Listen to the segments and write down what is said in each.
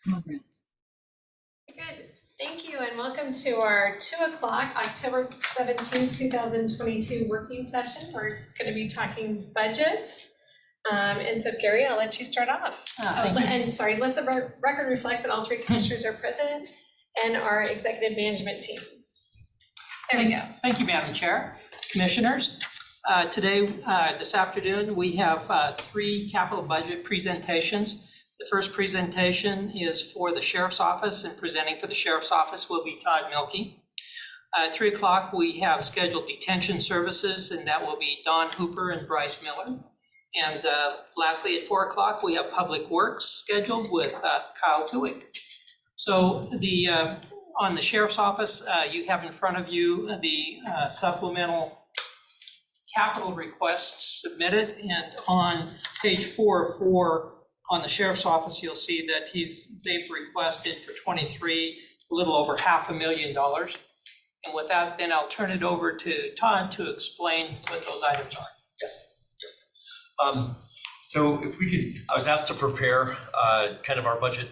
Progress. Good. Thank you and welcome to our 2 o'clock, October 17th, 2022 working session. We're going to be talking budgets. And so Gary, I'll let you start off. Thank you. And sorry, let the record reflect that all three commissioners are present and our executive management team. There we go. Thank you, Madam Chair. Commissioners, this afternoon, we have 3 capital budget presentations. The first presentation is for the Sheriff's Office, and presenting for the Sheriff's Office will be Todd Milkey. At 3 o'clock, we have scheduled detention services, and that will be Don Hooper and Bryce Miller. And lastly, at 4 o'clock, we have Public Works scheduled with Kyle Tuick. So on the Sheriff's Office, you have in front of you the supplemental capital requests submitted, and on page 4 on the Sheriff's Office, you'll see that they've requested for 23 a little over $500,000. And with that, then I'll turn it over to Todd to explain what those items are. Yes. So if we could, I was asked to prepare kind of our budget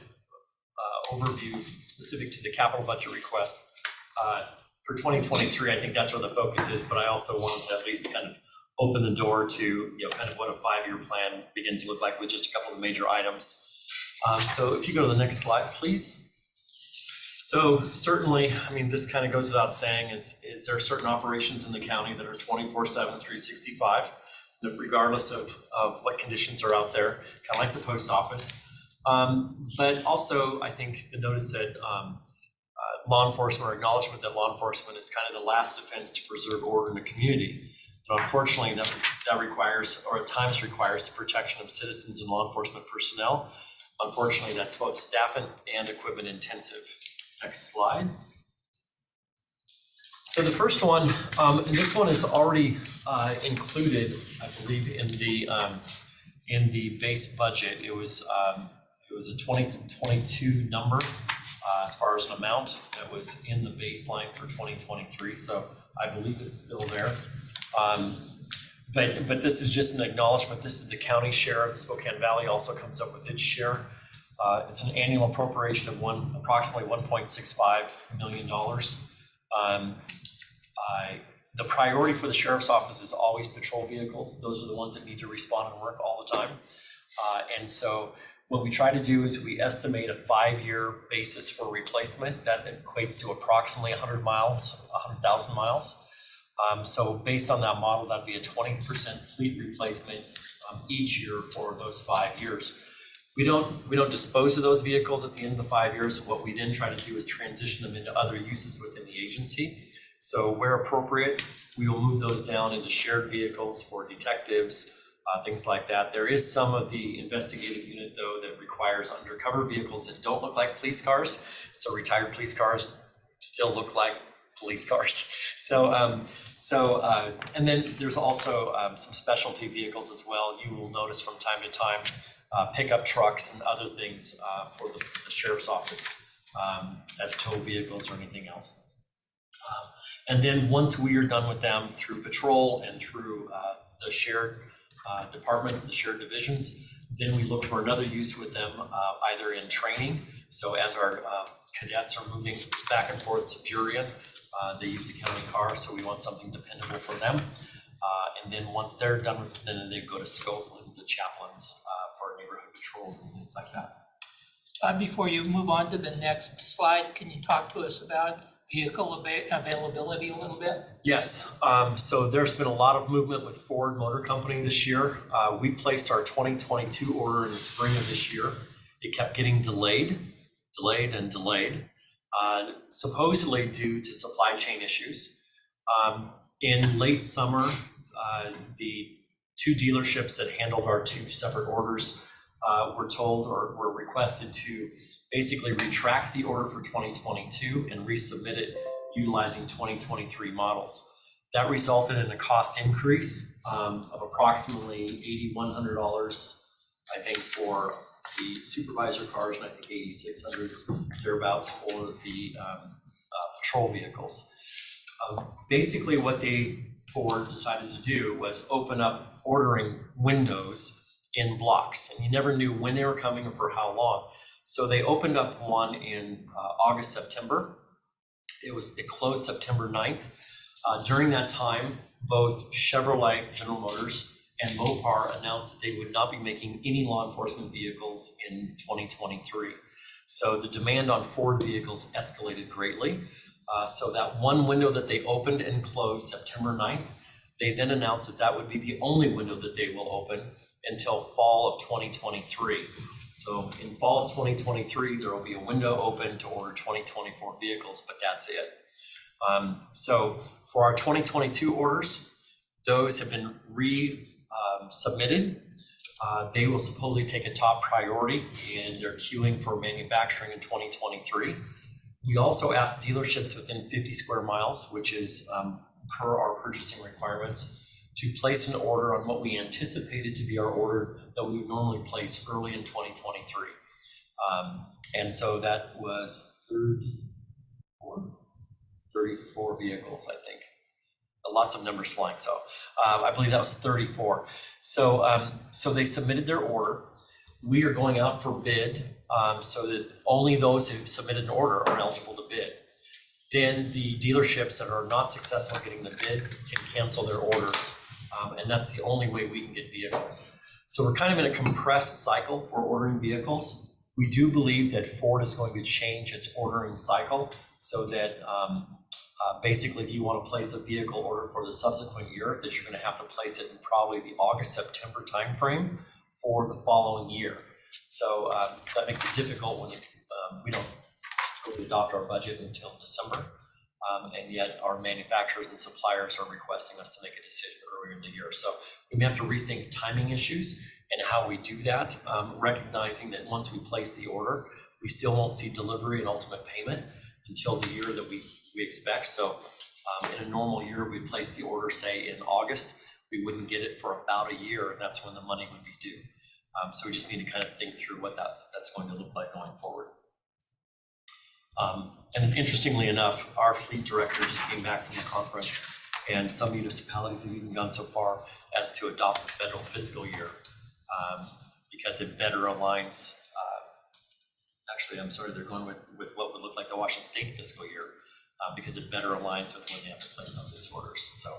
overview specific to the capital budget request for 2023. I think that's where the focus is, but I also wanted to at least kind of open the door to kind of what a 5-year plan begins to look like with just a couple of major items. So if you go to the next slide, please. So certainly, I mean, this kind of goes without saying, is there are certain operations in the county that are 24/7, 365, that regardless of what conditions are out there, kind of like the post office. But also, I think the notice that law enforcement, or acknowledgement that law enforcement is kind of the last defense to preserve order in a community. But unfortunately, that requires, or at times requires, the protection of citizens and law enforcement personnel. Unfortunately, that's both staff and equipment intensive. Next slide. So the first one, and this one is already included, I believe, in the base budget. It was a 2022 number as far as an amount that was in the baseline for 2023. So I believe it's still there. But this is just an acknowledgement. This is the county share. The Spokane Valley also comes up with its share. It's an annual appropriation of approximately $1.65 million. The priority for the Sheriff's Office is always patrol vehicles. Those are the ones that need to respond and work all the time. And so what we try to do is we estimate a 5-year basis for replacement that equates to approximately 100,000 miles. So based on that model, that'd be a 20% fleet replacement each year for those 5 years. We don't dispose of those vehicles at the end of the 5 years. What we then try to do is transition them into other uses within the agency. So where appropriate, we will move those down into shared vehicles for detectives, things like that. There is some of the investigative unit, though, that requires undercover vehicles that don't look like police cars. So retired police cars still look like police cars. So and then there's also some specialty vehicles as well. You will notice from time to time pickup trucks and other things for the Sheriff's Office as tow vehicles or anything else. And then once we are done with them through patrol and through the shared departments, the shared divisions, then we look for another use with them, either in training. So as our cadets are moving back and forth to Burien, they use a county car, so we want something dependable for them. And then once they're done with it, then they go to scope and to chaplains for neighborhood patrols and things like that. Todd, before you move on to the next slide, can you talk to us about vehicle availability a little bit? Yes, so there's been a lot of movement with Ford Motor Company this year. We placed our 2022 order in the spring of this year. It kept getting delayed, supposedly due to supply chain issues. In late summer, the 2 dealerships that handled our 2 separate orders were told or were requested to basically retract the order for 2022 and resubmit it utilizing 2023 models. That resulted in a cost increase of approximately $8,100, I think, for the supervisor cars, and I think $8,600 thereabouts for the patrol vehicles. Basically, what Ford decided to do was open up ordering windows in blocks, and you never knew when they were coming or for how long. So they opened up one in August, September. It closed September 9th. During that time, both Chevrolet, General Motors, and Mopar announced that they would not be making any law enforcement vehicles in 2023. So the demand on Ford vehicles escalated greatly. So that one window that they opened and closed September 9th, they then announced that that would be the only window that they will open until fall of 2023. So in fall of 2023, there will be a window open to order 2024 vehicles, but that's it. So for our 2022 orders, those have been submitted. They will supposedly take a top priority and they're queuing for manufacturing in 2023. We also asked dealerships within 50 square miles, which is per our purchasing requirements, to place an order on what we anticipated to be our order that we would normally place early in 2023. And so that was 34 vehicles, I think. Lots of numbers flying, so I believe that was 34. So they submitted their order. We are going out for bid so that only those who've submitted an order are eligible to bid. Then the dealerships that are not successful in getting the bid can cancel their orders, and that's the only way we can get vehicles. So we're kind of in a compressed cycle for ordering vehicles. We do believe that Ford is going to change its ordering cycle so that basically, if you want to place a vehicle order for the subsequent year, that you're going to have to place it in probably the August-September timeframe for the following year. So that makes it difficult when we don't really adopt our budget until December, and yet our manufacturers and suppliers are requesting us to make a decision earlier in the year. So we may have to rethink timing issues and how we do that, recognizing that once we place the order, we still won't see delivery and ultimate payment until the year that we expect. So in a normal year, we'd place the order, say in August, we wouldn't get it for about a year, and that's when the money would be due. So we just need to kind of think through what that's going to look like going forward. And interestingly enough, our fleet director just came back from the conference, and some municipalities have even gone so far as to adopt the federal fiscal year because it better aligns. Actually, I'm sorry, they're going with what would look like the Washington State fiscal year because it better aligns with when they have to place some of these orders. So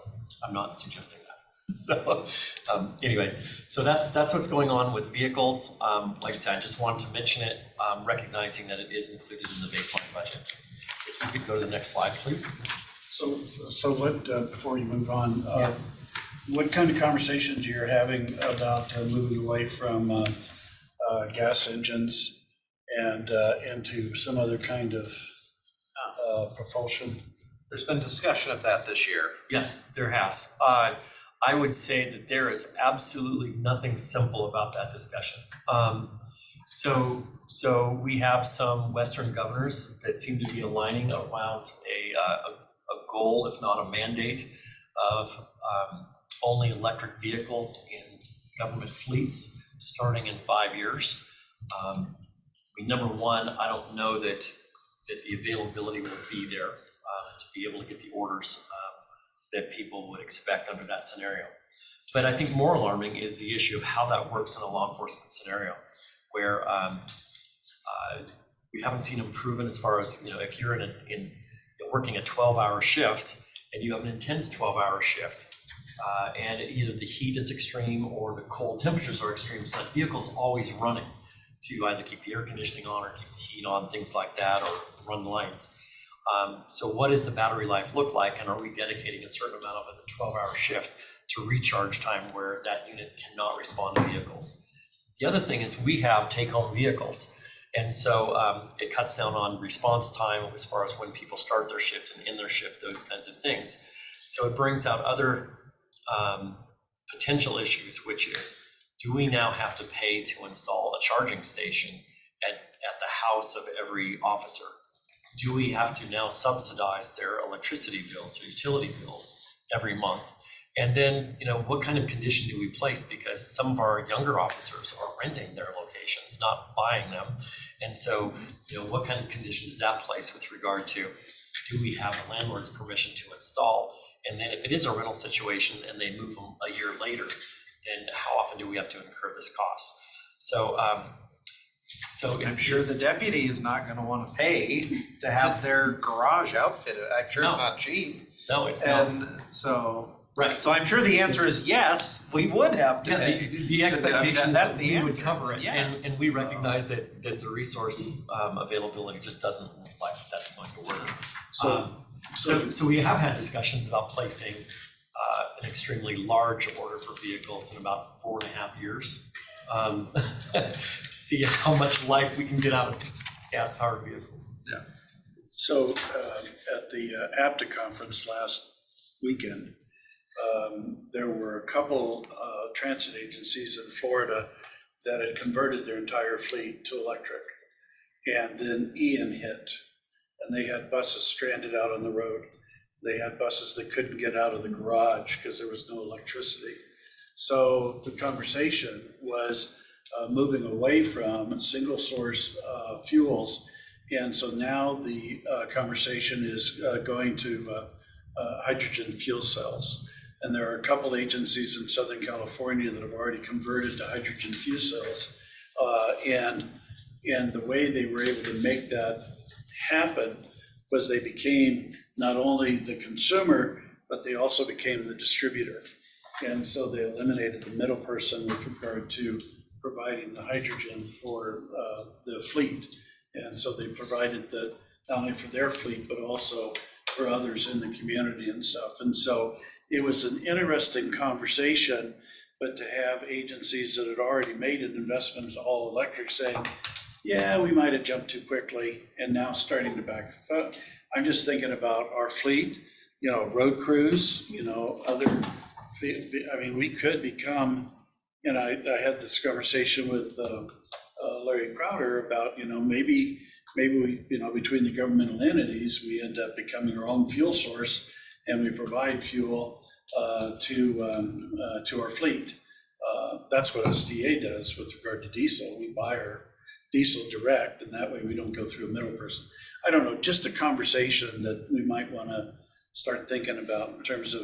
I'm not suggesting that. So anyway, so that's what's going on with vehicles. Like I said, I just wanted to mention it, recognizing that it is included in the baseline budget. If you could go to the next slide, please. So what, before you move on, what kind of conversations you're having about moving away from gas engines and into some other kind of propulsion? There's been discussion of that this year. Yes, there has. I would say that there is absolutely nothing simple about that discussion. So we have some Western governors that seem to be aligning around a goal, if not a mandate, of only electric vehicles in government fleets starting in 5 years. Number one, I don't know that the availability will be there to be able to get the orders that people would expect under that scenario. But I think more alarming is the issue of how that works in a law enforcement scenario, where we haven't seen improvement as far as, if you're working a 12-hour shift and you have an intense 12-hour shift, and either the heat is extreme or the cold temperatures are extreme, so that vehicle's always running to either keep the air conditioning on or keep the heat on, things like that, or run lights. So what does the battery life look like, and are we dedicating a certain amount of a 12-hour shift to recharge time where that unit cannot respond to vehicles? The other thing is we have take-home vehicles, and so it cuts down on response time as far as when people start their shift and end their shift, those kinds of things. So it brings out other potential issues, which is, do we now have to pay to install a charging station at the house of every officer? Do we have to now subsidize their electricity bills or utility bills every month? And then, what kind of condition do we place? Because some of our younger officers are renting their locations, not buying them. And so, what kind of condition does that place with regard to, do we have a landlord's permission to install? And then if it is a rental situation and they move them a year later, then how often do we have to incur this cost? So, so I'm it's sure it's- the deputy is not gonna wanna pay to have their garage outfitted. I'm sure it's No. not cheap. No, it's not. And so, Right. so I'm sure the answer is yes, we would have to Yeah, pay. the expectation is That's that the we would answer. cover it, Yes. and we So- recognize that the resource availability just doesn't look like that's going to work. So- So we have had discussions about placing an extremely large order for vehicles in about 4.5 years. To see how much life we can get out of gas-powered vehicles. So at the APTA conference last weekend, there were a couple transit agencies in Florida that had converted their entire fleet to electric. And then Ian hit, and they had buses stranded out on the road. They had buses that couldn't get out of the garage because there was no electricity. So the conversation was moving away from single source fuels. And so now the conversation is going to hydrogen fuel cells. And there are a couple agencies in Southern California that have already converted to hydrogen fuel cells. And the way they were able to make that happen was they became not only the consumer, but they also became the distributor. And so they eliminated the middle person with regard to providing the hydrogen for the fleet. And so they provided that not only for their fleet, but also for others in the community and stuff. And so it was an interesting conversation, but to have agencies that had already made an investment in all electric saying, yeah, we might have jumped too quickly, and now starting to back. I'm just thinking about our fleet, road crews, other, I mean, we could become, I had this conversation with Larry Crowder about, maybe we, between the governmental entities, we end up becoming our own fuel source, and we provide fuel to our fleet. That's what SDA does with regard to diesel. We buy our diesel direct, and that way we don't go through a middle person. I don't know, just a conversation that we might want to start thinking about in terms of,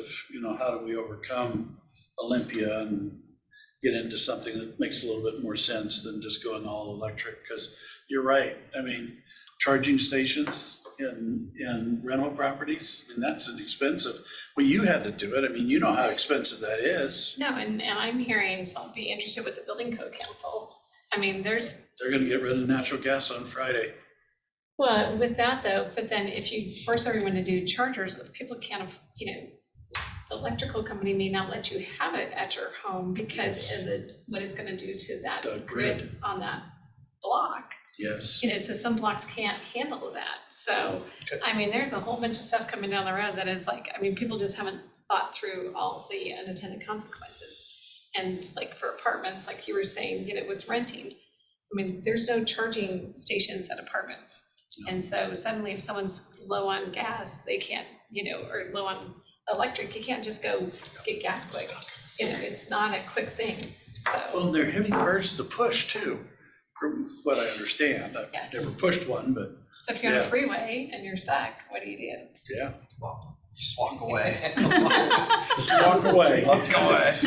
how do we overcome Olympia and get into something that makes a little bit more sense than just going all electric. Because you're right, I mean, charging stations in rental properties, I mean, that's an expensive, well, you had to do it. I mean, you know how expensive that is. No, and I'm hearing, so I'll be interested with the Building Code Council. I mean, They're gonna get rid of natural gas on Friday. well, with that though, but then if you force everyone to do chargers, people can't, the electrical company may not let you have it at your home because of what it's gonna do to that The grid grid. on that block. Yes. So some blocks can't handle that. So, I mean, there's a whole bunch of stuff coming down the road that is like, I mean, people just haven't thought through all the unintended consequences. And like for apartments, like you were saying, with renting, I mean, there's no charging stations at apartments. No. And so suddenly if someone's low on gas, they can't, or low on electric, you can't just go get gas quick. It's not a quick thing, so. Well, they're heavy cars to push too, from what I understand. I've Yeah. never pushed one, but So if you're on a Yeah. freeway and you're stuck, what do you do? yeah. Just walk away. Just walk away. Walk away.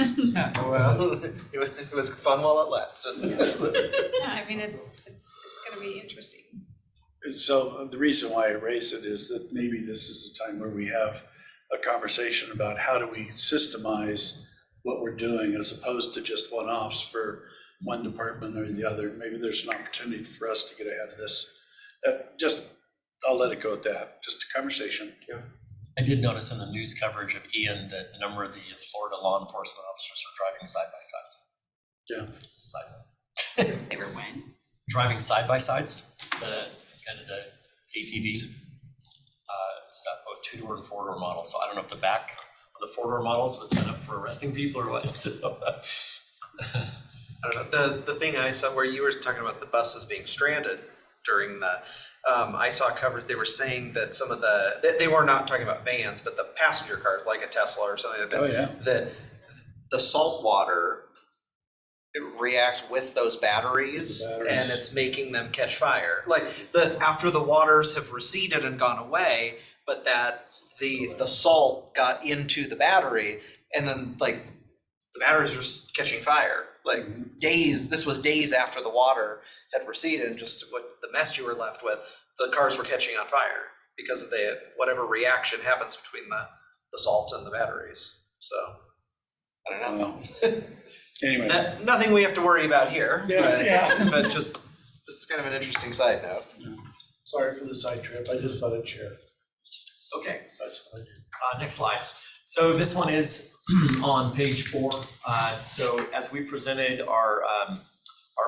Well, it was fun while it lasted. Yeah, I mean, it's gonna be interesting. So the reason why I raise it is that maybe this is a time where we have a conversation about how do we systemize what we're doing as opposed to just one-offs for one department or the other. Maybe there's an opportunity for us to get ahead of this. I'll let it go at that, just a conversation. I did notice in the news coverage of Ian that a number of the Florida law enforcement officers are driving side-by-sides. Yeah. It's a side note. They were when? Driving side-by-sides, the ATVs, stuff, both two-door and four-door models. So I don't know if the back of the four-door models was set up for arresting people or what. So, I don't know, the thing I saw where you were talking about the buses being stranded during the, I saw covered, they were saying that some of they were not talking about vans, but the passenger cars, like a Tesla or something like that. Oh, yeah. That the salt water, it reacts with those batteries, The batteries. and it's making them catch fire. Like after the waters have receded and gone away, but that the salt got into the battery and then like the batteries are just catching fire. Like this was days after the water had receded, and just what the mess you were left with, the cars were catching on fire because of whatever reaction happens between the salt and the batteries. So I don't know. Anyway. Nothing we have to worry about here, Yeah. but just kind of an interesting side note. Sorry for the side trip, I just thought I'd share. Okay, That's what I do. next slide. So this one is on page 4. So as we presented our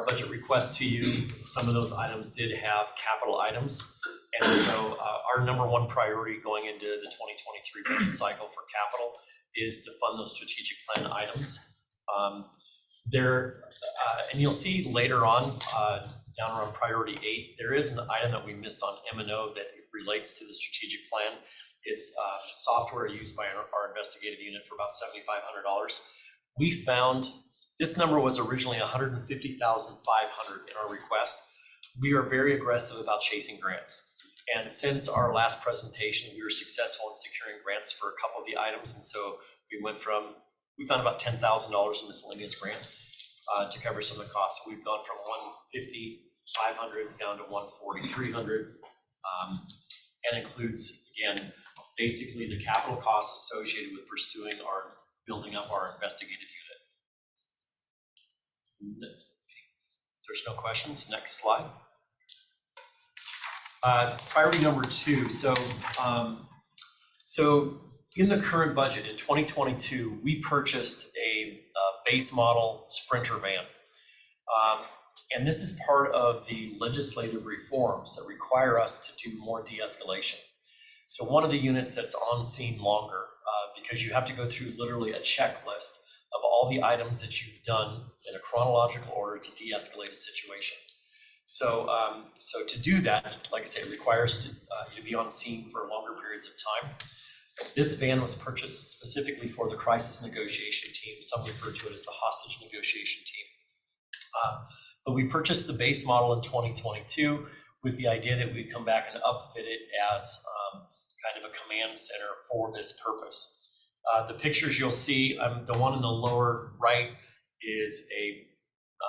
budget request to you, some of those items did have capital items. And so our number one priority going into the 2023 budget cycle for capital is to fund those strategic plan items. And you'll see later on, down around priority 8, there is an item that we missed on M&O that relates to the strategic plan. It's software used by our investigative unit for about $7,500. We found this number was originally $150,500 in our request. We are very aggressive about chasing grants. And since our last presentation, we were successful in securing grants for a couple of the items. And so we found about $10,000 in miscellaneous grants to cover some of the costs. So we've gone from $150,500 down to $140,300, and includes, again, basically the capital costs associated with building up our investigative unit. If there's no questions, next slide. Priority number 2. So in the current budget in 2022, we purchased a base model Sprinter van. And this is part of the legislative reforms that require us to do more de-escalation. So one of the units that's on scene longer, because you have to go through literally a checklist of all the items that you've done in a chronological order to de-escalate a situation. So to do that, like I say, it requires you to be on scene for longer periods of time. This van was purchased specifically for the crisis negotiation team. Some refer to it as the hostage negotiation team. But we purchased the base model in 2022 with the idea that we'd come back and upfit it as kind of a command center for this purpose. The pictures you'll see, the one in the lower right is a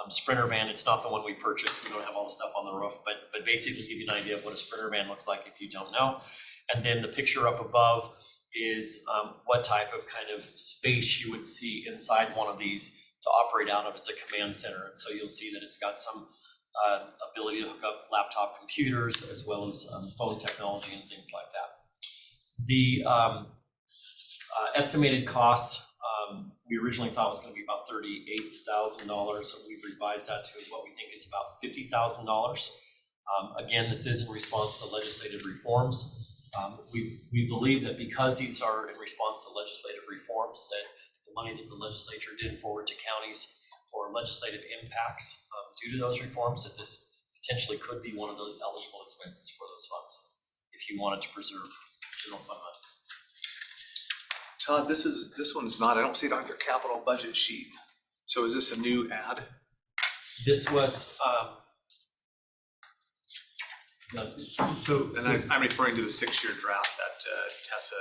Sprinter van. It's not the one we purchased. We don't have all the stuff on the roof, but basically give you an idea of what a Sprinter van looks like if you don't know. And then the picture up above is what type of kind of space you would see inside one of these to operate out of as a command center. And so you'll see that it's got some ability to hook up laptop computers as well as phone technology and things like that. The estimated cost we originally thought was going to be about $38,000. So we've revised that to what we think is about $50,000. Again, this is in response to legislative reforms. We believe that because these are in response to legislative reforms, that the money that the legislature did forward to counties for legislative impacts due to those reforms, that this potentially could be one of those eligible expenses for those funds if you wanted to preserve general fund monies. Todd, this one's not, I don't see it on your capital budget sheet. So is this a new ad? This was, And I'm referring to the 6-year draft that Tessa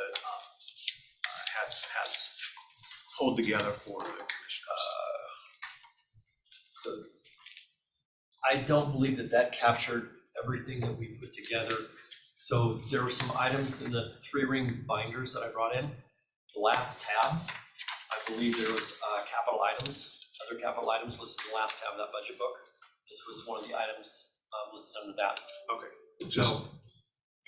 has pulled together for the commissioners. So I don't believe that captured everything that we put together. So there were some items in the 3-ring binders that I brought in. The last tab, I believe there was capital items, other capital items listed in the last tab of that budget book. This was one of the items listed under that. Okay, just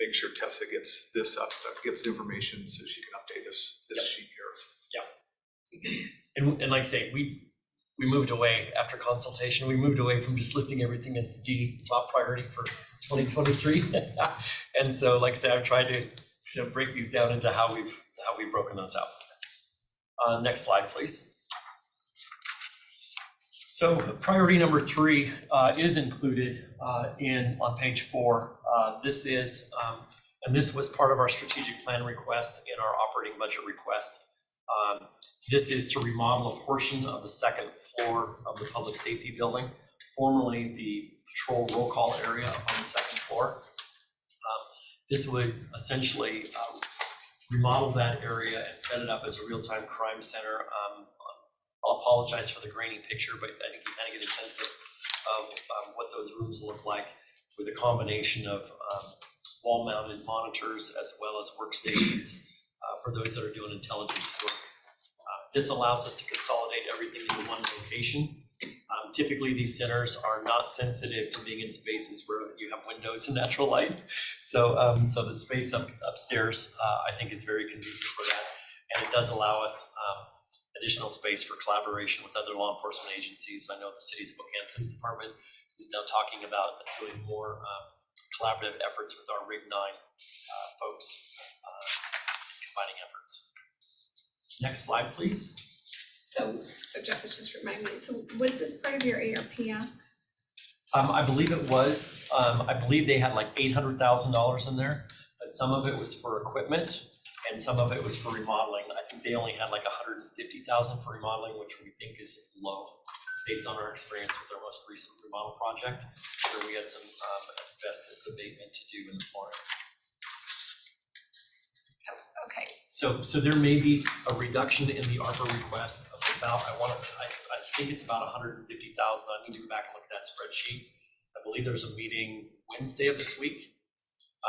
make sure Tessa gets this up, gets the information so she can update this sheet here. Yeah. And like I say, we moved away after consultation. We moved away from just listing everything as the top priority for 2023. And so, like I said, I've tried to break these down into how we've broken those out. Next slide, please. So priority number 3 is included on page 4. This is, and this was part of our strategic plan request in our operating budget request. This is to remodel a portion of the 2nd floor of the public safety building, formerly the patrol roll call area on the 2nd floor. This would essentially remodel that area and set it up as a real-time crime center I'll apologize for the grainy picture, but I think you kind of get a sense of what those rooms look like with a combination of wall-mounted monitors as well as workstations for those that are doing intelligence work. This allows us to consolidate everything into one location. Typically, these centers are not sensitive to being in spaces where you have windows and natural light. So, so the space upstairs, I think, is very conducive for that. And it does allow us additional space for collaboration with other law enforcement agencies. I know the City of Spokane Police Department is now talking about doing more collaborative efforts with our Rig 9 folks, combining efforts. Next slide, please. So Jeff was just reminding me, so was this part of your ARP ask? I believe it was. I believe they had like $800,000 in there, but some of it was for equipment and some of it was for remodeling. I think they only had like $150,000 for remodeling, which we think is low based on our experience with our most recent remodel project, where we had some asbestos abatement to do in the flooring. Okay. So there may be a reduction in the ARPA request of about, I think it's about $150,000. I need to go back and look at that spreadsheet. I believe there's a meeting Wednesday of this week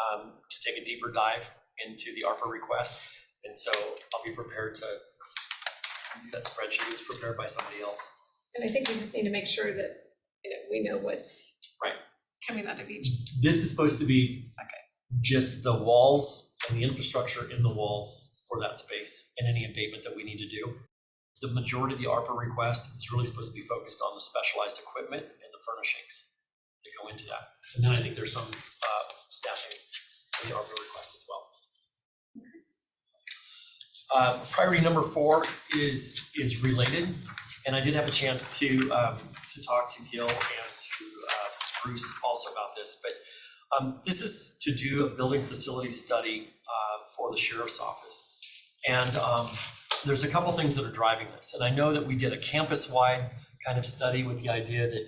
to take a deeper dive into the ARPA request. And so I'll be prepared to, that spreadsheet was prepared by somebody else. And I think we just need to make sure that we know what's right coming out of each. This is supposed to be just the walls and the infrastructure in the walls for that space and any abatement that we need to do. The majority of the ARPA request is really supposed to be focused on the specialized equipment and the furnishings that go into that. And then I think there's some staffing in the ARPA request as well. Priority number 4 is related, and I did have a chance to talk to Gil and to Bruce also about this, but this is to do a building facility study for the sheriff's office. And there's a couple things that are driving this. And I know that we did a campus-wide kind of study with the idea that,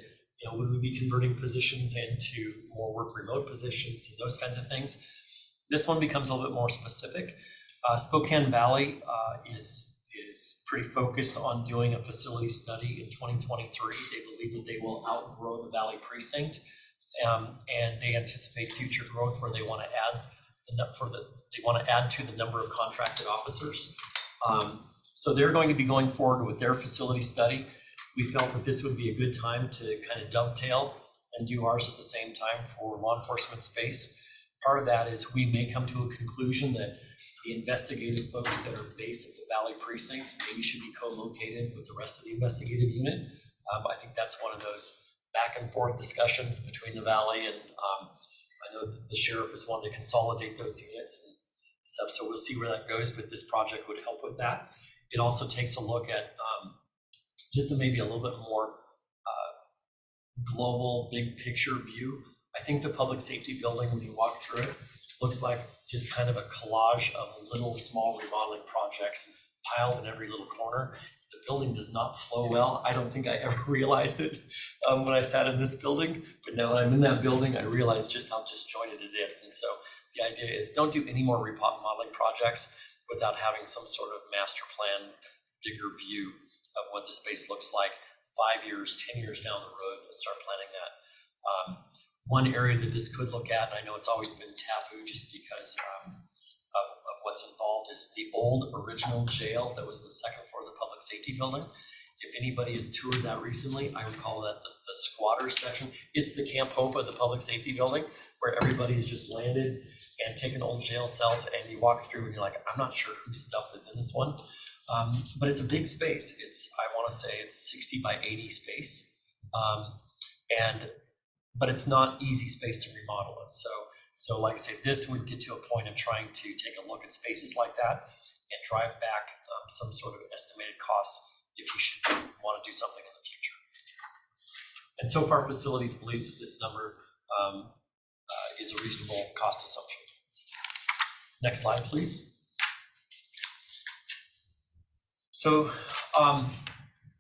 would we be converting positions into more work remote positions and those kinds of things. This one becomes a little bit more specific. Spokane Valley is pretty focused on doing a facility study in 2023. They believe that they will outgrow the Valley precinct. And they anticipate future growth where they want to add to the number of contracted officers. So they're going to be going forward with their facility study. We felt that this would be a good time to kind of dovetail and do ours at the same time for law enforcement space. Part of that is we may come to a conclusion that the investigative folks that are based at the Valley precinct maybe should be co-located with the rest of the investigative unit. I think that's one of those back and forth discussions between the Valley and I know that the sheriff is wanting to consolidate those units and stuff, so we'll see where that goes, but this project would help with that. It also takes a look at just maybe a little bit more global, big picture view. I think the public safety building, when you walk through it, looks like just kind of a collage of little small remodeling projects piled in every little corner. The building does not flow well. I don't think I ever realized it when I sat in this building, but now that I'm in that building, I realize just how disjointed it is. And so the idea is don't do any more remodeling projects without having some sort of master plan, bigger view of what the space looks like 5 years, 10 years down the road and start planning that. One area that this could look at, and I know it's always been taboo just because of what's involved, is the old original jail that was in the second floor of the public safety building. If anybody has toured that recently, I would call that the squatter section. It's the Camp Hope of the public safety building where everybody has just landed and taken old jail cells, and you walk through and you're like, I'm not sure whose stuff is in this one. But it's a big space. I want to say it's 60 by 80 space. But it's not easy space to remodel. And so like I say, this would get to a point of trying to take a look at spaces like that and drive back some sort of estimated costs if you should want to do something in the future. And so far, facilities believes that this number is a reasonable cost assumption. Next slide, please. So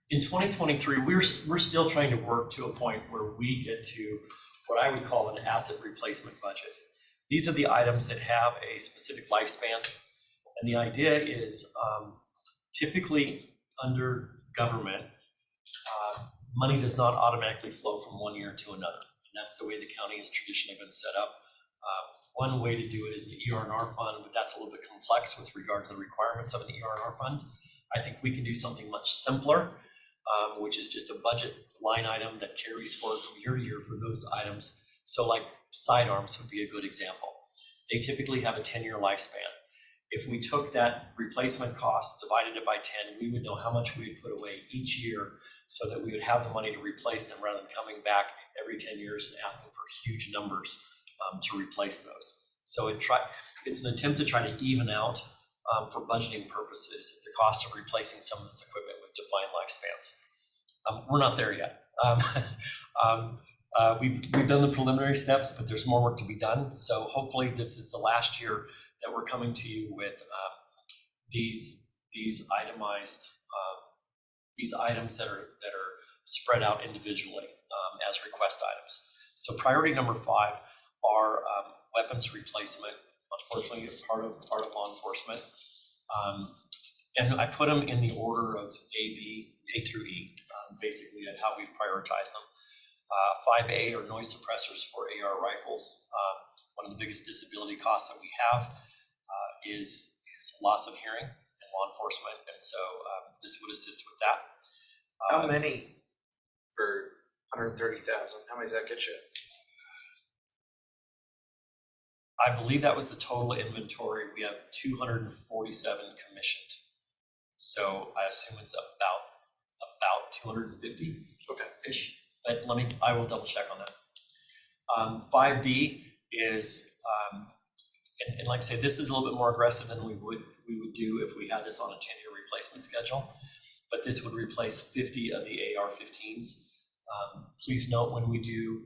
in 2023, we're still trying to work to a point where we get to what I would call an asset replacement budget. These are the items that have a specific lifespan. And the idea is typically under government, money does not automatically flow from one year to another. And that's the way the county has traditionally been set up. One way to do it is an ER&R fund, but that's a little bit complex with regard to the requirements of an ER&R fund. I think we can do something much simpler, which is just a budget line item that carries forward from year to year for those items. So like sidearms would be a good example. They typically have a 10-year lifespan. If we took that replacement cost, divided it by 10, we would know how much we would put away each year so that we would have the money to replace them rather than coming back every 10 years and asking for huge numbers to replace those. So it's an attempt to try to even out, for budgeting purposes, the cost of replacing some of this equipment with defined lifespans. We're not there yet. We've done the preliminary steps, but there's more work to be done. So hopefully this is the last year that we're coming to you with these itemized these items that are spread out individually as request items. So priority number 5 are weapons replacement. Unfortunately, part of law enforcement, and I put them in the order of A through E, basically at how we've prioritized them. 5A are noise suppressors for AR rifles. One of the biggest disability costs that we have is loss of hearing in law enforcement, and so this would assist with that. How many for 130,000? How many does that get you? I believe that was the total inventory. We have 247 commissioned, so I assume it's about 250. Okay-ish. But I will double check on that. 5B is, and like I say, this is a little bit more aggressive than we would do if we had this on a 10-year replacement schedule. But this would replace 50 of the AR-15s. Please note when we do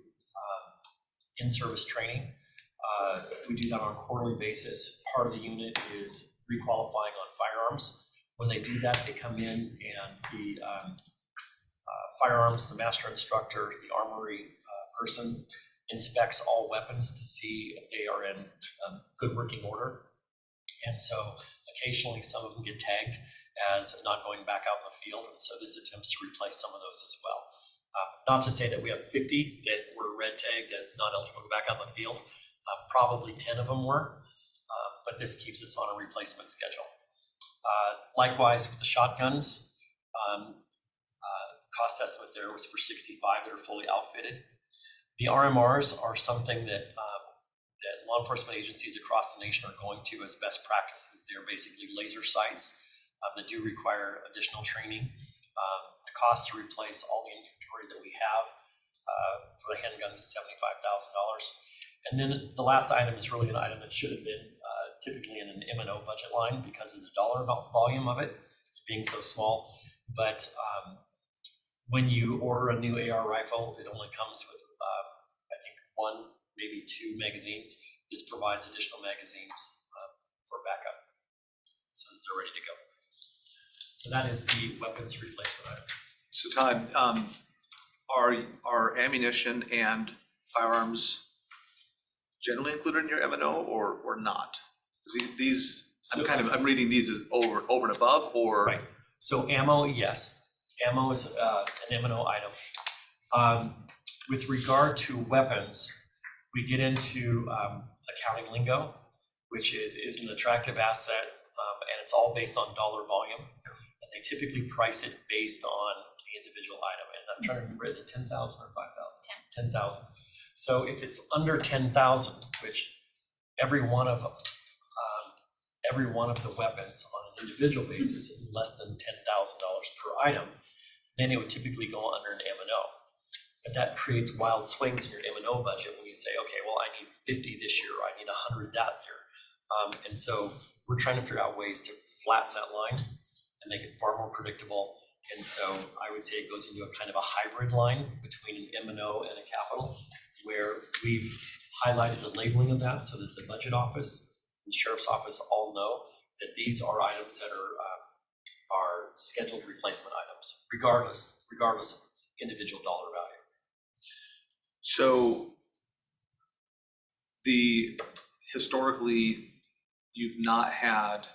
in-service training, we do that on a quarterly basis. Part of the unit is requalifying on firearms. When they do that, they come in and the firearms, the master instructor, the armory person inspects all weapons to see if they are in good working order. And so occasionally some of them get tagged as not going back out in the field. And so this attempts to replace some of those as well. Not to say that we have 50 that were red tagged as not eligible to go back out in the field. Probably 10 of them were, but this keeps us on a replacement schedule. Likewise with the shotguns, cost estimate there was for 65 that are fully outfitted. The RMRs are something that law enforcement agencies across the nation are going to as best practices. They're basically laser sights that do require additional training. The cost to replace all the inventory that we have for the handguns is $75,000. And then the last item is really an item that should have been typically in an M&O budget line because of the dollar volume of it being so small. But when you order a new AR rifle, it only comes with, I think, 1, maybe 2 magazines. This provides additional magazines for backup so that they're ready to go. So that is the weapons replacement item. So Todd, are ammunition and firearms generally included in your M&O or not? These I'm reading these as over and above, or right. So ammo, yes. Ammo is an M&O item. With regard to weapons, we get into accounting lingo, which is an attractive asset, and it's all based on dollar volume. And they typically price it based on the individual item. And I'm trying to remember, is it 10,000 or 5,000? 10,000. So if it's under 10,000, which every one of the weapons on an individual basis is less than $10,000 per item, then it would typically go under an M&O. But that creates wild swings in your M&O budget when you say, okay, well, I need 50 this year, or I need 100 that year. And so we're trying to figure out ways to flatten that line and make it far more predictable. And so I would say it goes into a kind of a hybrid line between an M&O and a capital, where we've highlighted the labeling of that so that the budget office and the sheriff's office all know that these are items that are scheduled replacement items, regardless of individual dollar value. So historically, you've not had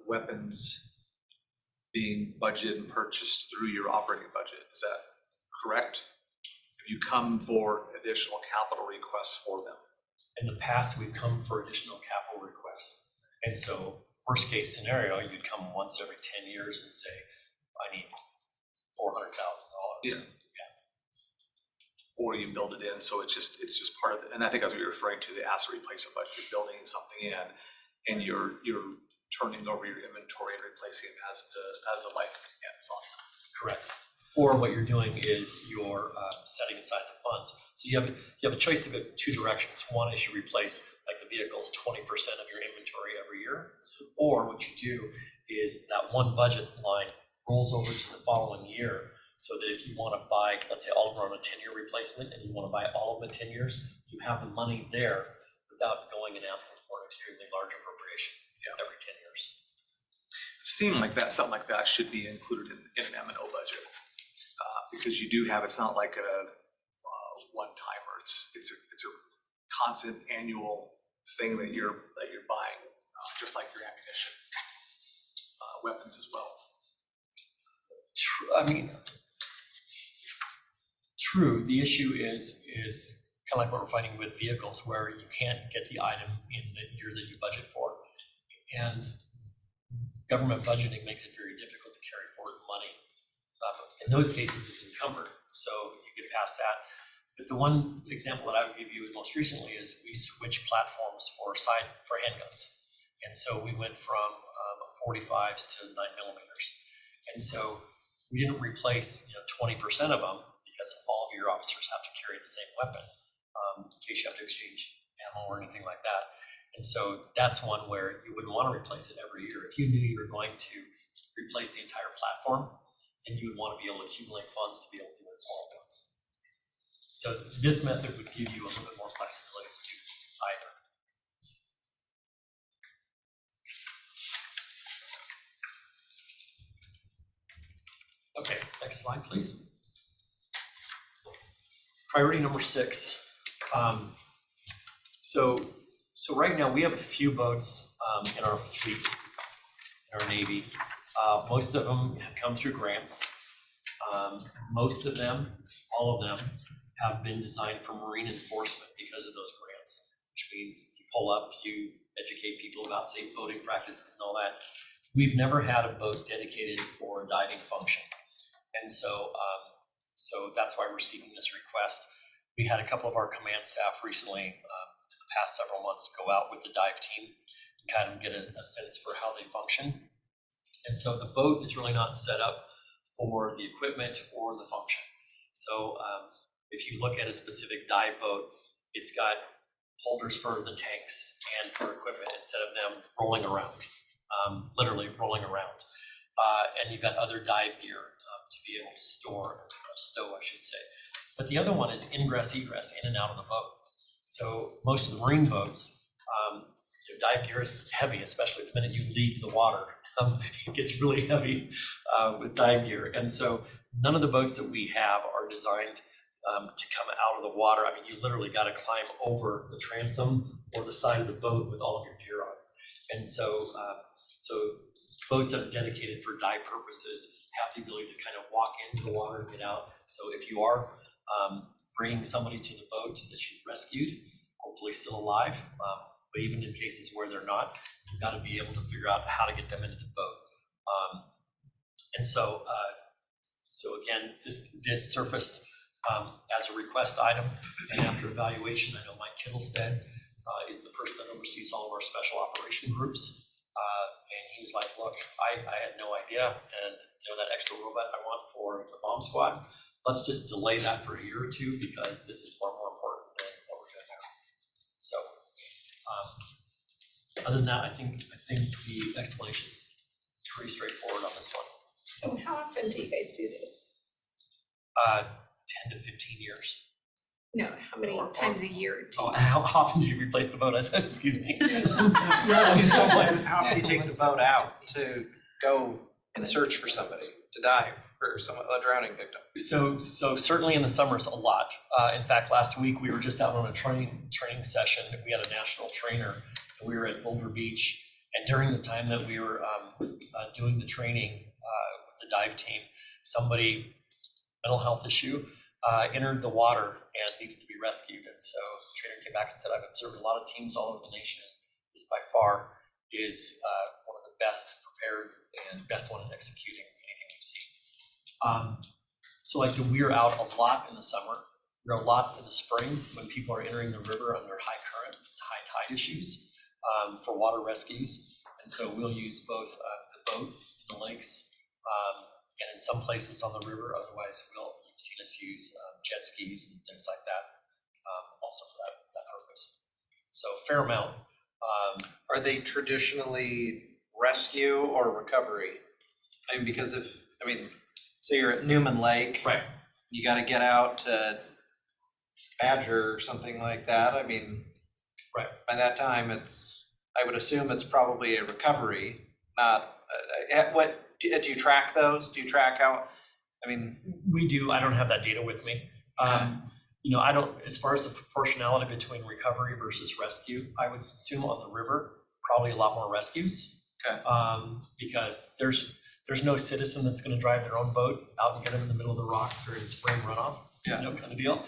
weapons being budgeted and purchased through your operating budget. Is that correct? Have you come for additional capital requests for them? In the past, we've come for additional capital requests. And so worst case scenario, you'd come once every 10 years and say, I need $400,000. Yeah. Or you build it in, so it's just part of the, and I think that's what you're referring to, the asset replacement budget. You're building something in, and you're turning over your inventory and replacing it as the life ends on. Correct. Or what you're doing is you're setting aside the funds. So you have a choice to go two directions. One is you replace like the vehicles 20% of your inventory every year, or what you do is that one budget line rolls over to the following year. So that if you want to buy, let's say all of them are on a 10-year replacement and you want to buy all of them in 10 years, you have the money there without going and asking for an extremely large appropriation every 10 years. Seem like that, something like that should be included in an M&O budget. Because you do have, it's not like a one-timer, it's a constant annual thing that you're buying, just like your ammunition, weapons as well. I mean, true. The issue is kind of like what we're finding with vehicles, where you can't get the item in the year that you budget for, and government budgeting makes it very difficult to carry forward money. In those cases, it's encumbered, so you get past that. But the one example that I would give you most recently is we switched platforms for handguns, and so we went from 45s to 9mm, and so we didn't replace 20% of them because all of your officers have to carry the same weapon in case you have to exchange ammo or anything like that. And so that's one where you wouldn't want to replace it every year. If you knew you were going to replace the entire platform, then you would want to be able to accumulate funds to be able to do it all at once. So this method would give you a little bit more flexibility to do either. Okay, next slide, please. Priority number 6. So right now we have a few boats in our fleet, in our Navy. Most of them have come through grants. Most of them, all of them, have been designed for marine enforcement because of those grants, which means you pull up, you educate people about safe boating practices and all that. We've never had a boat dedicated for a diving function. And so that's why we're seeking this request. We had a couple of our command staff recently, in the past several months, go out with the dive team and kind of get a sense for how they function. And so the boat is really not set up for the equipment or the function. So if you look at a specific dive boat, it's got holders for the tanks and for equipment instead of them rolling around, literally rolling around. And you've got other dive gear to be able to store, stow, I should say. But the other one is ingress, egress, in and out of the boat. So most of the marine boats, dive gear is heavy, especially the minute you leave the water. It gets really heavy with dive gear. And so none of the boats that we have are designed to come out of the water. I mean, you literally got to climb over the transom or the side of the boat with all of your gear on. And so boats that are dedicated for dive purposes have the ability to kind of walk into the water and get out. So if you are bringing somebody to the boat that you've rescued, hopefully still alive, but even in cases where they're not, you've got to be able to figure out how to get them into the boat. And so again, this surfaced as a request item, and after evaluation, I know Mike Kittlestead is the person that oversees all of our special operation groups. And he was like, look, I had no idea, and that extra robot I want for the bomb squad, let's just delay that for a year or two because this is far more important than what we're doing now. So other than that, I think the explanation is pretty straightforward on this one. So how often do you guys do this? 10 to 15 years. No, how many times a year? How often do you replace the boat? Excuse me. How often do you take the boat out to go and search for somebody, to dive for a drowning victim? So certainly in the summers a lot. In fact, last week we were just out on a training session. We had a national trainer, and we were at Boulder Beach, And during the time that we were doing the training with the dive team, somebody, mental health issue, entered the water and needed to be rescued. And so the trainer came back and said, I've observed a lot of teams all over the nation. This by far is one of the best prepared and best one in executing anything we've seen. So like I said, we are out a lot in the summer. We're a lot in the spring when people are entering the river under high current, high tide issues for water rescues. And so we'll use both the boat in the lakes and in some places on the river. Otherwise, you've seen us use jet skis and things like that also for that purpose. So fair amount. Are they traditionally rescue or recovery? I mean, because say you're at Newman Lake, Right. you got to get out to Badger or something like that. I mean, Right. by that time, I would assume it's probably a recovery, not, what, do you track those? Do you track how, I mean? We do. I don't have that data with me. I don't, as far as the proportionality between recovery versus rescue, I would assume on the river, probably a lot more rescues. Okay. Because there's no citizen that's going to drive their own boat out and get them in the middle of the rock during spring runoff, Yeah. kind of deal.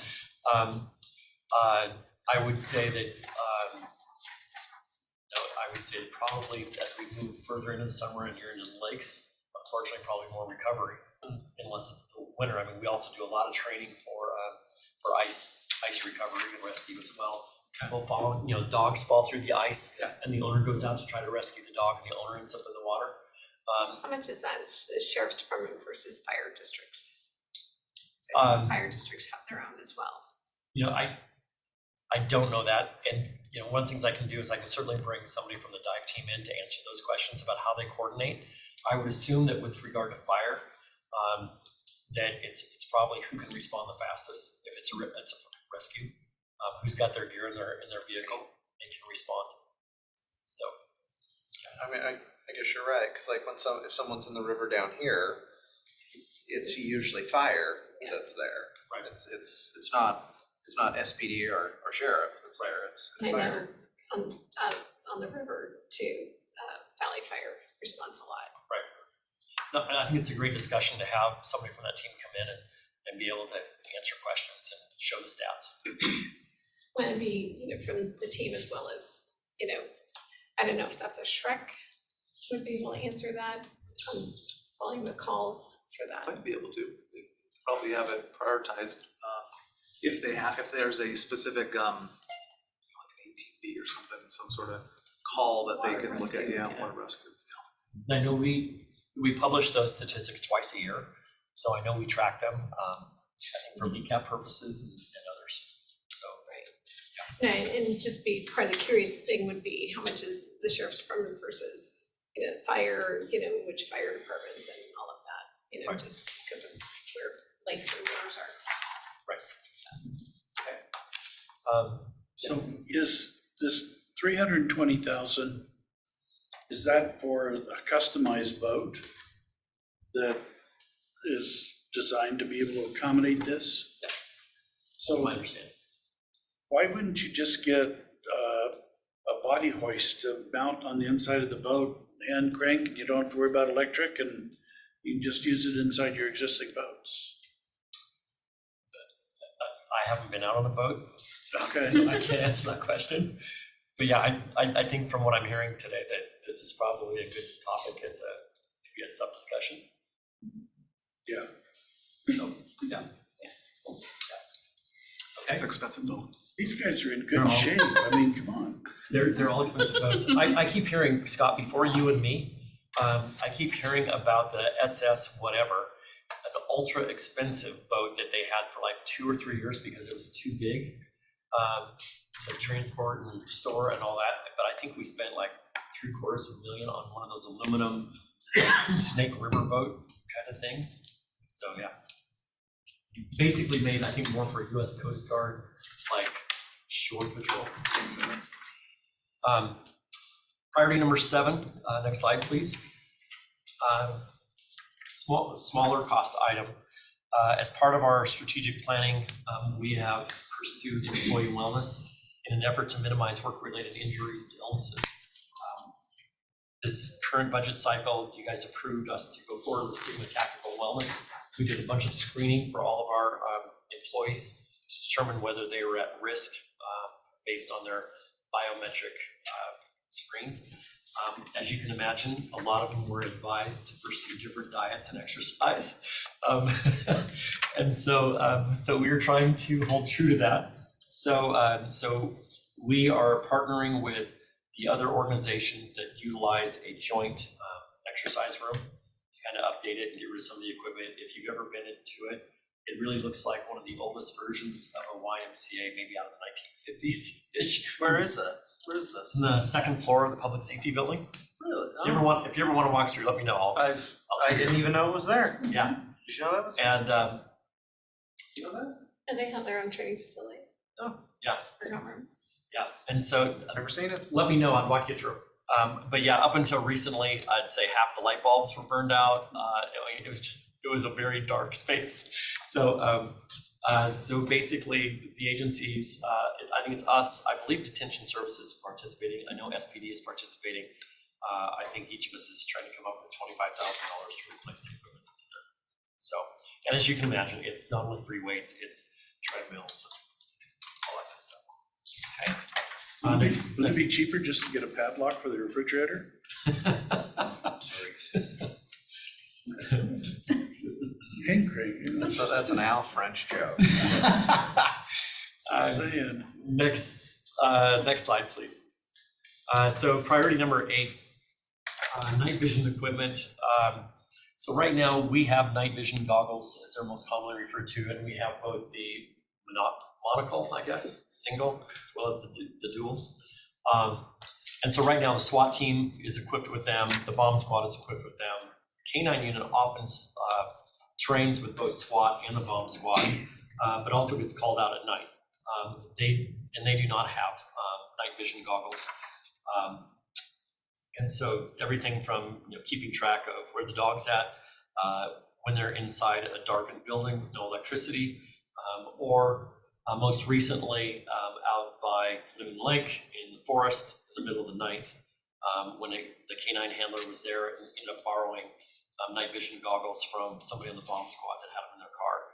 I would say that probably as we move further into the summer and you're into the lakes, unfortunately, probably more recovery, unless it's the winter. I mean, we also do a lot of training for ice recovery and rescue as well. We'll follow, dogs fall through the ice, and the owner goes out to try to rescue the dog, and the owner ends up in the water. How much is that, is Sheriff's Department versus fire districts? So fire districts have their own as well. I don't know that, and one of the things I can do is I can certainly bring somebody from the dive team in to answer those questions about how they coordinate. I would assume that with regard to fire, that it's probably who can respond the fastest. If it's a rescue, who's got their gear in their vehicle and can respond. So, I mean, I guess you're right, because like if someone's in the river down here, it's usually fire that's there. Right. It's not SPD or sheriff that's there. It's I fire. know on the river too, Valley Fire responds a lot. right. No, and I think it's a great discussion to have somebody from that team come in and be able to answer questions and show the stats. Want to be, from the team as well as, I don't know if that's a Shrek would be able to answer that, volume of calls for that. Might be able to. They probably have it prioritized. If there's a specific, like an ATV or something, some sort of call that Water they can look at. rescue, Water rescue. And I know we publish those statistics twice a year, so I know we track them. I think for LECAP purposes and others. So And just be part of the curious thing would be how much is the Sheriff's Department versus, fire, which fire departments and all of that, Right. just because of where lakes and rivers are. So is this 320,000, is that for a customized boat that is designed to be able to accommodate this? Yes. So that's my understanding. why wouldn't you just get a body hoist to mount on the inside of the boat, hand crank, and you don't have to worry about electric, and you can just use it inside your existing boats? I haven't been out on the boat, so Okay. I can't answer that question. But yeah, I think from what I'm hearing today that this is probably a good topic as maybe a sub-discussion. Yeah. So, yeah. It's Okay, expensive though. These guys are in They're good all- shape. I mean, come on. they're all expensive boats. I keep hearing, Scott, before you and me, I keep hearing about the SS whatever, the ultra expensive boat that they had for like 2 or 3 years because it was too big to transport and store and all that. But I think we spent like $750,000 on one of those aluminum Snake River boat kind of things. So yeah, basically made, I think, more for U.S. Coast Guard, like shore patrol. Priority number 7, next slide, please. Smaller cost item. As part of our strategic planning, we have pursued employee wellness in an effort to minimize work-related injuries and illnesses. This current budget cycle, you guys approved us to go forward with Sigma Tactical Wellness. We did a bunch of screening for all of our employees to determine whether they were at risk based on their biometric screen. As you can imagine, a lot of them were advised to pursue different diets and exercise. And so we are trying to hold true to that. So we are partnering with the other organizations that utilize a joint exercise room to kind of update it and get rid of some of the equipment. If you've ever been into it, it really looks like one of the oldest versions of a YMCA, maybe out of the 1950s-ish. Where is it? Where is It's this? in the second floor of the public safety building. Really? If you ever want to walk through, let me know. I take didn't you. even know it was there. Yeah, Did you know that was there? and You know that? And they have their own training facility. Oh. Yeah. Or not room. yeah, and so Never seen it. let me know. I'd walk you through. But yeah, up until recently, I'd say half the light bulbs were burned out. It was a very dark space. So basically, the agencies, I think it's us. I believe detention services is participating. I know SPD is participating. I think each of us is trying to come up with $25,000 to replace the equipment that's in there. So, and as you can imagine, it's not only free weights, it's treadmills, all that kind of stuff. Okay. Would it be cheaper just to get a padlock for the refrigerator? Sorry. Hankering, you know, That's an Al French joke. just saying. Next slide, please. So priority number 8, night vision equipment. So right now we have night vision goggles, as they're most commonly referred to, and we have both the monocle, I guess, single, as well as the duals. And so right now the SWAT team is equipped with them, the bomb squad is equipped with them. The K9 unit often trains with both SWAT and the bomb squad, but also gets called out at night. They do not have night vision goggles. And so everything from keeping track of where the dog's at, when they're inside a darkened building with no electricity, or most recently out by Living Lake in the forest in the middle of the night, when the K9 handler was there and ended up borrowing night vision goggles from somebody on the bomb squad that had them in their car.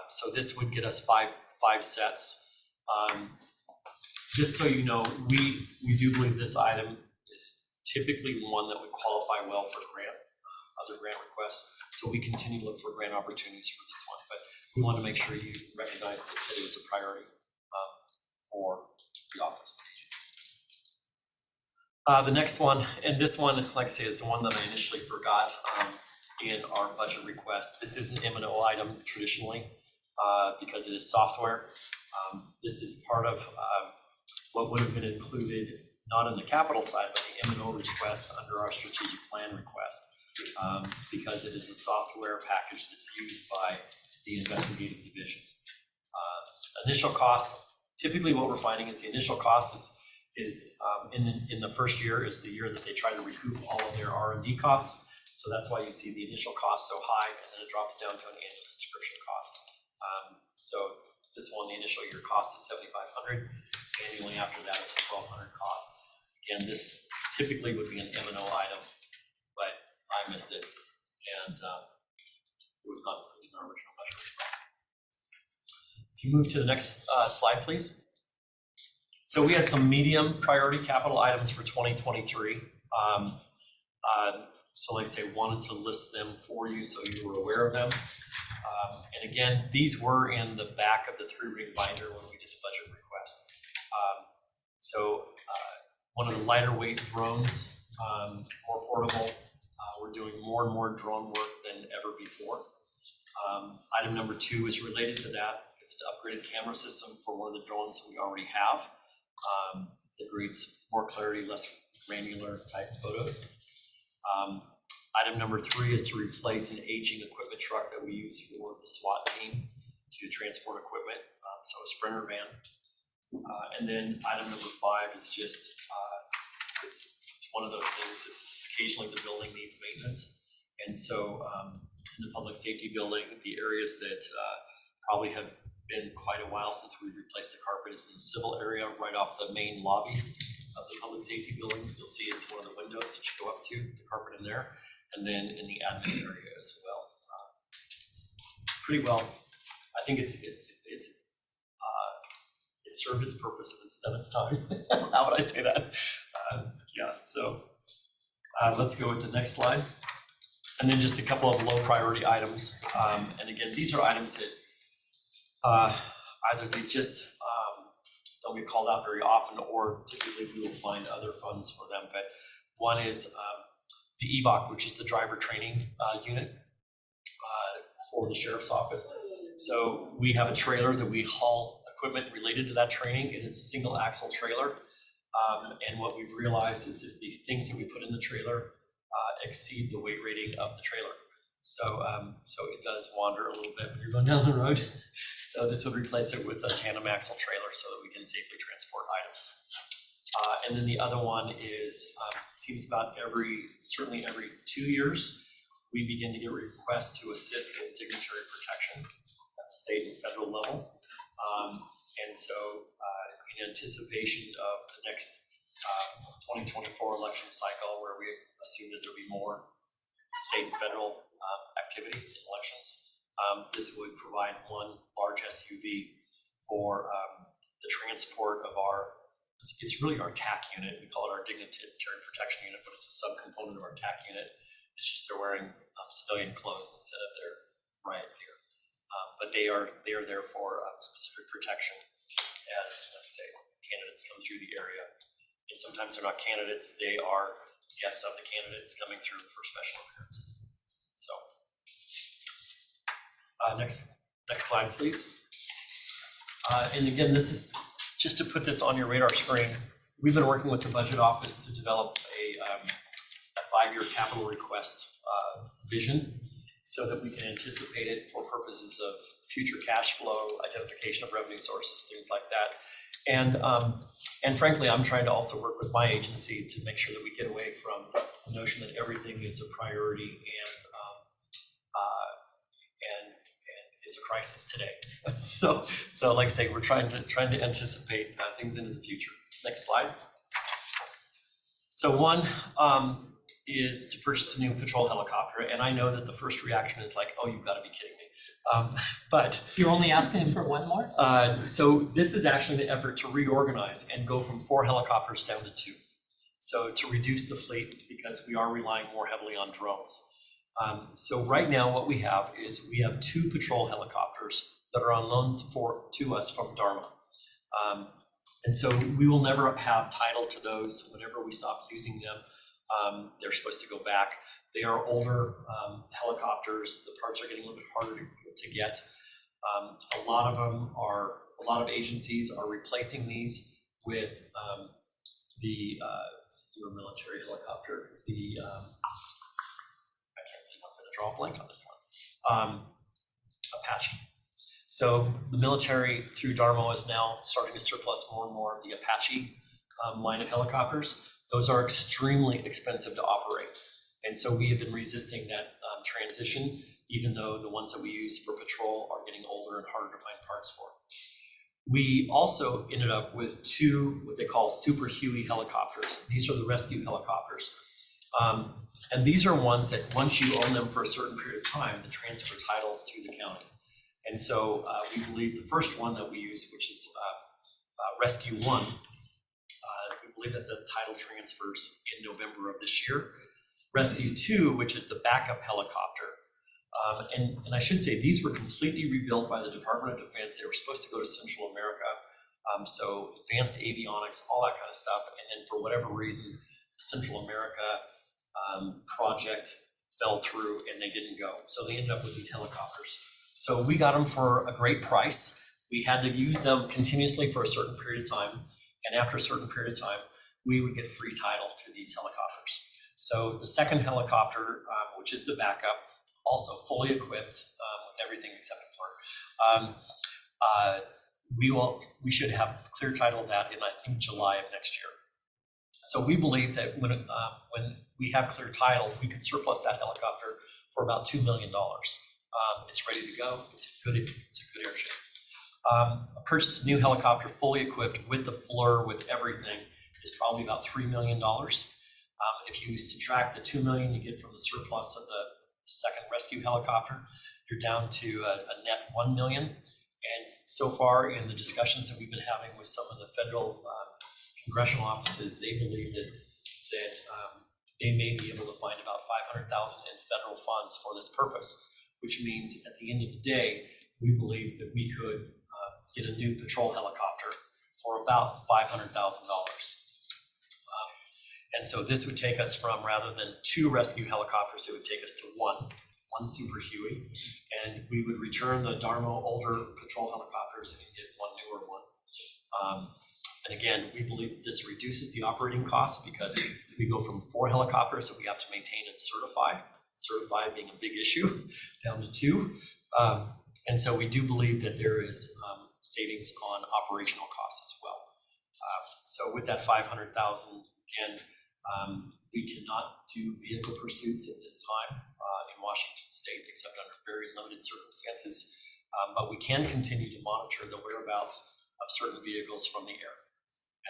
So this would get us five sets. Just so you know, we do believe this item is typically one that would qualify well for other grant requests. So we continue to look for grant opportunities for this one, but we want to make sure you recognize that it was a priority for the office agency. The next one, and this one, like I say, is the one that I initially forgot in our budget request. This is an M&O item traditionally because it is software. This is part of what would have been included, not in the capital side, but the M&O request under our strategic plan request, because it is a software package that's used by the investigative division. Initial cost, typically what we're finding is the initial cost is in the first year is the year that they try to recoup all of their R&D costs. So that's why you see the initial cost so high, and then it drops down to an annual subscription cost. So this one, the initial year cost is $7,500. Annually after that, it's a $1,200 cost. Again, this typically would be an M&O item, but I missed it, and it was not included in our original budget request. If you move to the next slide, please. So we had some medium priority capital items for 2023. So like I say, wanted to list them for you so you were aware of them. And again, these were in the back of the 3-ring binder when we did the budget request. So one of the lighter weight drones, more portable. We're doing more and more drone work than ever before. Item number 2 is related to that. It's an upgraded camera system for one of the drones we already have. That creates more clarity, less granular type photos. Item number 3 is to replace an aging equipment truck that we use for the SWAT team to transport equipment, so a Sprinter van. And then item number 5 is just, it's one of those things that occasionally the building needs maintenance. And so in the public safety building, the areas that probably have been quite a while since we've replaced the carpet is in the civil area right off the main lobby. of the public safety building. You'll see it's one of the windows that you go up to, the carpet in there, and then in the admin area as well. Pretty well. I think it's served its purpose and it's done its time. How would I say that? Yeah, so let's go with the next slide. And then just a couple of low priority items. And again, these are items that either they just don't get called out very often, or typically we will find other funds for them. But one is the EVOC, which is the driver training unit for the sheriff's office. So we have a trailer that we haul equipment related to that training. It is a single axle trailer. And what we've realized is that the things that we put in the trailer exceed the weight rating of the trailer. So it does wander a little bit when you're going down the road. So this would replace it with a tandem axle trailer so that we can safely transport items. And then the other one is, it seems about certainly every 2 years, we begin to get requests to assist in dignitary protection at the state and federal level. And so in anticipation of the next 2024 election cycle, where we assume that there'll be more state and federal activity in elections, this would provide one large SUV for the transport of it's really our TAC unit. We call it our dignitary protection unit, but it's a subcomponent of our TAC unit. It's just they're wearing civilian clothes instead of their riot gear. But they are there for specific protection as, like I say, candidates come through the area. And sometimes they're not candidates, they are guests of the candidates coming through for special appearances. So, next slide, please. And again, this is just to put this on your radar screen. We've been working with the budget office to develop a 5-year capital request vision so that we can anticipate it for purposes of future cash flow, identification of revenue sources, things like that. And frankly, I'm trying to also work with my agency to make sure that we get away from the notion that everything is a priority and is a crisis today. So like I say, we're trying to anticipate things into the future. Next slide. So one is to purchase a new patrol helicopter, and I know that the first reaction is like, oh, you've got to be kidding me. But You're only asking for one more? so this is actually an effort to reorganize and go from 4 helicopters down to 2. So to reduce the fleet, because we are relying more heavily on drones. So right now what we have is we have 2 patrol helicopters that are on loan to us from Dharma. And so we will never have title to those. Whenever we stop using them, they're supposed to go back. They are older helicopters. The parts are getting a little bit harder to get. A lot of agencies are replacing these with your military helicopter. I can't think, I'm going to draw a blank on this one. Apache. So the military through Dharma is now starting to surplus more and more of the Apache line of helicopters. Those are extremely expensive to operate. And so we have been resisting that transition, even though the ones that we use for patrol are getting older and harder to find parts for. We also ended up with 2, what they call Super Huey helicopters. These are the rescue helicopters. And these are ones that once you own them for a certain period of time, the transfer titles to the county. And so we believe the first one that we use, which is Rescue 1, we believe that the title transfers in November of this year. Rescue 2, which is the backup helicopter. And I should say, these were completely rebuilt by the Department of Defense. They were supposed to go to Central America. So advanced avionics, all that kind of stuff. And then for whatever reason, the Central America project fell through and they didn't go. So they ended up with these helicopters. So we got them for a great price. We had to use them continuously for a certain period of time. And after a certain period of time, we would get free title to these helicopters. So the second helicopter, which is the backup, also fully equipped with everything except a floor. We should have clear title of that in, I think, July of next year. So we believe that when we have clear title, we can surplus that helicopter for about $2 million. It's ready to go. It's a good airship. Purchase a new helicopter fully equipped with the floor, with everything, is probably about $3 million. If you subtract the $2 million you get from the surplus of the second rescue helicopter, you're down to a net $1 million. And so far in the discussions that we've been having with some of the federal congressional offices, they believe that they may be able to find about $500,000 in federal funds for this purpose, which means at the end of the day, we believe that we could get a new patrol helicopter for about $500,000. And so this would take us from, rather than 2 rescue helicopters, it would take us to one Super Huey, and we would return the Darmo older patrol helicopters and get one newer one. And again, we believe that this reduces the operating costs because we go from 4 helicopters that we have to maintain and certify being a big issue, down to 2. And so we do believe that there is savings on operational costs as well. So with that $500,000, again, we cannot do vehicle pursuits at this time in Washington State, except under very limited circumstances. But we can continue to monitor the whereabouts of certain vehicles from the air.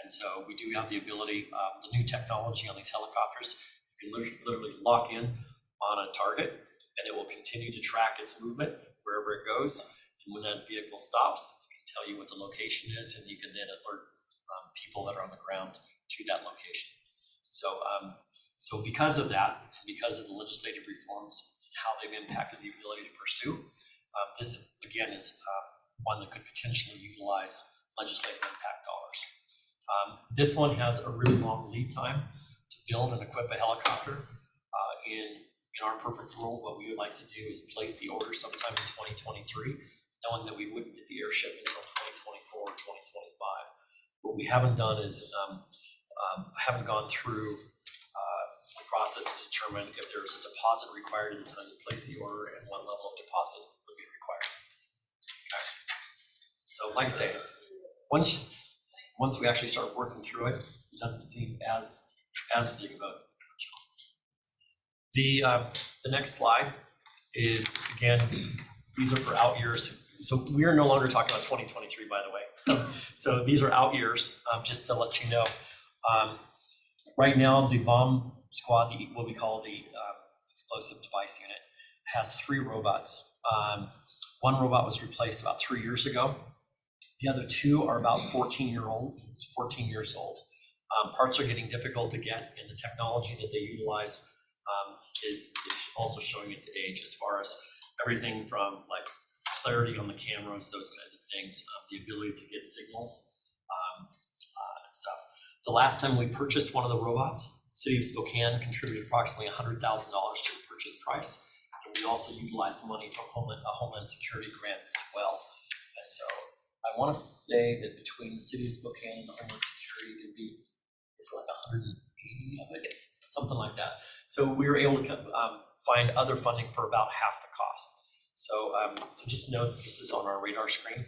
And so we do have the ability, the new technology on these helicopters, you can literally lock in on a target and it will continue to track its movement wherever it goes. And when that vehicle stops, it can tell you what the location is, and you can then alert people that are on the ground to that location. So because of that, and because of the legislative reforms and how they've impacted the ability to pursue, this again is one that could potentially utilize legislative impact dollars. This one has a really long lead time to build and equip a helicopter. In our perfect world, what we would like to do is place the order sometime in 2023, knowing that we wouldn't get the airship until 2024 or 2025. What we haven't done is haven't gone through the process to determine if there's a deposit required at the time to place the order and what level of deposit would be required. Okay. So like I say, it's once we actually start working through it, it doesn't seem as big of a challenge. The next slide is, again, these are for out years. So we are no longer talking about 2023, by the way. So these are out years, just to let you know. Right now, the bomb squad, what we call the explosive device unit, has 3 robots. One robot was replaced about 3 years ago. The other 2 are about 14 years old. Parts are getting difficult to get, and the technology that they utilize is also showing its age as far as everything from like clarity on the cameras, those kinds of things, the ability to get signals and stuff. The last time we purchased one of the robots, the city of Spokane contributed approximately $100,000 to the purchase price. And we also utilized money from a Homeland Security grant as well. And so I want to say that between the city of Spokane and the Homeland Security, it'd be like 180 of it, something like that. So we were able to find other funding for about half the cost. So, so just note this is on our radar screen,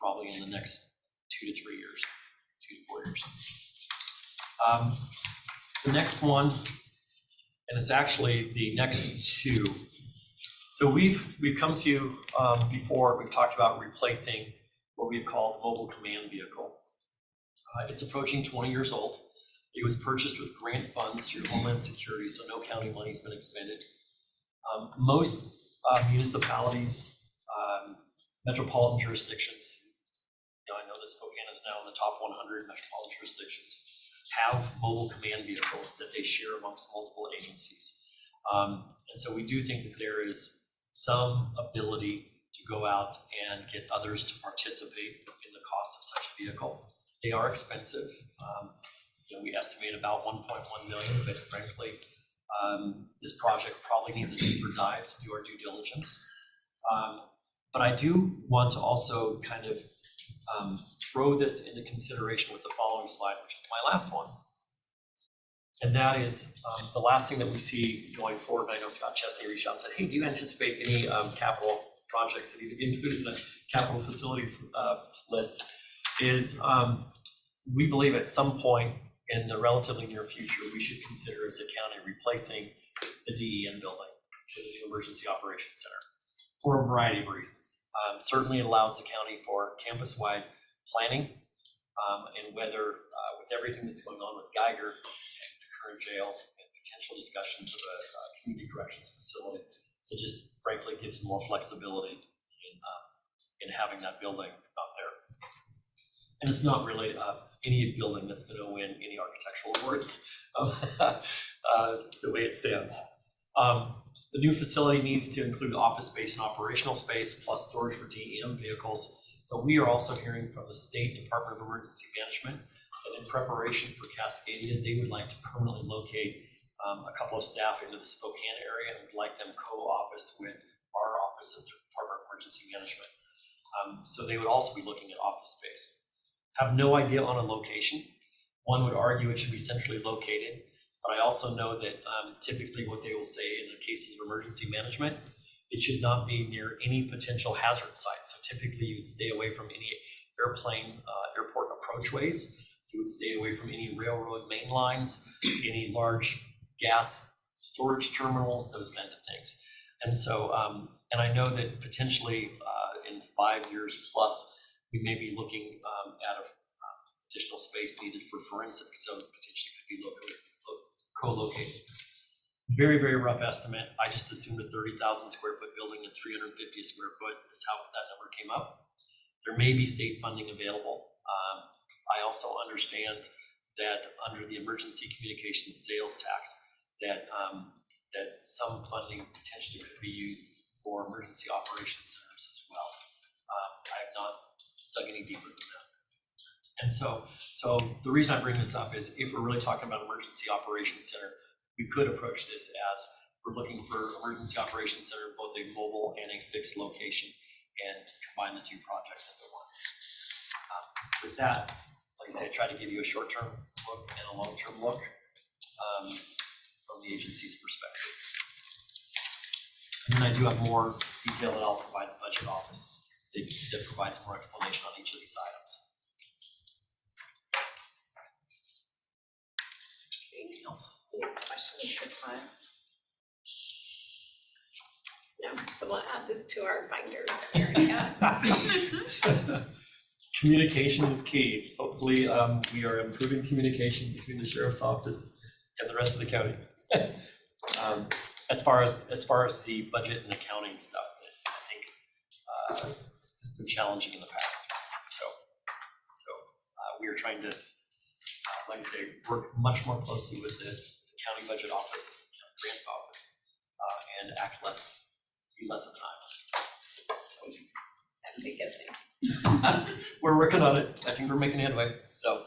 probably in the next 2 to 3 years, 2 to 4 years. The next one, and it's actually the next 2. So we've come to before, we've talked about replacing what we've called mobile command vehicle. It's approaching 20 years old. It was purchased with grant funds through Homeland Security, so no county money's been expended. Most municipalities, metropolitan jurisdictions, I know that Spokane is now in the top 100 metropolitan jurisdictions, have mobile command vehicles that they share amongst multiple agencies. And so we do think that there is some ability to go out and get others to participate in the cost of such a vehicle. They are expensive. We estimate about 1.1 million, but frankly, this project probably needs a deeper dive to do our due diligence. But I do want to also kind of throw this into consideration with the following slide, which is my last one. And that is the last thing that we see going forward. And I know Scott Chesney reached out and said, hey, do you anticipate any capital projects that need to be included in the capital facilities list? Is we believe at some point in the relatively near future, we should consider as a county replacing the DEN building with the new Emergency Operations Center for a variety of reasons. Certainly it allows the county for campus-wide planning. and whether, with everything that's going on with Geiger and the current jail and potential discussions of a community corrections facility, it just frankly gives more flexibility in having that building out there. And it's not really any building that's going to win any architectural awards the way it stands. The new facility needs to include office space and operational space, plus storage for DEM vehicles. So we are also hearing from the State Department of Emergency Management that in preparation for Cascadia, they would like to permanently locate a couple of staff into the Spokane area and would like them co-officed with our Office of Department of Emergency Management. So they would also be looking at office space. Have no idea on a location. One would argue it should be centrally located, but I also know that typically what they will say in the cases of emergency management, it should not be near any potential hazard sites. So typically you would stay away from any airport approachways. You would stay away from any railroad main lines, any large gas storage terminals, those kinds of things. And so, and I know that potentially in 5 years plus, we may be looking at additional space needed for forensics, so potentially could be co-located. Very, very rough estimate. I just assumed a 30,000 square foot building and 350 square foot is how that number came up. There may be state funding available. I also understand that under the emergency communications sales tax, that some funding potentially could be used for emergency operations centers as well. I have not dug any deeper than that. And so the reason I bring this up is if we're really talking about emergency operations center, we could approach this as we're looking for emergency operations center, both a mobile and a fixed location, and combine the two projects into one. With that, like I said, I try to give you a short-term look and a long-term look from the agency's perspective. And then I do have more detail that I'll provide the budget office that provides more explanation on each of these items. Anything else? Any questions for Todd? No, so we'll add this to our binder that we already got. Communication is key. Hopefully, we are improving communication between the sheriff's office and the rest of the county. As far as the budget and accounting stuff, I think has been challenging in the past. So we are trying to, like I say, work much more closely with the county budget office, grants office, and be less of an island. So That'd be a good thing. we're working on it. I think we're making headway. So,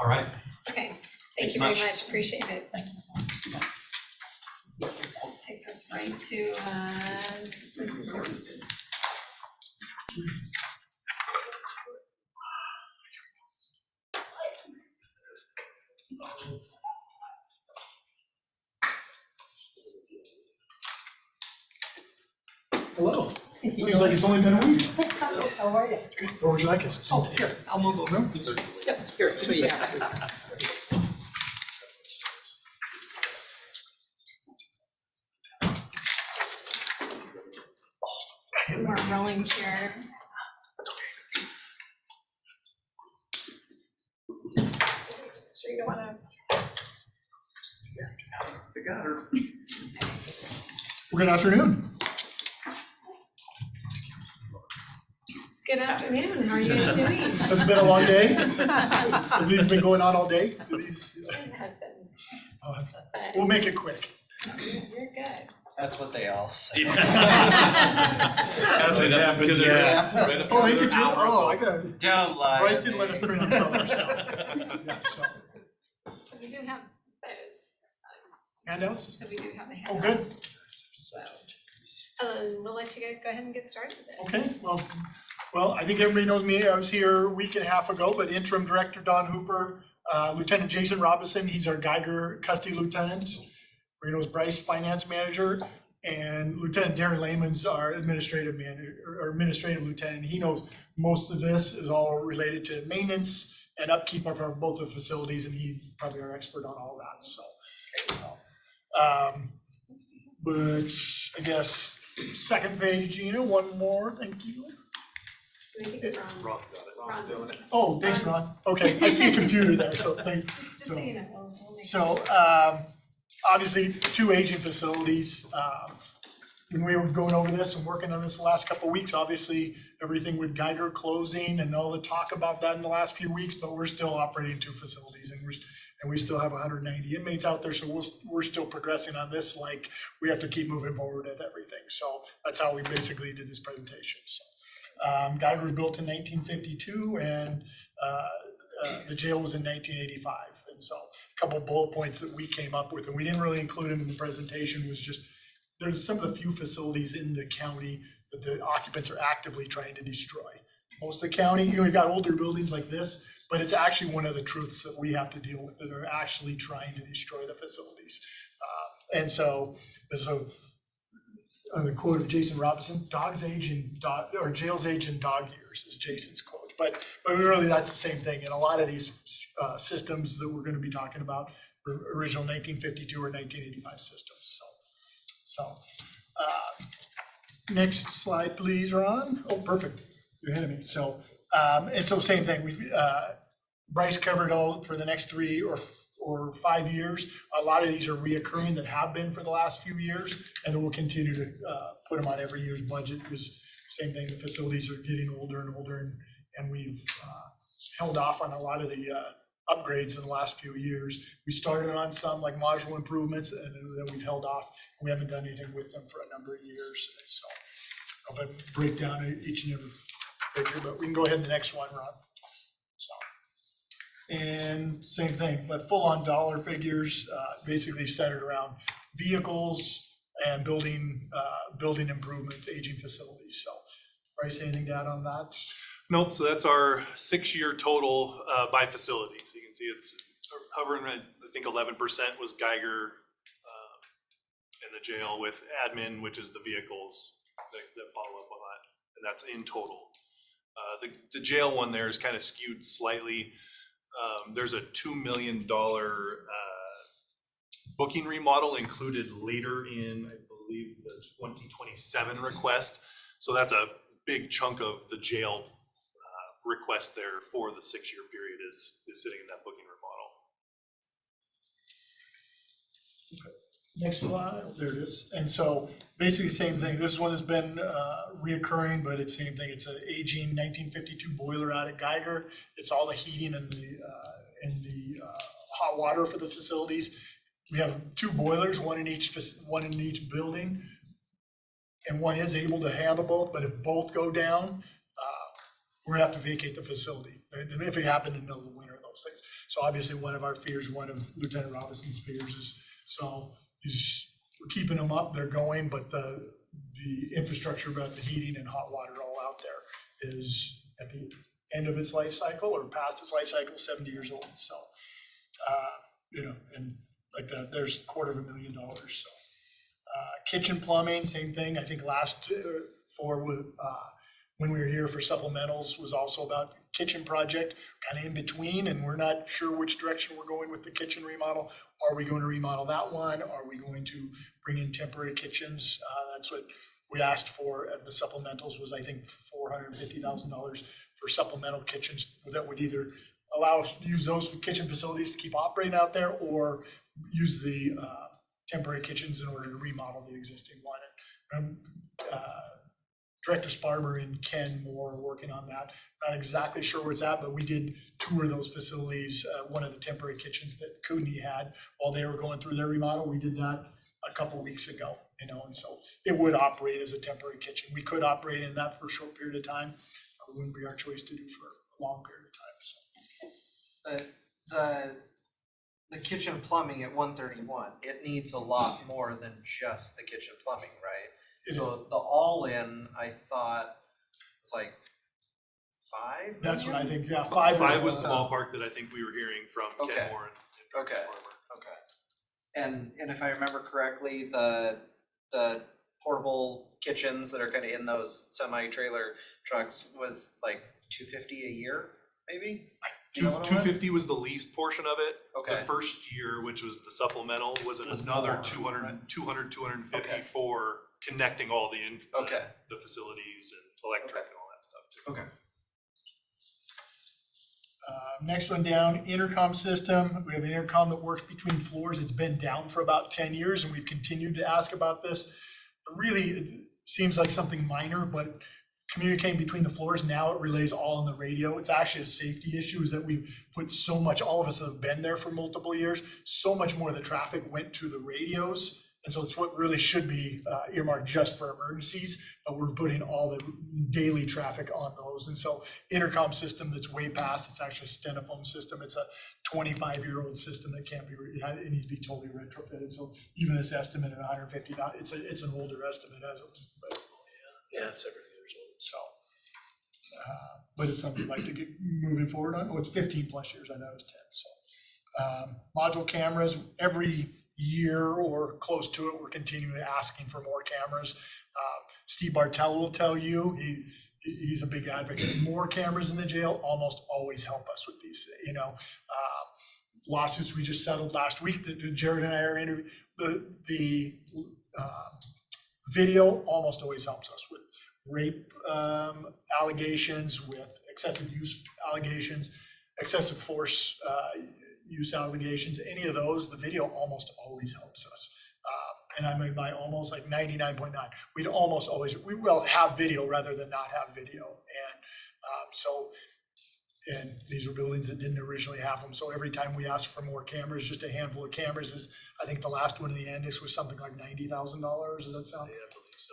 all right. Okay, thank you very much. Appreciate it. Thank you. This takes us right to services. Hello. Seems like it's only been a week. How are you? Where would you like us? Oh, here, I'll move over. Yep, here, so you have it. More rolling chair. Sure you don't wanna. I got her. Well, good afternoon. Good afternoon, how are you guys doing? Has it been a long day? Has these been going on all day? It has been, but We'll make it quick. you're good. That's what they all say. Hasn't happened to their ass. Oh, they did you? Oh, I got, Don't lie. Bryce didn't let us print them from her, so. Yeah, so. We do have those, Handouts? so we do have the Oh, handouts. good. So, we'll let you guys go ahead and get started with it. Okay, well, I think everybody knows me. I was here a week and a half ago, but interim director Don Hooper, Lieutenant Jason Robinson, he's our Geiger custody lieutenant. Reno's Bryce, finance manager, and Lieutenant Darren Lehman's our administrative manager, or administrative lieutenant. He knows most of this is all related to maintenance and upkeep of both the facilities, and he's probably our expert on all that, so. But I guess second page, Gina, one more, thank you. And I think Ron's. Ron's got it. Ron's doing it. Oh, thanks, Ron. Okay, I see a computer there, so thank, Just so. so you know, we'll make So, obviously, two aging facilities. When we were going over this and working on this the last couple of weeks, obviously, everything with Geiger closing and all the talk about that in the last few weeks, but we're still operating two facilities and we still have 190 inmates out there, so we're still progressing on this, like, we have to keep moving forward with everything. So that's how we basically did this presentation, so. Geiger was built in 1952 and the jail was in 1985. And so a couple of bullet points that we came up with, and we didn't really include them in the presentation, was just, there's some of the few facilities in the county that the occupants are actively trying to destroy. Most of the county, you know, we've got older buildings like this, but it's actually one of the truths that we have to deal with, that are actually trying to destroy the facilities. And so there's a quote of Jason Robinson, jail's age in dog years is Jason's quote. But really that's the same thing. And a lot of these systems that we're going to be talking about were original 1952 or 1985 systems. So next slide, please, Ron. Oh, perfect. You're ahead of me. So, and so same thing. We've Bryce covered all for the next 3 or 5 years. A lot of these are reoccurring that have been for the last few years, and then we'll continue to put them on every year's budget, because same thing, the facilities are getting older and older, and we've held off on a lot of the upgrades in the last few years. We started on some like modular improvements, and then we've held off. We haven't done anything with them for a number of years. And so if I break down each and every figure, but we can go ahead to the next one, Ron. So, and same thing, but full on dollar figures, basically centered around vehicles and building improvements, aging facilities. So, Bryce, anything to add on that? Nope, so that's our 6-year total by facility. So you can see it's hovering at, I think 11% was Geiger in the jail, with admin, which is the vehicles that follow up on that, and that's in total. The jail one there is kind of skewed slightly. There's a $2 million booking remodel included later in, I believe, the 2027 request. So that's a big chunk of the jail request there for the 6-year period is sitting in that booking remodel. Okay. Next slide, there it is. And so basically same thing. This one has been reoccurring, but it's same thing. It's an aging 1952 boiler out at Geiger. It's all the heating and the hot water for the facilities. We have 2 boilers, one in each building, and one is able to handle both. But if both go down, we're gonna have to vacate the facility. If it happened in the middle of the winter, those things. So obviously one of our fears, one of Lieutenant Robinson's fears is, so we're keeping them up, they're going, but the infrastructure about the heating and hot water all out there is at the end of its life cycle or past its life cycle, 70 years old. So, you know, and like that, there's $250,000. So, kitchen plumbing, same thing. I think last when we were here for supplementals was also about kitchen project, kind of in between, and we're not sure which direction we're going with the kitchen remodel. Are we going to remodel that one? Are we going to bring in temporary kitchens? That's what we asked for at the supplementals, was I think $450,000 for supplemental kitchens that would either allow us to use those kitchen facilities to keep operating out there, or use the temporary kitchens in order to remodel the existing one. Director Sparber and Ken Moore are working on that. Not exactly sure where it's at, but we did tour those facilities, one of the temporary kitchens that Cooney had while they were going through their remodel. We did that a couple weeks ago, you know, and so it would operate as a temporary kitchen. We could operate in that for a short period of time. It wouldn't be our choice to do for a long period of time. So The kitchen plumbing at 131, it needs a lot more than just the kitchen plumbing, right? So the all-in, I thought, was like 5 that's what I million? think, yeah, 5 was the ballpark that I think we were hearing from Okay. Ken Moore and Dr. Okay. Farmer. Okay. And if I remember correctly, the portable kitchens that are kind of in those semi-trailer trucks was like $250 a year, maybe? You know what it was? 250 was the least portion of it. Okay. The first year, which was the supplemental, was another more, 200, right? 250 Okay. for connecting all the Okay. the facilities and electric Okay. and all that stuff too. Okay. Next one down, intercom system. We have an intercom that works between floors. It's been down for about 10 years and we've continued to ask about this. Really, it seems like something minor, but communicating between the floors, now it relays all on the radio. It's actually a safety issue, is that we've put so much, all of us have been there for multiple years, so much more of the traffic went to the radios. And so it's what really should be earmarked just for emergencies, but we're putting all the daily traffic on those. And so intercom system that's way past, it's actually a stenophone system. It's a 25-year-old system that can't be, it needs to be totally retrofitted. So even this estimate of 150,000, it's an older estimate as of, but Yeah, several years old. so. But it's something we'd like to get moving forward on. Oh, it's 15 plus years, I thought it was 10, so. Module cameras, every year or close to it, we're continually asking for more cameras. Steve Bartel will tell you, he's a big advocate. More cameras in the jail almost always help us with these, lawsuits we just settled last week that Jared and I are interviewing. The video almost always helps us with rape allegations, with excessive use allegations, excessive force use allegations, any of those, the video almost always helps us. And I mean by almost like 99.9. We'd almost always, we will have video rather than not have video. And these were buildings that didn't originally have them. So every time we ask for more cameras, just a handful of cameras is, I think the last one in the annex was something like $90,000. Does that sound?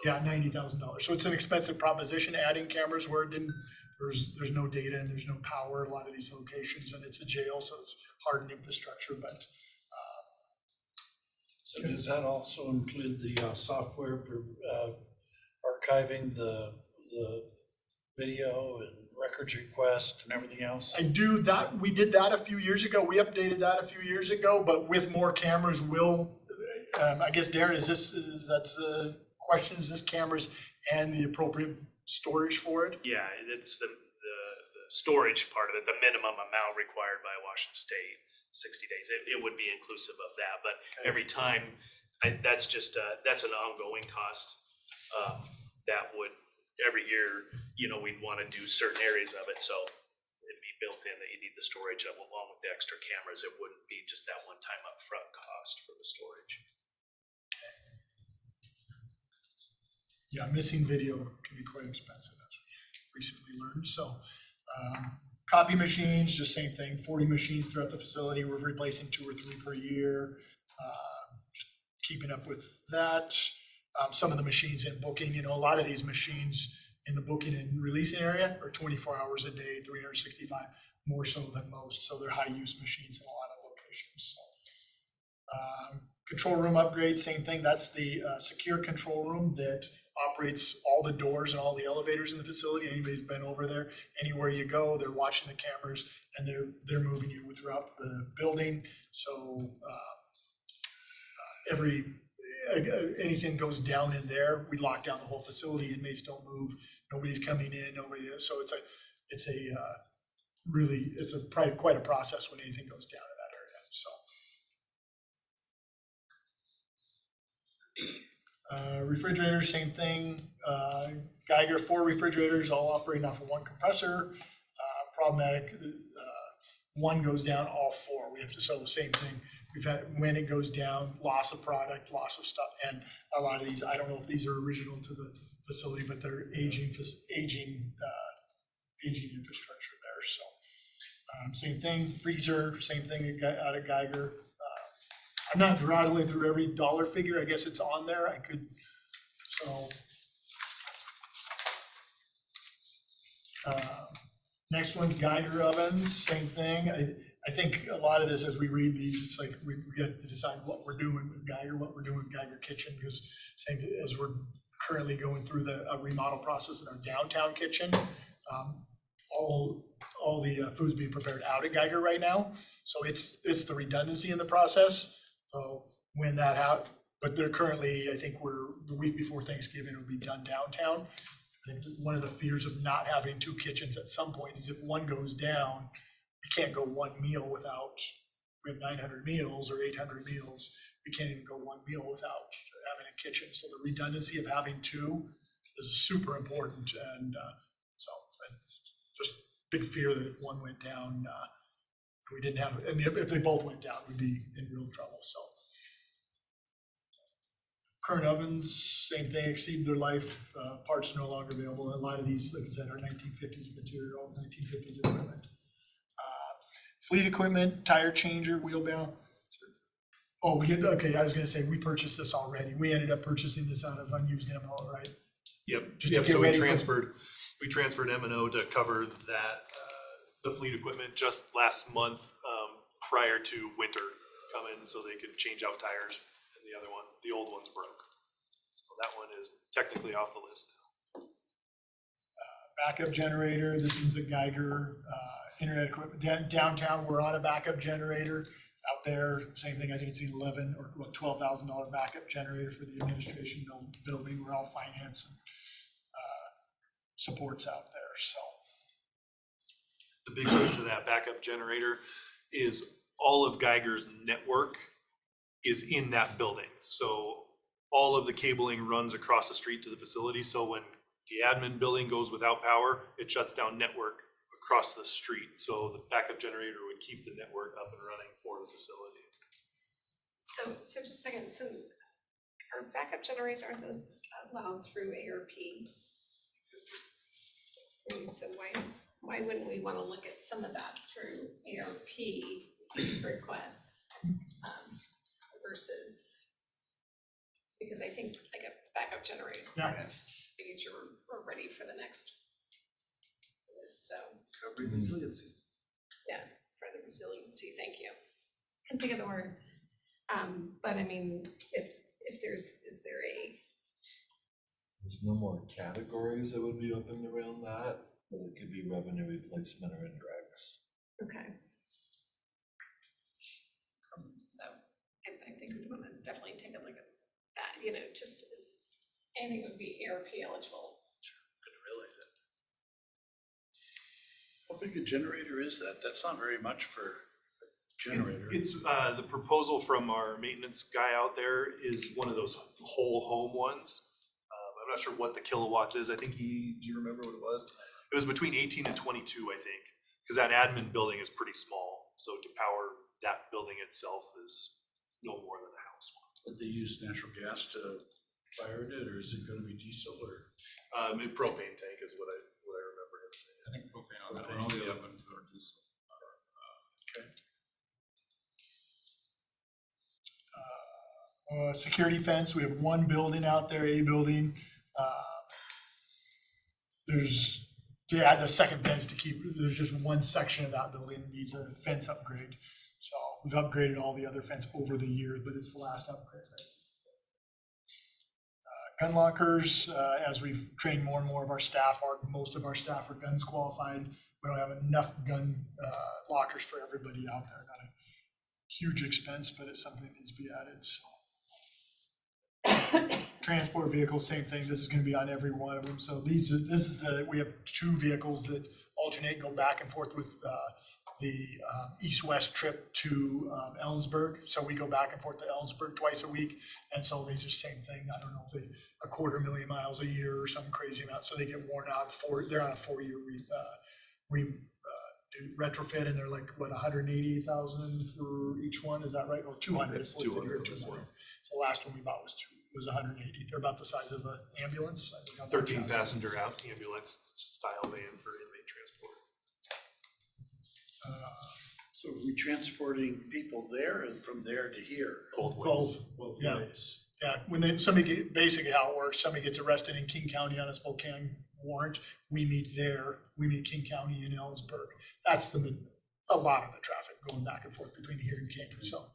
Yeah, $90,000. So it's an expensive proposition, adding cameras where it didn't, there's no data and there's no power at a lot of these locations, and it's a jail, so it's hardened infrastructure, but. So does that also include the software for archiving the video and records request and everything else? I do that, we did that a few years ago, we updated that a few years ago, but with more cameras I guess Darren, that's the question, is this cameras and the appropriate storage for it? Yeah, it's the storage part of it, the minimum amount required by Washington State, 60 days. It would be inclusive of that, but every time, that's an ongoing cost. That would, every year, we'd want to do certain areas of it, so it'd be built in that you need the storage along with the extra cameras. It wouldn't be just that one-time upfront cost for the storage. Yeah, missing video can be quite expensive, as we recently learned. So copy machines, just same thing, 40 machines throughout the facility. We're replacing 2 or 3 per year. Just keeping up with that. Some of the machines in booking, a lot of these machines in the booking and releasing area are 24 hours a day, 365, more so than most. So they're high use machines in a lot of locations. So, control room upgrade, same thing. That's the secure control room that operates all the doors and all the elevators in the facility. Anybody's been over there, anywhere you go, they're watching the cameras and they're moving you throughout the building. So anything goes down in there, we lock down the whole facility. Inmates don't move. Nobody's coming in. So it's probably quite a process when anything goes down in that area. So. Refrigerators, same thing. Geiger, 4 refrigerators, all operating off of 1 compressor. Problematic, 1 goes down, all 4. We have to, so same thing. We've had, when it goes down, loss of product, loss of stuff, and a lot of these, I don't know if these are original to the facility, but they're aging infrastructure there, so. Same thing, freezer, same thing out of Geiger. I'm not rattling through every dollar figure. I guess it's on there. I could, so. Next one's Geiger ovens, same thing. I think a lot of this, as we read these, it's like we get to decide what we're doing with Geiger, what we're doing with Geiger Kitchen, because same as we're currently going through the remodel process in our downtown kitchen. All the food's being prepared out at Geiger right now. So it's the redundancy in the process. So when that out, but they're currently, I think the week before Thanksgiving, it'll be done downtown. I think one of the fears of not having 2 kitchens at some point is if one goes down, we can't go 1 meal without, we have 900 meals or 800 meals. We can't even go 1 meal without having a kitchen. So the redundancy of having 2 is super important. And so just big fear that if one went down, we didn't have, and if they both went down, we'd be in real trouble, so. Current ovens, same thing, exceed their life, parts are no longer available. A lot of these, like I said, are 1950s material, 1950s equipment. Fleet equipment, tire changer, wheel bound. Oh, okay, I was gonna say, we purchased this already. We ended up purchasing this out of unused ammo, right? Yep, Just to yep, get so we ready for- transferred M&O to cover that, the fleet equipment just last month, prior to winter coming, so they could change out tires, and the old one's broke. So that one is technically off the list now. Backup generator, this one's a Geiger, internet equipment. Downtown, we're on a backup generator. Out there, same thing, I think it's $11,000 or $12,000 backup generator for the administration building. We're all finance and supports out there, so. The big piece of that backup generator is all of Geiger's network is in that building. So all of the cabling runs across the street to the facility. So when the admin building goes without power, it shuts down network across the street. So the backup generator would keep the network up and running for the facility. So just a second, so our backup generators, aren't those allowed through ARP? And so why wouldn't we wanna look at some of that through ARP requests versus, because I think like a backup generator is part of making sure we're ready for the next, so. Recovery resiliency. Yeah, for the resiliency, thank you. Couldn't think of the word. But I mean, if is there a, There's no more categories that would be opened around that, but it could be revenue replacement or indirects. okay. So I think we want to definitely take a look at that, just as anything would be ARP eligible. Couldn't realize it. How big a generator is that? That's not very much for a generator. It's, the proposal from our maintenance guy out there is one of those whole home ones. I'm not sure what the kilowatts is. I think do you remember what it was? It was between 18 and 22, I think, because that admin building is pretty small. So to power that building itself is no more than a house. Would they use natural gas to fire it, or is it gonna be diesel, or? Propane tank is what I remember him saying. I think propane on that one, all the other ones are diesel. Okay. Security fence, we have one building out there, a building. To add the second fence there's just one section of that building that needs a fence upgrade. So we've upgraded all the other fence over the years, but it's the last upgrade, right? Gun lockers, as we've trained more and more of our staff, most of our staff are guns qualified. We don't have enough gun lockers for everybody out there. Not a huge expense, but it's something that needs to be added, so. Transport vehicles, same thing. This is gonna be on every one of them. So we have two vehicles that alternate, go back and forth with the east-west trip to Ellensburg. So we go back and forth to Ellensburg twice a week. And so they just same thing. I don't know, 250,000 miles a year or some crazy amount. So they get worn out they're on a 4-year retrofit, and they're like, what, 180,000 for each one? Is that right? Or 200? It's listed 200 here, for this 200. one. So the last one we bought was 180. They're about the size of an ambulance. 13 passenger ambulance style van for inmate transport. So are we transporting people there and from there to here? Both ways. Both Yeah. ways. Yeah, basically how it works, somebody gets arrested in King County on a Spokane warrant, we meet King County in Ellensburg. That's a lot of the traffic going back and forth between here and King, so.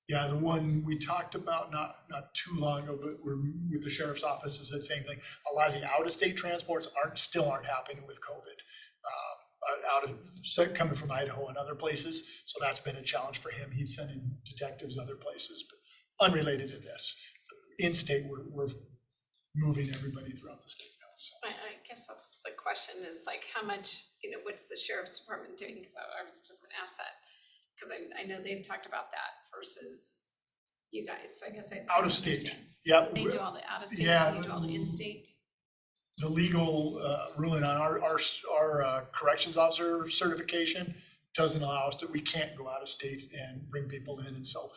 Yeah, the one we talked about not too long ago, but we're with the sheriff's office is the same thing. A lot of the out-of-state transports still aren't happening with COVID. Coming from Idaho and other places, so that's been a challenge for him. He's sending detectives other places, but unrelated to this. In-state, we're moving everybody throughout the state now, so. I guess that's the question is like, how much, what's the sheriff's department doing? Because I was just gonna ask that, because I know they've talked about that versus you guys, so I guess I. Out of state, understand. yeah. So they do all the out of state, Yeah, and you do all the in-state? the legal ruling on our corrections officer certification doesn't allow us to, we can't go out of state and bring people in. And so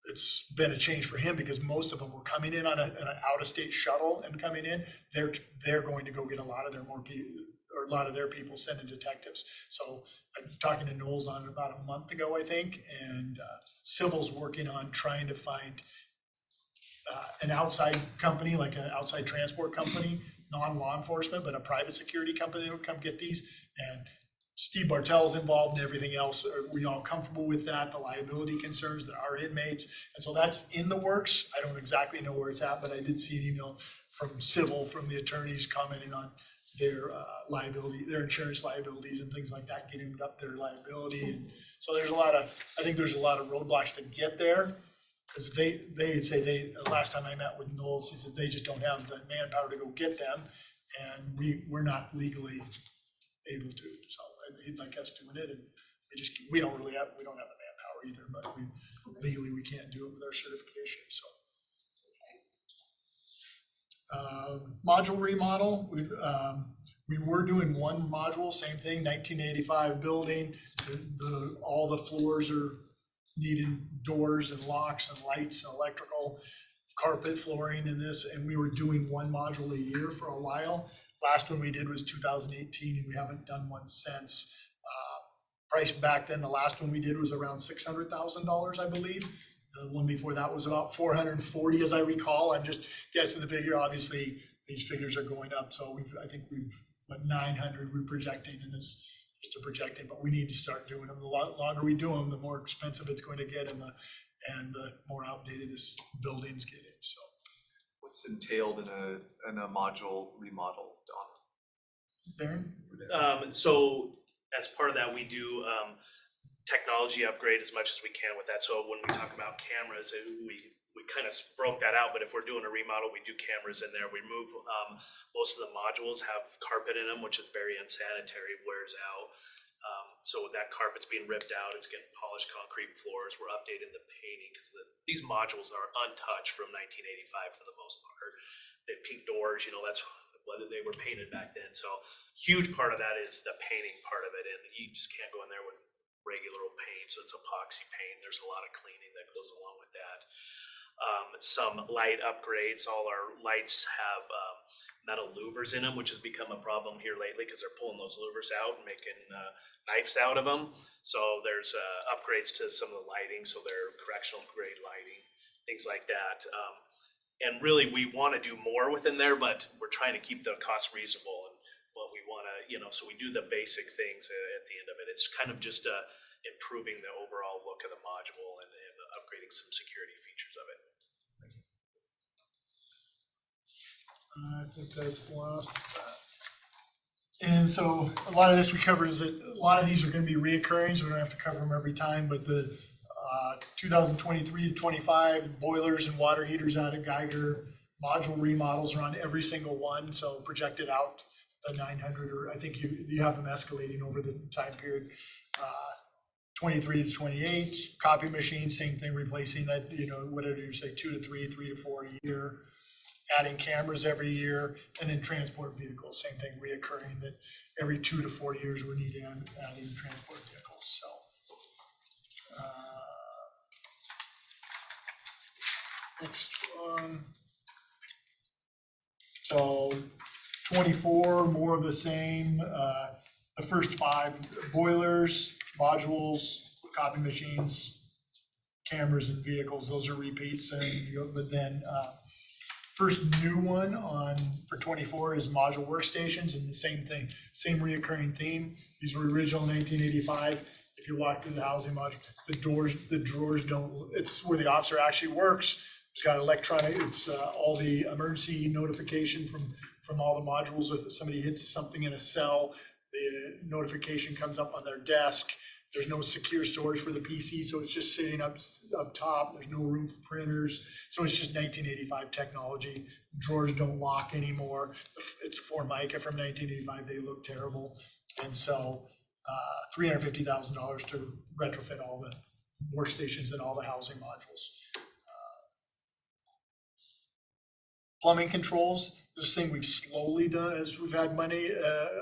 it's been a change for him because most of them were coming in on an out-of-state shuttle and coming in. They're going to go get a lot of their people sending detectives. So I'm talking to Knowles on it about a month ago, I think, and Civil's working on trying to find an outside company, like an outside transport company, non-law enforcement, but a private security company that would come get these. And Steve Bartell's involved and everything else. Are we all comfortable with that? The liability concerns that our inmates. And so that's in the works. I don't exactly know where it's at, but I did see an email from Civil, from the attorneys commenting on their liability, their insurance liabilities and things like that, getting up their liability. And so there's I think there's a lot of roadblocks to get there. Because they say last time I met with Knowles, he said they just don't have the manpower to go get them. And we're not legally able to. So he'd like us doing it, and we don't have the manpower either, but legally we can't do it with our certification. So module remodel, we were doing one module, same thing, 1985 building. All the floors are needing doors and locks and lights and electrical, carpet, flooring, and this, and we were doing one module a year for a while. Last one we did was 2018, and we haven't done one since. Price back then, the last one we did was around $600,000, I believe. The one before that was about 440, as I recall. I'm just guessing the figure. Obviously, these figures are going up, so I think we've 900 we're projecting, and this just a projecting. But we need to start doing them. The longer we do them, the more expensive it's going to get, and the more outdated this building's getting. So, What's entailed in a module remodel, Don? Darren? So as part of that, we do technology upgrade as much as we can with that. So when we talk about cameras, we kind of broke that out, but if we're doing a remodel, we do cameras in there. We move, most of the modules have carpet in them, which is very unsanitary, wears out. So that carpet's being ripped out, it's getting polished concrete floors. We're updating the painting because these modules are untouched from 1985 for the most part. They have pink doors, that's what they were painted back then. So huge part of that is the painting part of it, and you just can't go in there with regular old paint. So it's epoxy paint. There's a lot of cleaning that goes along with that. Some light upgrades. All our lights have metal louvers in them, which has become a problem here lately because they're pulling those louvers out and making knives out of them. So there's upgrades to some of the lighting, so they're correctional grade lighting, things like that. And really, we want to do more within there, but we're trying to keep the cost reasonable. And what we want to, so we do the basic things at the end of it. It's kind of just improving the overall look of the module and upgrading some security features of it. I think that's the last. And so a lot of this we covered is that a lot of these are going to be reoccurring, so we don't have to cover them every time. But the 2023 to 25 boilers and water heaters out of Geiger, module remodels are on every single one. So projected out the 900, or I think you have them escalating over the time period. 23 to 28, copy machines, same thing, replacing that, whatever you say, 2 to 3, 3 to 4 a year. Adding cameras every year, and then transport vehicles, same thing, reoccurring, that every 2 to 4 years we need to add in transport vehicles. So next one. So 24, more of the same. The first 5 boilers, modules, copy machines, cameras, and vehicles. Those are repeats, but then. First new one for 24 is module workstations, and the same thing, same reoccurring theme. These were original 1985. If you walk through the housing module, the drawers don't, it's where the officer actually works. It's got electronic, it's all the emergency notification from all the modules. If somebody hits something in a cell, the notification comes up on their desk. There's no secure storage for the PC, so it's just sitting up top. There's no room for printers. So it's just 1985 technology. Drawers don't lock anymore. It's Formica from 1985. They look terrible. And so $350,000 to retrofit all the workstations and all the housing modules. Plumbing controls, this thing we've slowly done as we've had money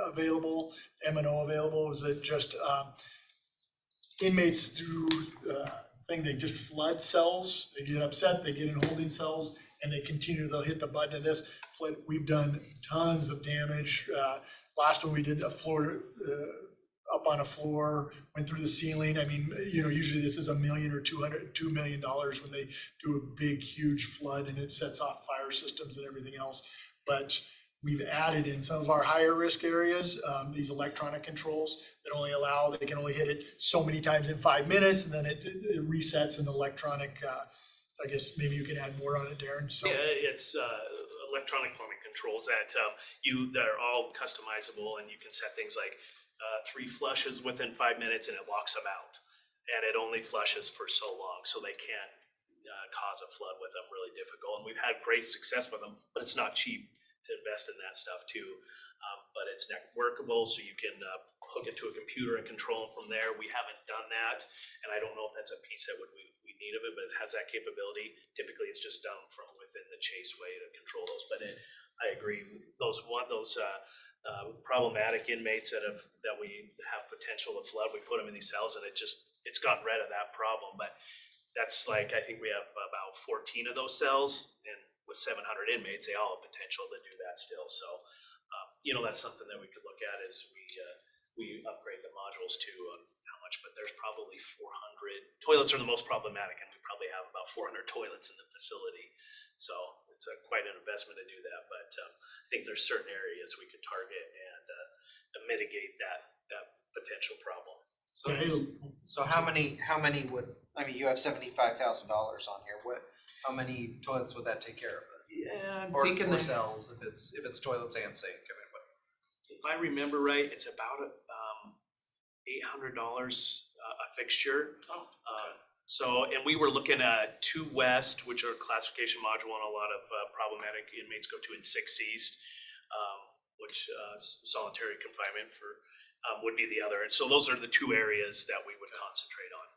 available, M&O available, is it just inmates do thing, they just flood cells, they get upset, they get in holding cells, and they continue, they'll hit the button of this, flood. We've done tons of damage. Last one we did a floor, up on a floor, went through the ceiling. I mean, you know, usually this is $1 million or $2 million when they do a big, huge flood and it sets off fire systems and everything else. But we've added in some of our higher risk areas, these electronic controls that only allow, they can only hit it so many times in 5 minutes, and then it resets an electronic, I guess maybe you can add more on it, Darren, so. Yeah, it's electronic plumbing controls that that are all customizable, and you can set things like 3 flushes within 5 minutes and it locks them out. And it only flushes for so long, so they can't cause a flood with them, really difficult. And we've had great success with them, but it's not cheap to invest in that stuff too. But it's networkable, so you can hook it to a computer and control them from there. We haven't done that, and I don't know if that's a piece that we need of it, but it has that capability. Typically, it's just done from within the Chase way to control those. But I agree, those problematic inmates that we have potential to flood, we put them in these cells, and it's gotten rid of that problem. But that's like, I think we have about 14 of those cells, and with 700 inmates, they all have potential to do that still. So, that's something that we could look at as we upgrade the modules to how much, but there's probably 400 toilets are the most problematic, and we probably have about 400 toilets in the facility. So it's quite an investment to do that, but I think there's certain areas we could target and mitigate that potential problem. So how many would, I mean, you have $75,000 on here, how many toilets would that take care of? Yeah, I'm Or thinking that- cells, if it's toilets and sink, I mean, what? If I remember right, it's about $800 a fixture. And we were looking at 2 West, which are classification module, and a lot of problematic inmates go to, in 6 East, which solitary confinement would be the other. And so those are the 2 areas that we would concentrate on.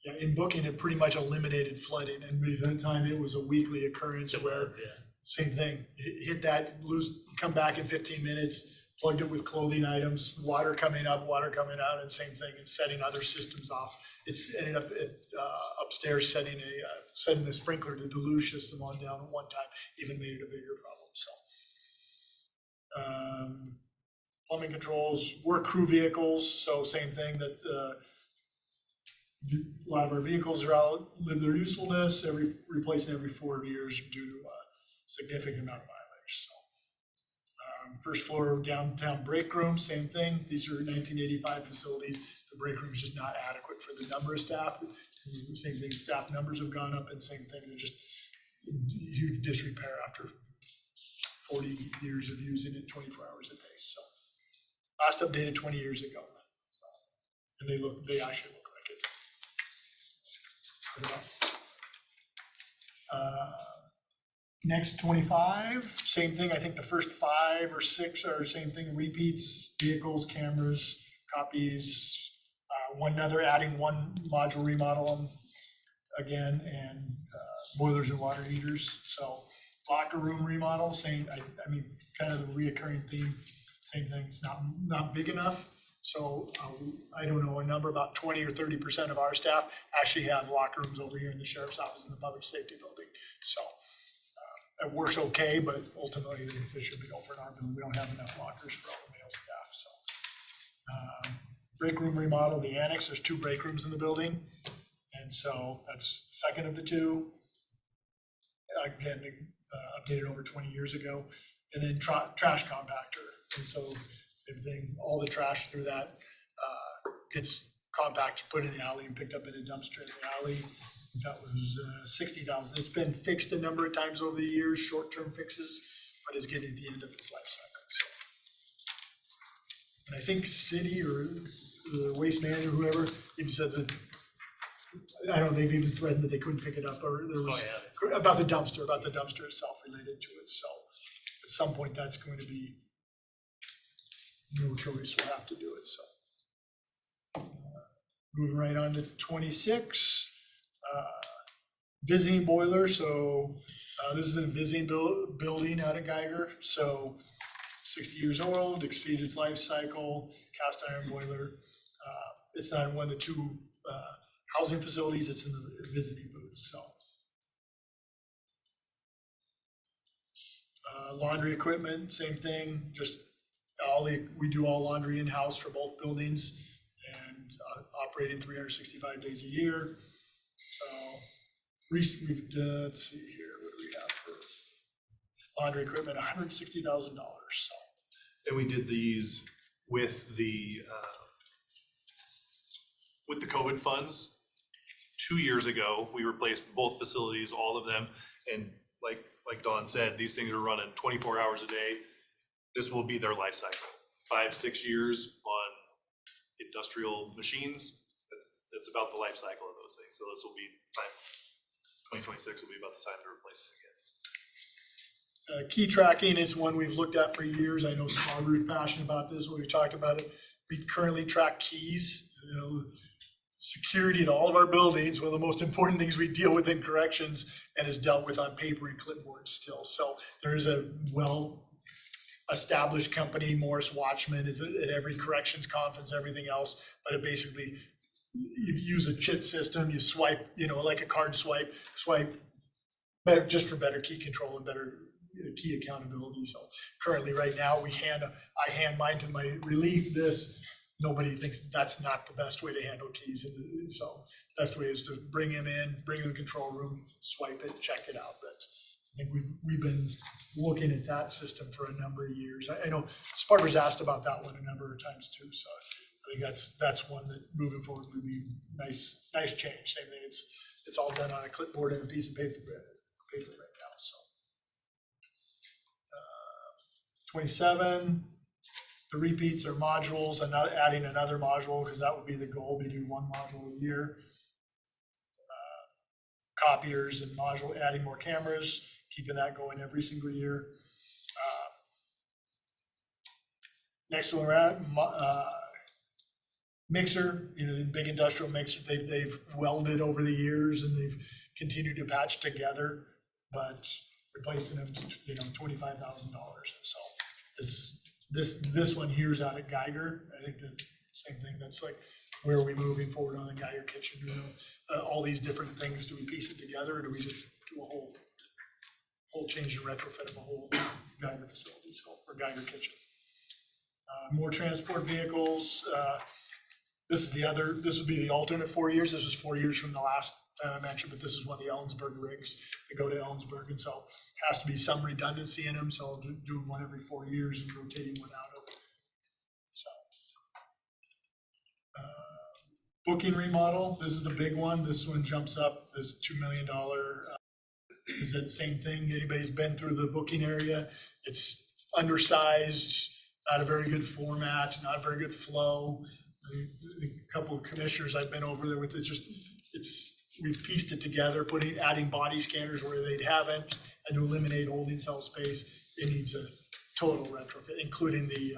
Yeah, in booking, it pretty much eliminated flooding, and by the time it was a weekly occurrence where, same thing, hit that, come back in 15 minutes, plugged it with clothing items, water coming up, water coming out, and same thing, and setting other systems off. It's ended up upstairs setting the sprinkler to deluge system on down at one time, even made it a bigger problem, so. Plumbing controls, we're crew vehicles, so same thing that, a lot of our vehicles are out, live their usefulness, replacing every 4 years due to a significant amount of mileage, so. First floor downtown break room, same thing. These are 1985 facilities. The break room is just not adequate for the number of staff. Same thing, staff numbers have gone up, and same thing, they're just huge disrepair after 40 years of using it 24 hours a day, so. Last updated 20 years ago, so. And they actually look like it. Next 25, same thing. I think the first 5 or 6 are same thing, repeats, vehicles, cameras, copies. One other, adding 1 module remodel again, and boilers and water heaters. So locker room remodel, same, I mean, kind of the reoccurring theme, same thing. It's not big enough. So I don't know, a number, about 20 or 30% of our staff actually have locker rooms over here in the sheriff's office in the public safety building. So it works okay, but ultimately it should be over in our building. We don't have enough lockers for all the male staff, so. Break room remodel, the annex, there's 2 break rooms in the building. And so that's the second of the 2. Again, updated over 20 years ago. And then trash compactor. And so same thing, all the trash through that gets compacted, put in the alley, and picked up in a dumpster in the alley. That was $60,000. It's been fixed a number of times over the years, short-term fixes, but it's getting to the end of its life cycle. So. And I think city or the waste manager, whoever, even said that, I don't know, they've even threatened that they couldn't pick it up, or there was about the dumpster itself related to it. So at some point that's going to be no choice, we'll have to do it, so. Moving right on to 26, visiting boiler, so This is a visiting building out of Geiger, so 60 years old, exceeded its life cycle, cast iron boiler. It's not in one of the two housing facilities, it's in the visiting booth, so. Laundry equipment, same thing, just we do all laundry in-house for both buildings and operating 365 days a year. So we've done, let's see here, what do we have for laundry equipment? $160,000, so. And we did these with the COVID funds. 2 years ago, we replaced both facilities, all of them, and like Dawn said, these things are running 24 hours a day. This will be their life cycle, 5-6 years on industrial machines. That's about the life cycle of those things. So this will be time, 2026 will be about the time to replace it again. Key tracking is one we've looked at for years. I know Sparber's passionate about this, we've talked about it. We currently track keys, security in all of our buildings, one of the most important things we deal with in corrections and is dealt with on paper and clipboard still. So there is a well-established company, Morris Watchman, is at every corrections conference, everything else, but it basically, you use a chit system, you swipe, like a card swipe, better, just for better key control and better key accountability. So currently right now I hand mine to my relief. Nobody thinks that's not the best way to handle keys. And so the best way is to bring him in the control room, swipe it, check it out. But I think we've been looking at that system for a number of years. I know Sparber's asked about that one a number of times too. So I think that's one that moving forward would be nice change. Same thing. It's all done on a clipboard and a piece of paper right now. So 27. The repeats are modules, adding another module, because that would be the goal. We do one module a year. Copiers and module, adding more cameras, keeping that going every single year. Next one we're at, mixer, the big industrial mixer. They've welded over the years and they've continued to patch together, but replacing them, $25,000. So this one here is out of Geiger. I think the same thing. That's like, where are we moving forward on the Geiger kitchen? All these different things. Do we piece it together, or do we just do a whole change and retrofit of a whole Geiger facility, or Geiger kitchen? More transport vehicles. This would be the alternate 4 years. This was 4 years from the last time I mentioned, but this is one of the Ellensburg rigs that go to Ellensburg, and so has to be some redundancy in them. So I'll do one every 4 years and rotating one out of it. So booking remodel. This is the big one. This one jumps up. This $2 million. Is that same thing? Anybody's been through the booking area? It's undersized, not a very good format, not a very good flow. A couple of commissioners I've been over there with, we've pieced it together, adding body scanners where they haven't, and to eliminate holding cell space. It needs a total retrofit, including the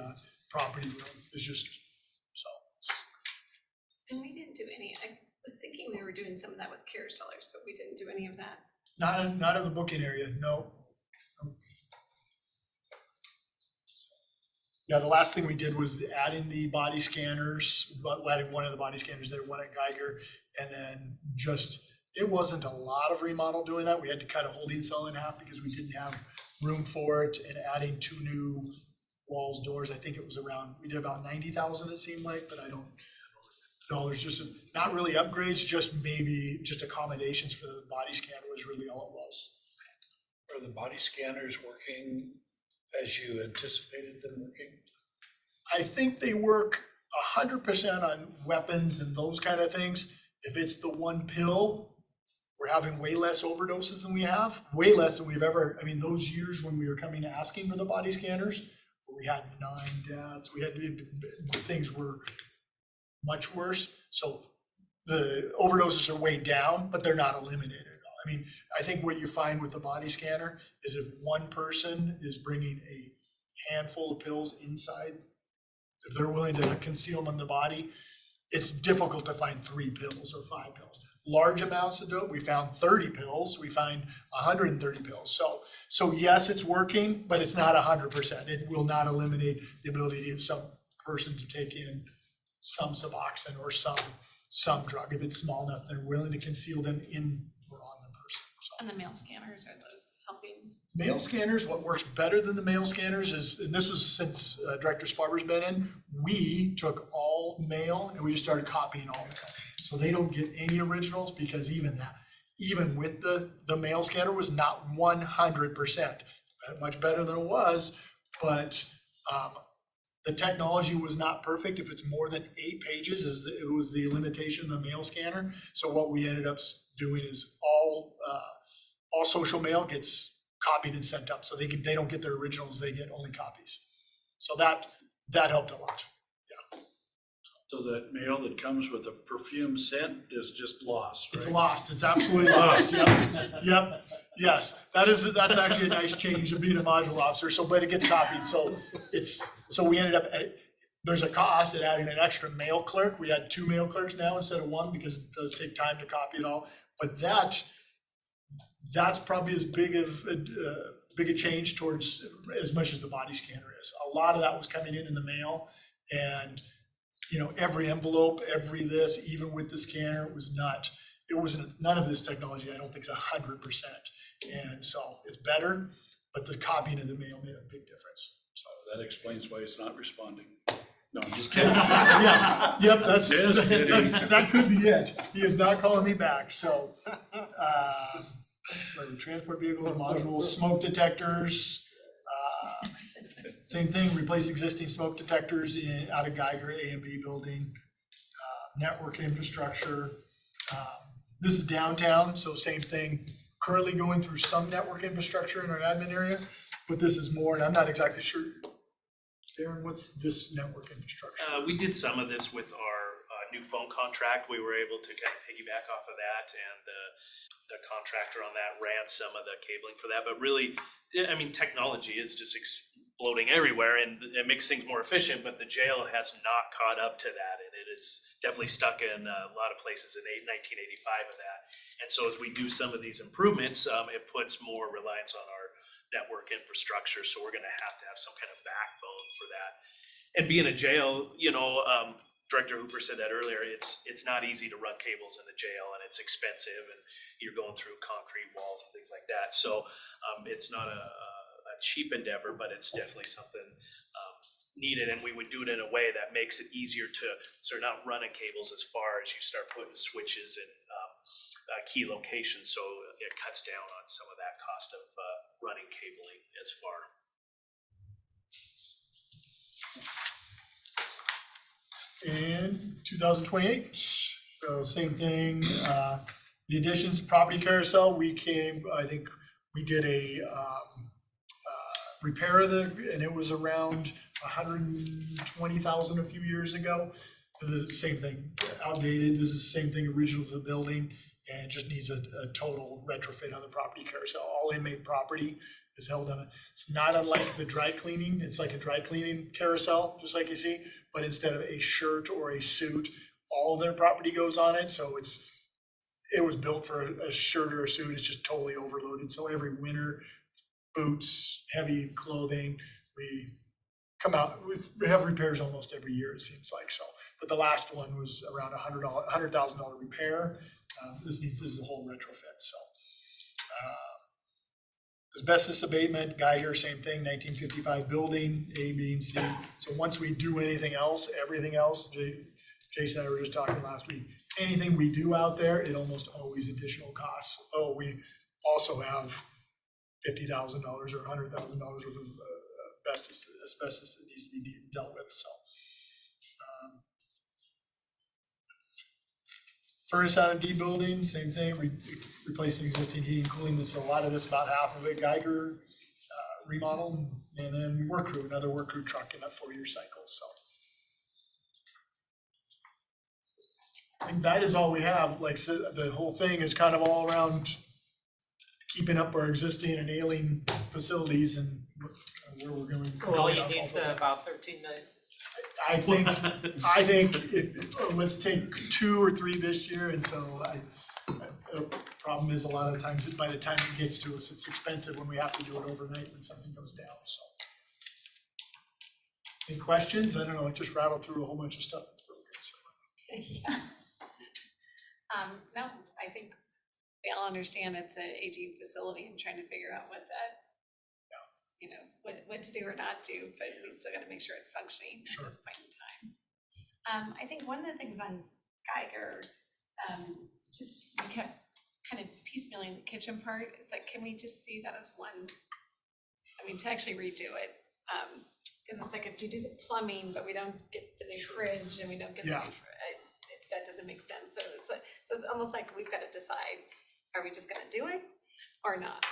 property room. It's just so. And we didn't do any, I was thinking we were doing some of that with CARES dollars, but we didn't do any of that. Not in the booking area, no. Yeah, the last thing we did was adding the body scanners, adding one of the body scanners there, one at Geiger, and then it wasn't a lot of remodel doing that. We had to cut a holding cell in half because we didn't have room for it, and adding 2 new walls, doors. I think we did about 90,000 it seemed like, but dollars, just not really upgrades, just accommodations for the body scanner was really all it was. Are the body scanners working as you anticipated them working? I think they work 100% on weapons and those kind of things. If it's the one pill, we're having way less overdoses than we have, way less than we've ever. I mean, those years when we were coming asking for the body scanners, we had 9 deaths. Things were much worse. So the overdoses are way down, but they're not eliminated at all. I mean, I think what you find with the body scanner is if one person is bringing a handful of pills inside, if they're willing to conceal them in the body, it's difficult to find 3 pills or 5 pills. large amounts of dope. We found 30 pills, we find 130 pills. So yes, it's working, but it's not 100%. It will not eliminate the ability of some person to take in some Suboxone or some drug. If it's small enough, they're willing to conceal them in or on the person. So. And the mail scanners, are those helping? Mail scanners, what works better than the mail scanners is, and this was since Director Sparber's been in, we took all mail and we just started copying all mail. So they don't get any originals, because even with the mail scanner was not 100%, much better than it was, but the technology was not perfect. If it's more than 8 pages, it was the limitation of the mail scanner. So what we ended up doing is all social mail gets copied and sent up. So they don't get their originals, they get only copies. So that helped a lot. So that mail that comes with a perfume scent is just lost, right? It's lost. It's absolutely lost. Yep. Yes. That's actually a nice change of being a module officer. So, but it gets copied. So we ended up, there's a cost at adding an extra mail clerk. We had 2 mail clerks now instead of 1, because it does take time to copy it all. But that's probably as big a change towards as much as the body scanner is. A lot of that was coming in the mail, and every envelope, every this, even with the scanner, none of this technology, I don't think, is 100%. And so it's better, but the copying of the mail made a big difference. So that explains why it's not responding. No, I'm just kidding. Yes, yep, Just kidding. that could be it. He is not calling me back, so. Transport vehicles, modules, smoke detectors. Same thing, replace existing smoke detectors out of Geiger A and B building. Network infrastructure. This is downtown, so same thing. Currently going through some network infrastructure in our admin area, but this is more, and I'm not exactly sure. Darren, what's this network infrastructure? We did some of this with our new phone contract. We were able to kind of piggyback off of that, and the contractor on that ran some of the cabling for that. But really, I mean, technology is just exploding everywhere, and it makes things more efficient, but the jail has not caught up to that, and it is definitely stuck in a lot of places in 1985 of that. And so as we do some of these improvements, it puts more reliance on our network infrastructure, so we're gonna have to have some kind of backbone for that. And being a jail, Director Hooper said that earlier, it's not easy to run cables in the jail, and it's expensive, and you're going through concrete walls and things like that. So it's not a cheap endeavor, but it's definitely something needed, and we would do it in a way that makes it easier to start not running cables as far as you start putting switches in key locations, so it cuts down on some of that cost of running cabling as far. And 2028, so same thing. The additions, property carousel, I think we did a repair of and it was around 120,000 a few years ago. The same thing, outdated. This is the same thing, original to the building, and just needs a total retrofit on the property carousel. All inmate property is held on it's not unlike the dry cleaning. It's like a dry cleaning carousel, just like you see, but instead of a shirt or a suit, all their property goes on it. So it was built for a shirt or a suit. It's just totally overloaded. So every winter, boots, heavy clothing, we come out, we have repairs almost every year, it seems like. So, but the last one was around $100,000 repair. This is a whole retrofit. So asbestos abatement, Geiger, same thing, 1955 building, A, B, and C. So once we do anything else, everything else, Jason and I were just talking last week, anything we do out there, it almost always additional costs. Oh, we also have $50,000 or $100,000 worth of asbestos that needs to be dealt with. So furnace out of D building, same thing, replacing existing heating and cooling. This, a lot of this, about half of it, Geiger remodel, and then work crew, another work crew truck in that 4-year cycle. So I think that is all we have. Like, so the whole thing is kind of all around keeping up our existing and ailing facilities and where we're going. So all you need is about 13 million. I think if let's take 2 or 3 this year, and so The problem is a lot of the times, by the time it gets to us, it's expensive when we have to do it overnight when something goes down, so. Any questions? I don't know, I just rattled through a whole bunch of stuff that's broken, so. Yeah. No, I think we all understand it's an aging facility and trying to figure out what that, you know, what to do or not do, but we still gotta make sure it's functioning Sure. at this point in time. I think one of the things on Geiger, just we kept kind of piecemealing the kitchen part. It's like, can we just see that as one? I mean, to actually redo it, because it's like if you do the plumbing, but we don't get the new fridge and we don't get the Yeah. new, that doesn't make sense. So it's like, so it's almost like we've got to decide, are we just gonna do it or not?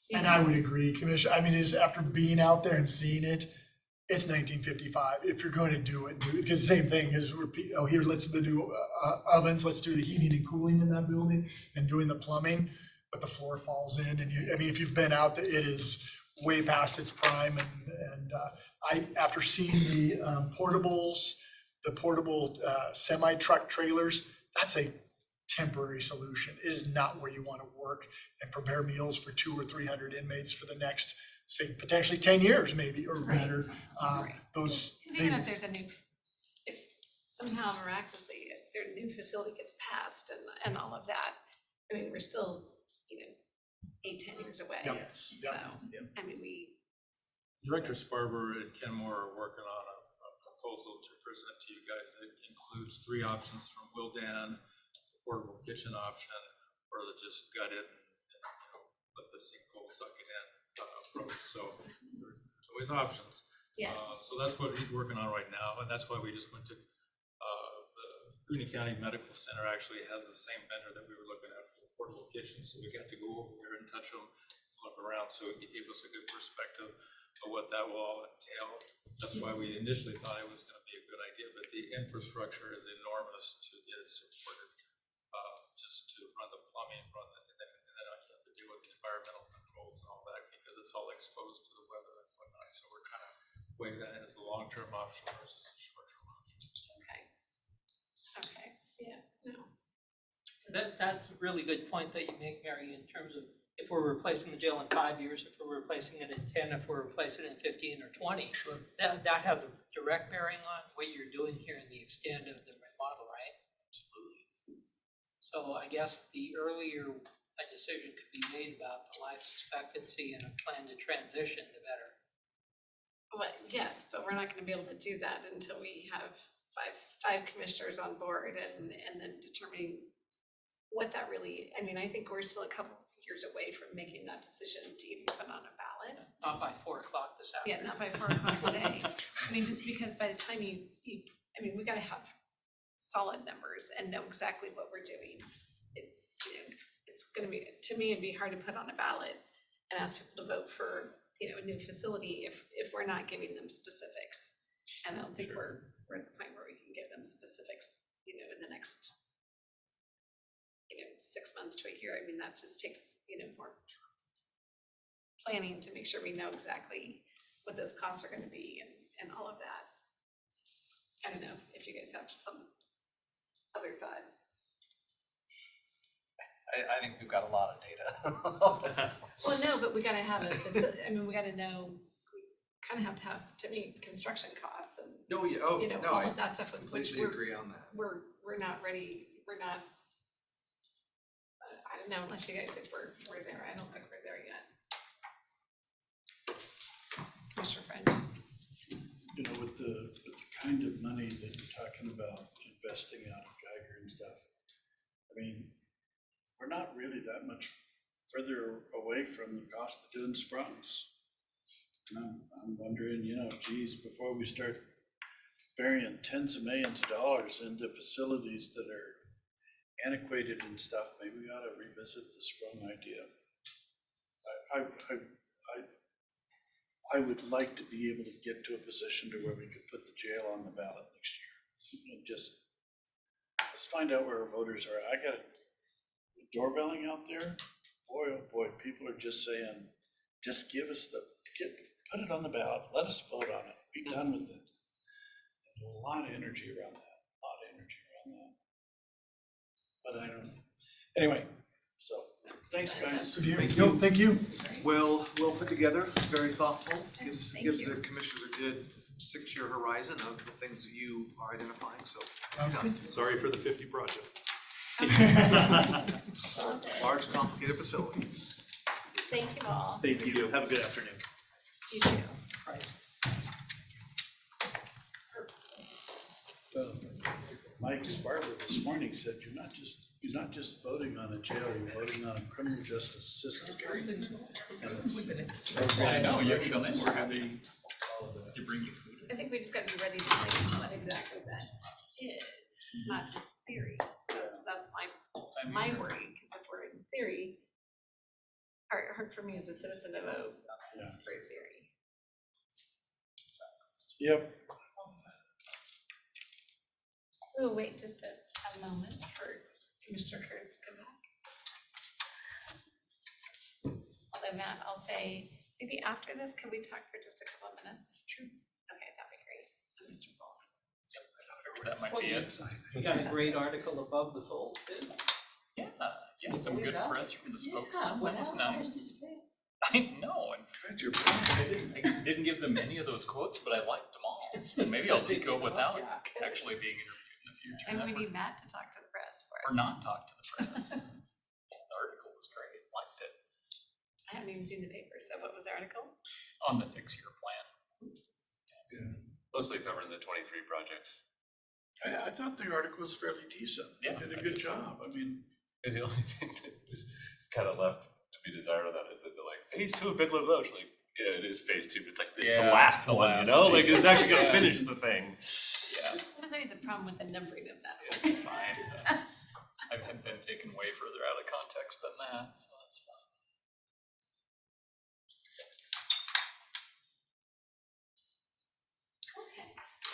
You And know? I would agree, Commissioner, I mean, is after being out there and seeing it, it's 1955. If you're going to do it, do it, because the same thing is, oh, here, let's do ovens, let's do the heating and cooling in that building and doing the plumbing, but the floor falls in and you, I mean, if you've been out there, it is way past its prime and I, after seeing the portables, the portable semi-truck trailers, that's a temporary solution. It is not where you want to work and prepare meals for 200 or 300 inmates for the next, say, potentially 10 years maybe, or better. Right. Those, Because even if there's a new, if somehow miraculously, if their new facility gets passed and all of that, I mean, we're still, you know, 8-10 years away. Yep. Yes. So, Yep. I mean, we, Director Sparber and Kenmore are working on a proposal to present to you guys that includes 3 options from Wildan, the portable kitchen option, or the just gut it and you know, let the sinkhole suck it in approach. So there's always options. yes. So that's what he's working on right now, and that's why we just went to the Cooney County Medical Center actually has the same vendor that we were looking at for the portable kitchen. So we got to go over there and touch them, look around. So it gave us a good perspective of what that will all entail. That's why we initially thought it was going to be a good idea, but the infrastructure is enormous to get it supported. Just to run the plumbing, and then you have to deal with the environmental controls and all that because it's all exposed to the weather and whatnot. So we're kind of weighing that as a long-term option versus a short-term option. Okay. Okay, yeah, no. That's a really good point that you make, Mary, in terms of if we're replacing the jail in 5 years, if we're replacing it in 10, if we're replacing it in 15 or 20. Sure. That has a direct bearing on what you're doing here in the extent of the remodel, right? Absolutely. So I guess the earlier a decision could be made about the life expectancy and a plan to transition, the better. Well, yes, but we're not gonna be able to do that until we have five commissioners on board and then determining what that really, I mean, I think we're still a couple years away from making that decision to even put on a ballot. Not by 4 o'clock this afternoon. Yeah, not by 4 o'clock today. I mean, just because by the time you, I mean, we gotta have solid numbers and know exactly what we're doing. It, you know, it's gonna be, to me, it'd be hard to put on a ballot and ask people to vote for, you know, a new facility if we're not giving them specifics. And I don't think we're at the point where we can give them specifics, you know, in the next, you know, 6 months to a year. I mean, that just takes, you know, more planning to make sure we know exactly what those costs are gonna be and all of that. I don't know if you guys have some other thought. I think we've got a lot of data. Well, no, but we gotta have I mean, we gotta know, we kind of have to have, to me, construction costs and, No, you know, no, all I of that stuff, which completely agree on that. we're not ready, we're not, I don't know, unless you guys think we're there, I don't think we're there yet. Commissioner French? You know, with the kind of money that you're talking about investing out of Geiger and stuff, I mean, we're not really that much further away from the cost of doing sprungs. And I'm wondering, you know, geez, before we start burying tens of millions of dollars into facilities that are antiquated and stuff, maybe we ought to revisit the sprung idea. I would like to be able to get to a position to where we could put the jail on the ballot next year. And just, let's find out where our voters are. I got doorbelling out there. Boy, oh boy, people are just saying, just give us put it on the ballot. Let us vote on it. Be done with it. There's a lot of energy around that, But I don't know. Anyway, Thanks, guys. Good to hear. Yo, thank you. Well put together, very thoughtful, Yes, thank gives you. the commissioners a good 6-year horizon of the things that you are identifying, so. Sounds good. Sorry for the 50 projects. Large, complicated facility. Thank you all. Thank you. Have a good afternoon. You too. Mike Sparber this morning said, you're not just voting on a jail, you're voting on a criminal justice system. And it's- I know, you're gonna- I think we just gotta be ready to say what exactly that is, not just theory. That's my worry, because if we're in theory, hard for me as a citizen to vote Yeah. for theory. Yep. We'll wait just a moment for Commissioner Kurz to come back. Although Matt, I'll say, maybe after this, can we talk for just a couple of minutes? Sure. Okay, that'd be great. Mr. Paul. That might be it. We got a great article above the fold, too. Yeah, some good press from the spokesman. what That was happened? nice. I know, and I didn't give them any of those quotes, but I liked them all. So maybe I'll just go without actually being interviewed in the future. And we That need Matt to talk to the press for Or us. not talk to the press. The article was great, liked it, I haven't even seen the paper, so what was the article? on the 6-year plan. Mostly covering the 23 project. I thought the article was fairly decent. Yeah, Did a I good did. job. I mean, And the only thing that was kind of left to be desired on that is that they're like, phase 2 of Big Little Village. Like, yeah, it is phase 2, but it's like, it's Yeah, the last the one, last you know? one. Like, it's actually gonna Yeah. finish the thing. Yeah, There's always a problem with the numbering of that. fine. I've been taken way further out of context than that, so that's fine. Okay,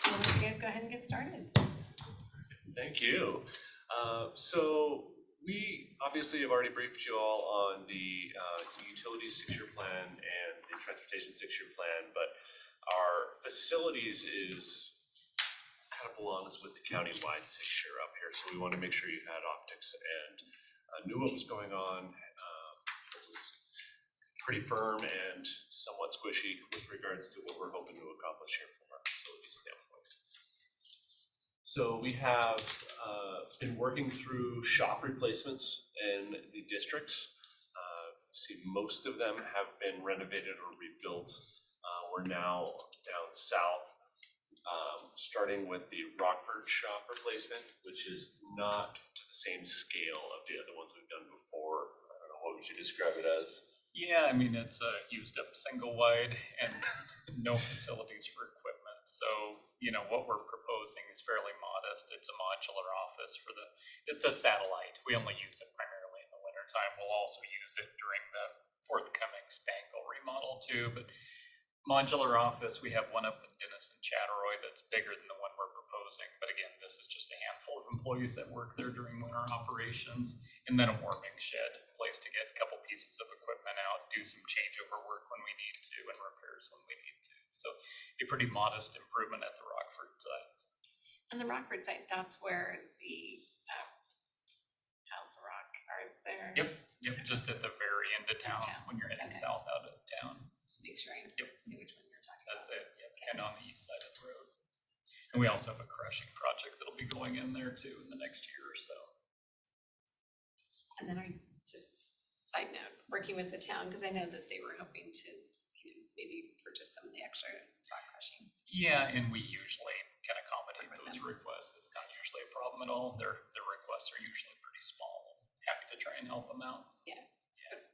well, you guys go ahead and get started. Thank you. So we obviously have already briefed you all on the utilities 6-year plan and the transportation 6-year plan, but our facilities is kind of belongs with the countywide 6-year up here. So we want to make sure you had optics and knew what was going on. It was pretty firm and somewhat squishy with regards to what we're hoping to accomplish here from our facility standpoint. So we have been working through shop replacements in the districts. See, most of them have been renovated or rebuilt. We're now down south, starting with the Rockford shop replacement, which is not to the same scale of the other ones we've done before. I don't know, what would you describe it as? Yeah, I mean, it's a used up single wide and no facilities for equipment. So, you know, what we're proposing is fairly modest. It's a modular office it's a satellite. We only use it primarily in the wintertime. We'll also use it during the forthcoming Spangle remodel too, but modular office, we have one up in Denison Chatteroy that's bigger than the one we're proposing. But again, this is just a handful of employees that work there during winter operations. And then a warming shed, place to get a couple pieces of equipment out, do some changeover work when we need to, and repairs when we need to. So a pretty modest improvement at the Rockford site. And the Rockford site, that's where the House Rock are there. Yep, just at the very end of town, when you're heading Okay. south out of town. Just make sure I knew which one you're talking about. That's it, yep, kind of on the east side of the road. And we also have a crushing project that'll be going in there too in the next year or so. And then I just, side note, working with the town, because I know that they were hoping to, maybe purchase some of the extra rock crushing. Yeah, and we usually can accommodate Work with those them. requests. It's not usually a problem at all. Their requests are usually pretty small. Happy to try and help them out.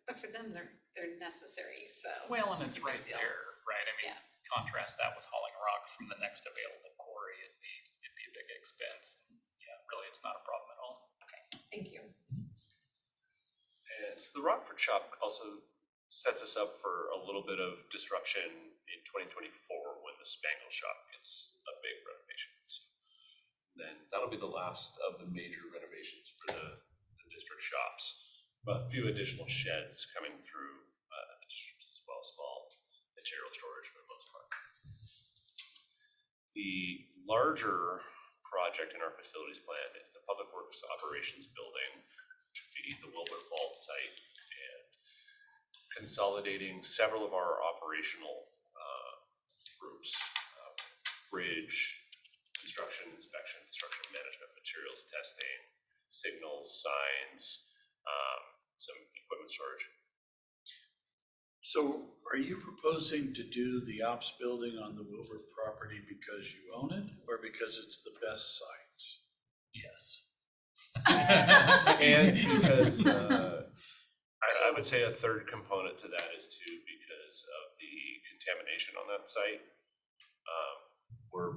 But for them, they're necessary, so. Well, and it's It's a big right deal. there, right? I mean, Yeah. contrast that with hauling rock from the next available quarry, it'd be a big expense. Yeah, really, it's not a problem at all. Thank you. And so the Rockford shop also sets us up for a little bit of disruption in 2024 when the Spangle shop gets a big renovation. So then that'll be the last of the major renovations for the district shops. But a few additional sheds coming through the districts as well, small material storage for the most part. The larger project in our facilities plan is the Public Works Operations Building, which would be the Wilbur Vault site, and consolidating several of our operational groups, bridge, construction inspection, construction management, materials testing, signals, signs, some equipment storage. So are you proposing to do the ops building on the Wilbur property because you own it or because it's the best site? Yes. And because I would say a third component to that is too because of the contamination on that site. We're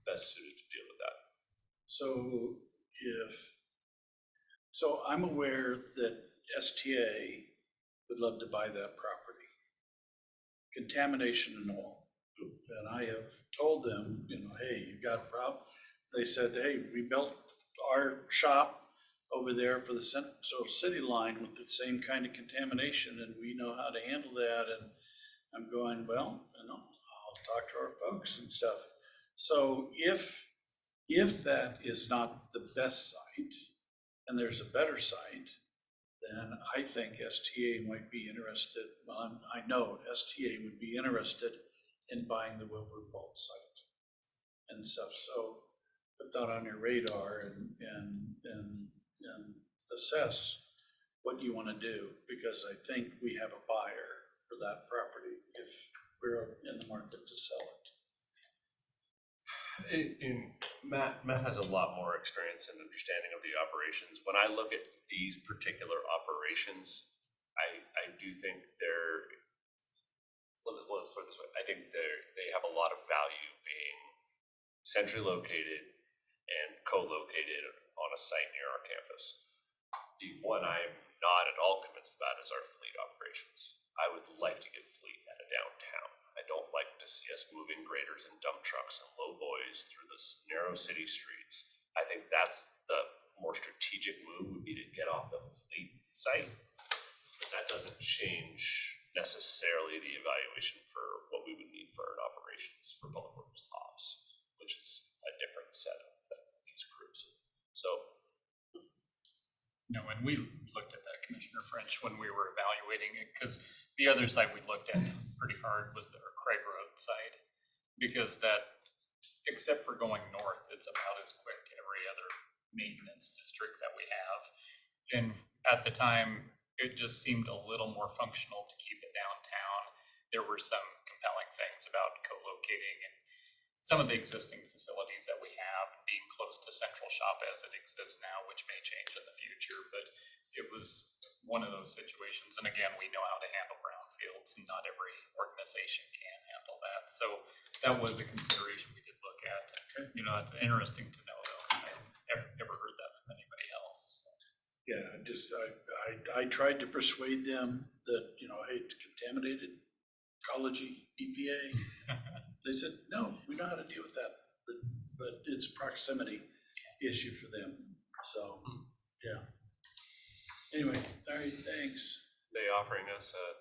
best suited to deal with that. So I'm aware that STA would love to buy that property. Contamination and all. And I have told them, hey, you got a problem? They said, hey, we built our shop over there for the Central City line with the same kind of contamination and we know how to handle that. And I'm going, well, I'll talk to our folks and stuff. So if that is not the best site and there's a better site, then I think STA might be interested, I know STA would be interested in buying the Wilbur Vault site and stuff. So put that on your radar and assess what you want to do, because I think we have a buyer for that property if we're in the market to sell it. Matt has a lot more experience and understanding of the operations. When I look at these particular operations, I do think let's put it this way, I think they have a lot of value being centrally located and co-located on a site near our campus. The one I'm not at all convinced about is our fleet operations. I would like to get fleet at a downtown. I don't like to see us moving graders and dump trucks and low boys through the narrow city streets. I think that's the more strategic move, would be to get off the fleet site. But that doesn't change necessarily the evaluation for what we would need for an operations for public works ops, which is a different setup than these crews. So. No, when we looked at that, Commissioner French, when we were evaluating it, because the other site we looked at pretty hard was the Craig Road site, because that, except for going north, it's about as quick to every other maintenance district that we have. And at the time, it just seemed a little more functional to keep it downtown. There were some compelling things about co-locating and some of the existing facilities that we have being close to central shop as it exists now, which may change in the future, but it was one of those situations. And again, we know how to handle brownfields and not every organization can handle that. So that was a consideration we did look at. It's interesting to know though. I haven't ever heard that from anybody else. Yeah, I tried to persuade them that, hey, it's contaminated, ecology, EPA. They said, no, we know how to deal with that, but it's proximity issue for them. So, yeah. Anyway, all right, thanks. They offering us a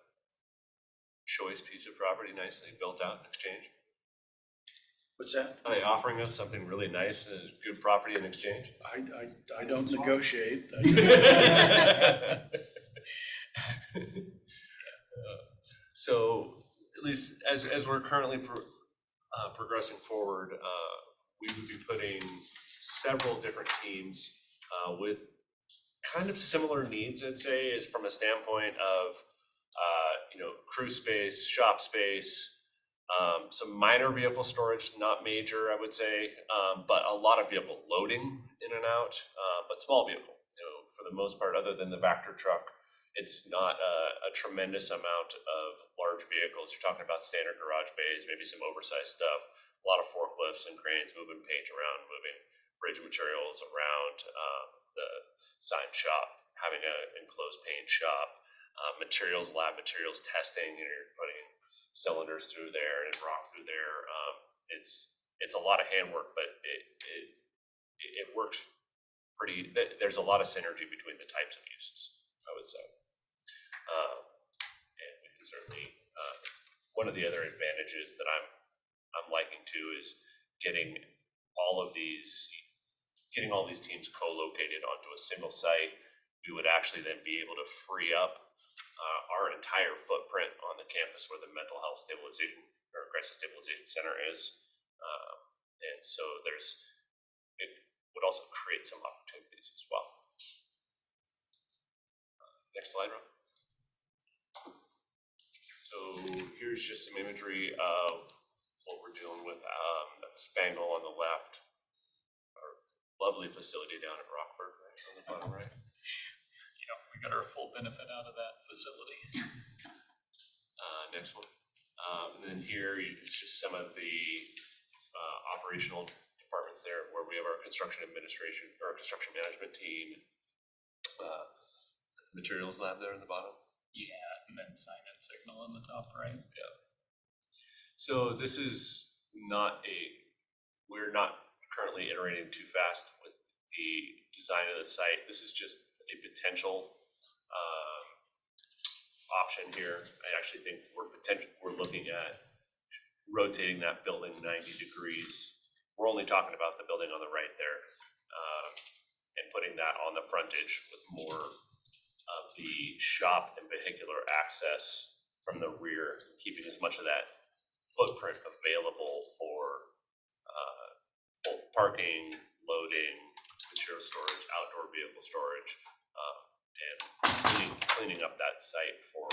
choice piece of property nicely built out in exchange? What's that? Are they offering us something really nice and good property in exchange? I don't negotiate. So at least as we're currently progressing forward, we would be putting several different teams with kind of similar needs, I'd say, is from a standpoint of crew space, shop space, some minor vehicle storage, not major, I would say, but a lot of vehicle loading in and out, but small vehicle, for the most part, other than the Vector truck. It's not a tremendous amount of large vehicles. You're talking about standard garage bays, maybe some oversized stuff, a lot of forklifts and cranes moving paint around, moving bridge materials around the sign shop, having an enclosed paint shop, materials, lab materials testing, you're putting cylinders through there and rock through there. It's a lot of handwork, but it works pretty, there's a lot of synergy between the types of uses, I would say. And we can certainly, one of the other advantages that I'm liking too is getting all of these getting all these teams co-located onto a single site, we would actually then be able to free up our entire footprint on the campus where the mental health stabilization or crisis stabilization center is. And so it would also create some opportunities as well. Next slide, Rob. So here's just some imagery of what we're dealing with. That's Spangle on the left, our lovely facility down at Rockford, right on the bottom right. You know, we got our full benefit out of that facility. Next one. And then here is just some of the operational departments there where we have our construction administration or construction management team. Materials lab there in the bottom. Yeah, and then sign and signal on the top right. Yeah. So this is not we're not currently iterating too fast with the design of the site. This is just a potential option here. I actually think we're looking at rotating that building 90 degrees. We're only talking about the building on the right there, and putting that on the frontage with more of the shop and vehicular access from the rear, keeping as much of that footprint available for both parking, loading, material storage, outdoor vehicle storage, and cleaning up that site for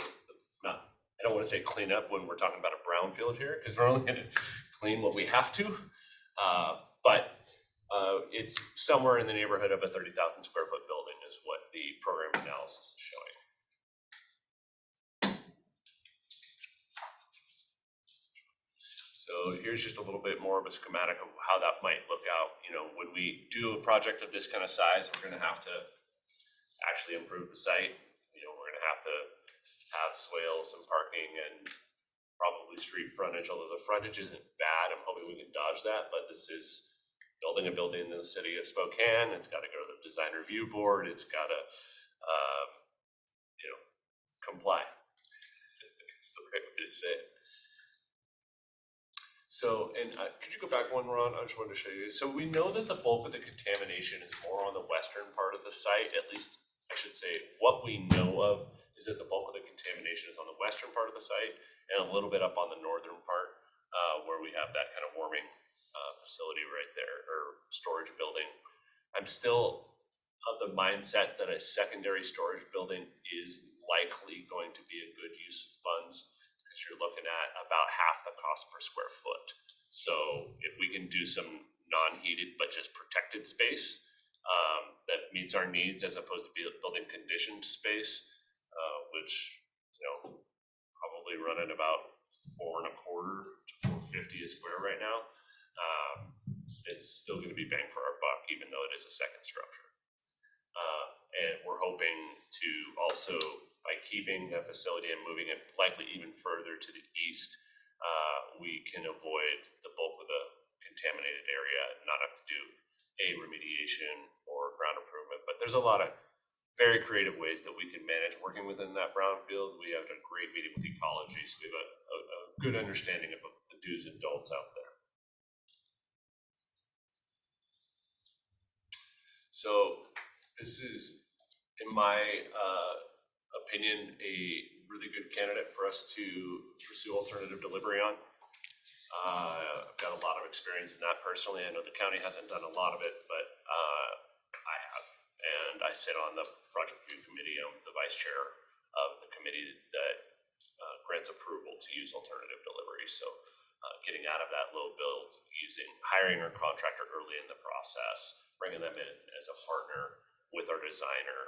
I don't want to say clean up when we're talking about a brownfield here, because we're only going to clean what we have to, but it's somewhere in the neighborhood of a 30,000 square foot building is what the program analysis is showing. So here's just a little bit more of a schematic of how that might look out. You know, when we do a project of this kind of size, we're going to have to actually improve the site. You know, we're going to have swales and parking and probably street frontage, although the frontage isn't bad. I'm hoping we can dodge that, but this is building a building in the city of Spokane. It's got to go to the design review board. It's got to, comply. It's the right way to say it. So, and could you go back one, Ron? I just wanted to show you. So we know that the bulk of the contamination is more on the western part of the site. At least I should say what we know of is that the bulk of the contamination is on the western part of the site and a little bit up on the northern part where we have that kind of warming facility right there, or storage building. I'm still of the mindset that a secondary storage building is likely going to be a good use of funds, because you're looking at about half the cost per square foot. So if we can do some non-heated but just protected space that meets our needs, as opposed to building conditioned space, which probably running about $4.25 to $4.50 a square right now, it's still going to be bang for our buck, even though it is a second structure. And we're hoping to also, by keeping that facility and moving it likely even further to the east, we can avoid the bulk of the contaminated area and not have to do remediation or ground improvement. But there's a lot of very creative ways that we can manage working within that brownfield. We had a great meeting with ecology, so we have a good understanding of the do's and don'ts out there. So this is, in my opinion, a really good candidate for us to pursue alternative delivery on. I've got a lot of experience in that personally. I know the county hasn't done a lot of it, but I have. And I sit on the project review committee. I'm the vice chair of the committee that grants approval to use alternative delivery. So getting out of that low build, hiring our contractor early in the process, bringing them in as a partner with our designer,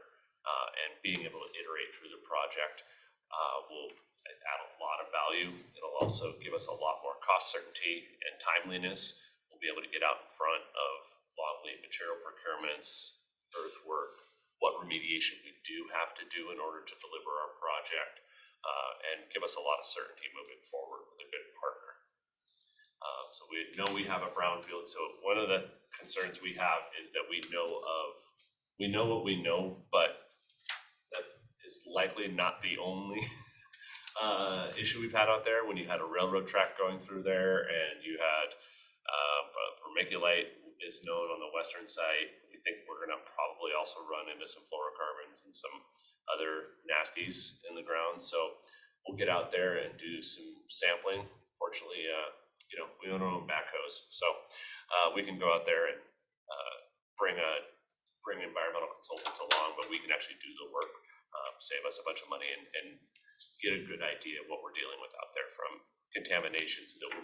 and being able to iterate through the project will add a lot of value. It'll also give us a lot more cost certainty and timeliness. We'll be able to get out in front of long lead material procurements, earthwork, what remediation we do have to do in order to deliver our project, and give us a lot of certainty moving forward with a good partner. So we know we have a brownfield. So one of the concerns we have is that we know what we know, but that is likely not the only issue we've had out there. When you had a railroad track going through there and you had vermiculite is known on the western site. We think we're gonna probably also run into some fluorocarbons and some other nasties in the ground. So we'll get out there and do some sampling. Fortunately, you know, we own our own backhoes, so we can go out there and bring environmental consultants along, but we can actually do the work, save us a bunch of money, and get a good idea of what we're dealing with out there from contamination, so that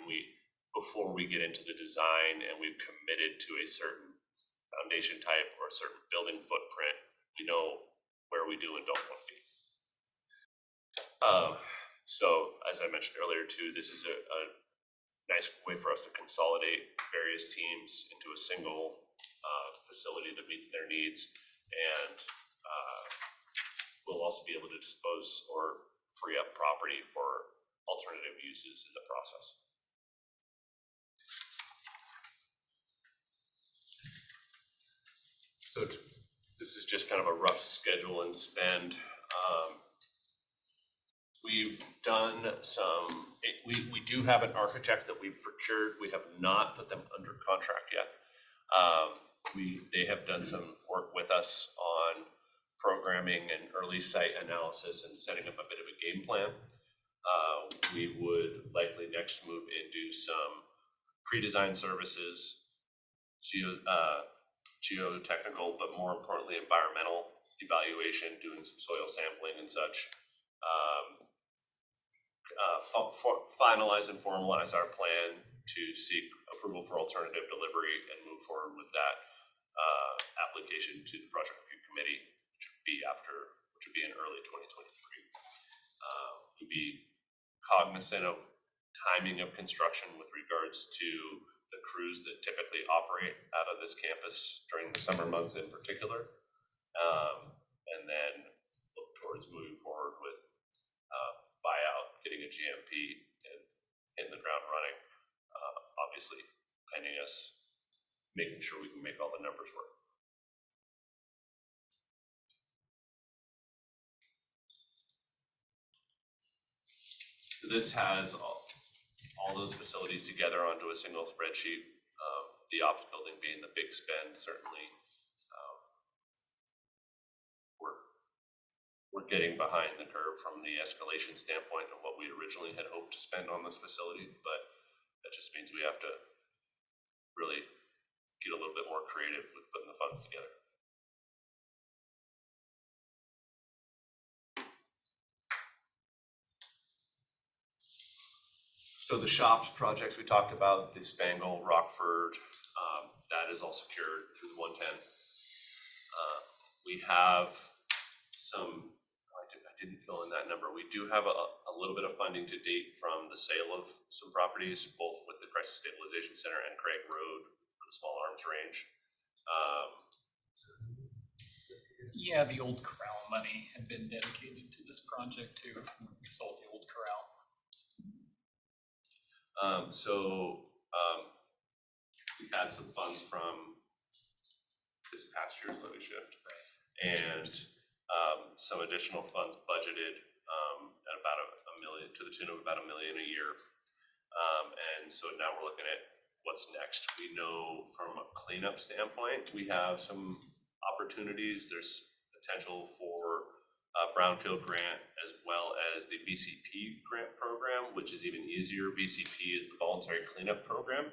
before we get into the design and we've committed to a certain foundation type or a certain building footprint, we know where we do and don't want to be. So as I mentioned earlier too, this is a nice way for us to consolidate various teams into a single facility that meets their needs, and we'll also be able to dispose or free up property for alternative uses in the process. So this is just kind of a rough schedule and spend. We've done some, we do have an architect that we've procured. We have not put them under contract yet. They have done some work with us on programming and early site analysis and setting up a bit of a game plan. We would likely next move into some pre-design services, geotechnical, but more importantly, environmental evaluation, doing some soil sampling and such. Finalize and formalize our plan to seek approval for alternative delivery and move forward with that application to the project review committee, which would be in early 2023. We'd be cognizant of timing of construction with regards to the crews that typically operate out of this campus during the summer months in particular, and then look towards moving forward with buyout, getting a GMP, and hitting the ground running. Obviously, pending us making sure we can make all the numbers work. This has all those facilities together onto a single spreadsheet. The ops building being the big spend, certainly. We're getting behind the curve from the escalation standpoint of what we originally had hoped to spend on this facility, but that just means we have to really get a little bit more creative with putting the funds together. So the shops projects we talked about, the Spangle, Rockford, that is all secured through the 110. We have some, I didn't fill in that number. We do have a little bit of funding to date from the sale of some properties, both with the Crisis Stabilization Center and Craig Road for the small arms range. Yeah, the old corral money had been dedicated to this project too. We sold the old corral. We had some funds from this past year's levy shift, and some additional funds budgeted at about a million, to the tune of about $1 million a year. And so now we're looking at what's next. We know from a cleanup standpoint, we have some opportunities. There's potential for a brownfield grant as well as the VCP grant program, which is even easier. VCP is the voluntary cleanup program,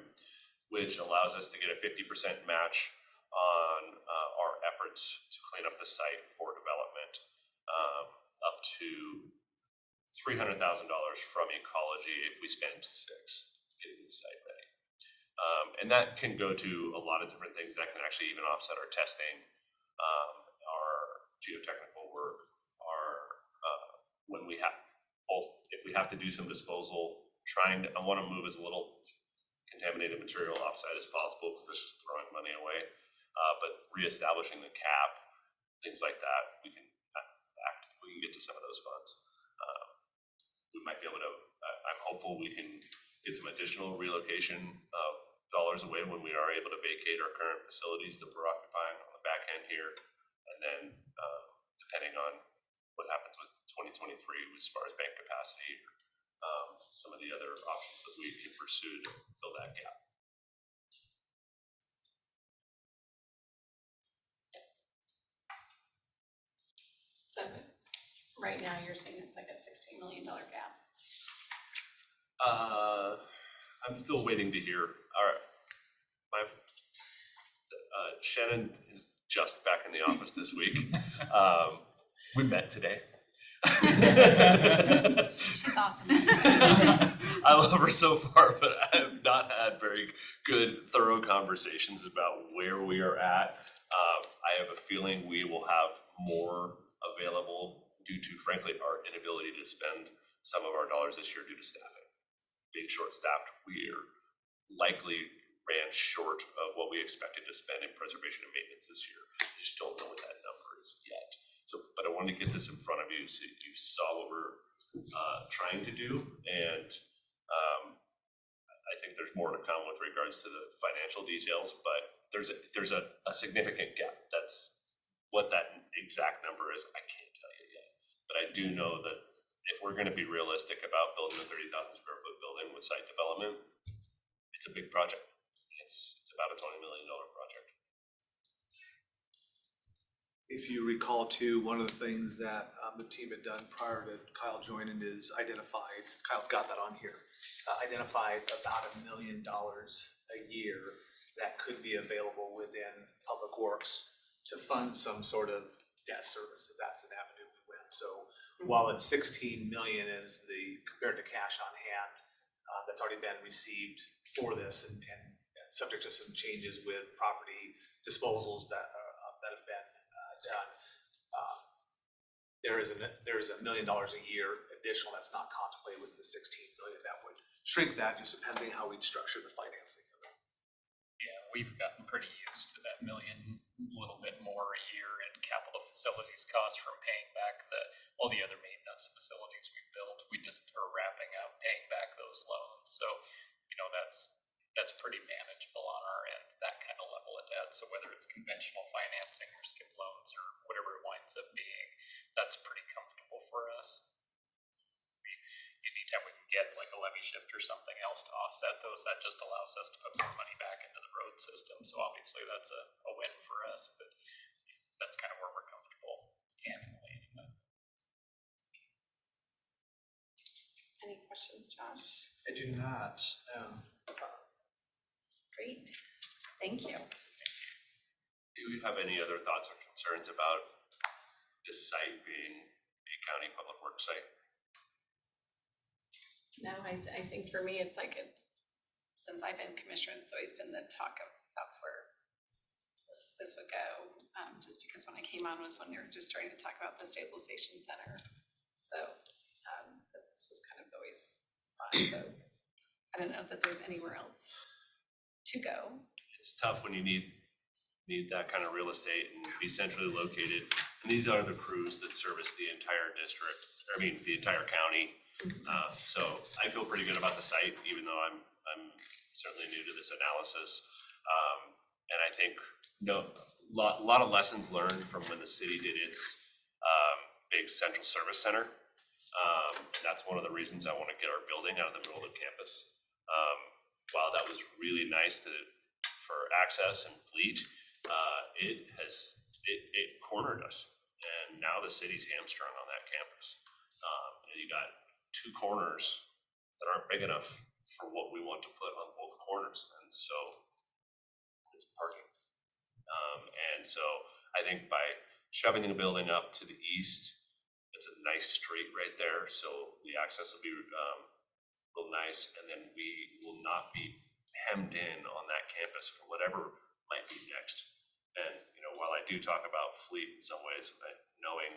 which allows us to get a 50% match on our efforts to clean up the site for development, up to $300,000 from ecology if we spend $6 getting the site ready. And that can go to a lot of different things. That can actually even offset our testing, our geotechnical work, when we have both, if we have to do some disposal, I want to move as little contaminated material offsite as possible, because that's just throwing money away. But reestablishing the cap, things like that, we can get to some of those funds. We might be able to, I'm hopeful we can get some additional relocation dollars away when we are able to vacate our current facilities that we're occupying on the back end here. And then depending on what happens with 2023 as far as bank capacity, some of the other options that we can pursue to fill that gap. right now you're saying it's like a $16 million gap. I'm still waiting to hear. All right, Shannon is just back in the office this week. We met today. She's awesome. I love her so far, but I have not had very good, thorough conversations about where we are at. I have a feeling we will have more available due to, frankly, our inability to spend some of our dollars this year due to staffing. Being short-staffed, we are likely ran short of what we expected to spend in preservation and maintenance this year. I just don't know what that number is yet. So, but I wanted to get this in front of you so you saw what we're trying to do, and I think there's more to come with regards to the financial details, but there's a significant gap. That's what that exact number is. I can't tell you yet, but I do know that if we're going to be realistic about building a 30,000 square foot building with site development, it's a big project. It's about a $20 million project. If you recall too, one of the things that the team had done prior to Kyle joining is identified, Kyle's got that on here, identified about $1 million a year that could be available within Public Works to fund some sort of debt service, if that's an avenue we went. So while it's 16 million is compared to cash on hand, that's already been received for this and subject to some changes with property disposals that have been done. There is $1 million a year additional that's not contemplated with the 16 million. That would shrink that, just depending how we'd structure the financing of it. Yeah, we've gotten pretty used to that million, a little bit more a year in capital facilities costs from paying back all the other maintenance facilities we built. We just are wrapping up paying back those loans. So, that's pretty manageable on our end, that kind of level of debt. So whether it's conventional financing or skip loans or whatever it winds up being, that's pretty comfortable for us. Anytime we can get like a levy shift or something else to offset those, that just allows us to put more money back into the road system. So obviously that's a win for us, but that's kind of where we're comfortable annually. Any questions, Josh? I do not. Great, thank you. Do you have any other thoughts or concerns about this site being a county public works site? No, I think for me, it's since I've been commissioner, it's always been the talk of that's where this would go. Just because when I came on was when they were just starting to talk about the stabilization center. So that this was kind of always the spot. So I don't know that there's anywhere else to go. It's tough when you need that kind of real estate and be centrally located. And these are the crews that service the entire district, the entire county. So I feel pretty good about the site, even though I'm certainly new to this analysis. And I think a lot of lessons learned from when the city did its big central service center. That's one of the reasons I want to get our building out of the middle of the campus. While that was really nice for access and fleet, it cornered us, and now the city's hamstrung on that campus. You got two corners that aren't big enough for what we want to put on both corners, and so it's parking. And so I think by shoving the building up to the east, it's a nice street right there, so the access will be real nice, and then we will not be hemmed in on that campus for whatever might be next. And while I do talk about fleet in some ways, knowing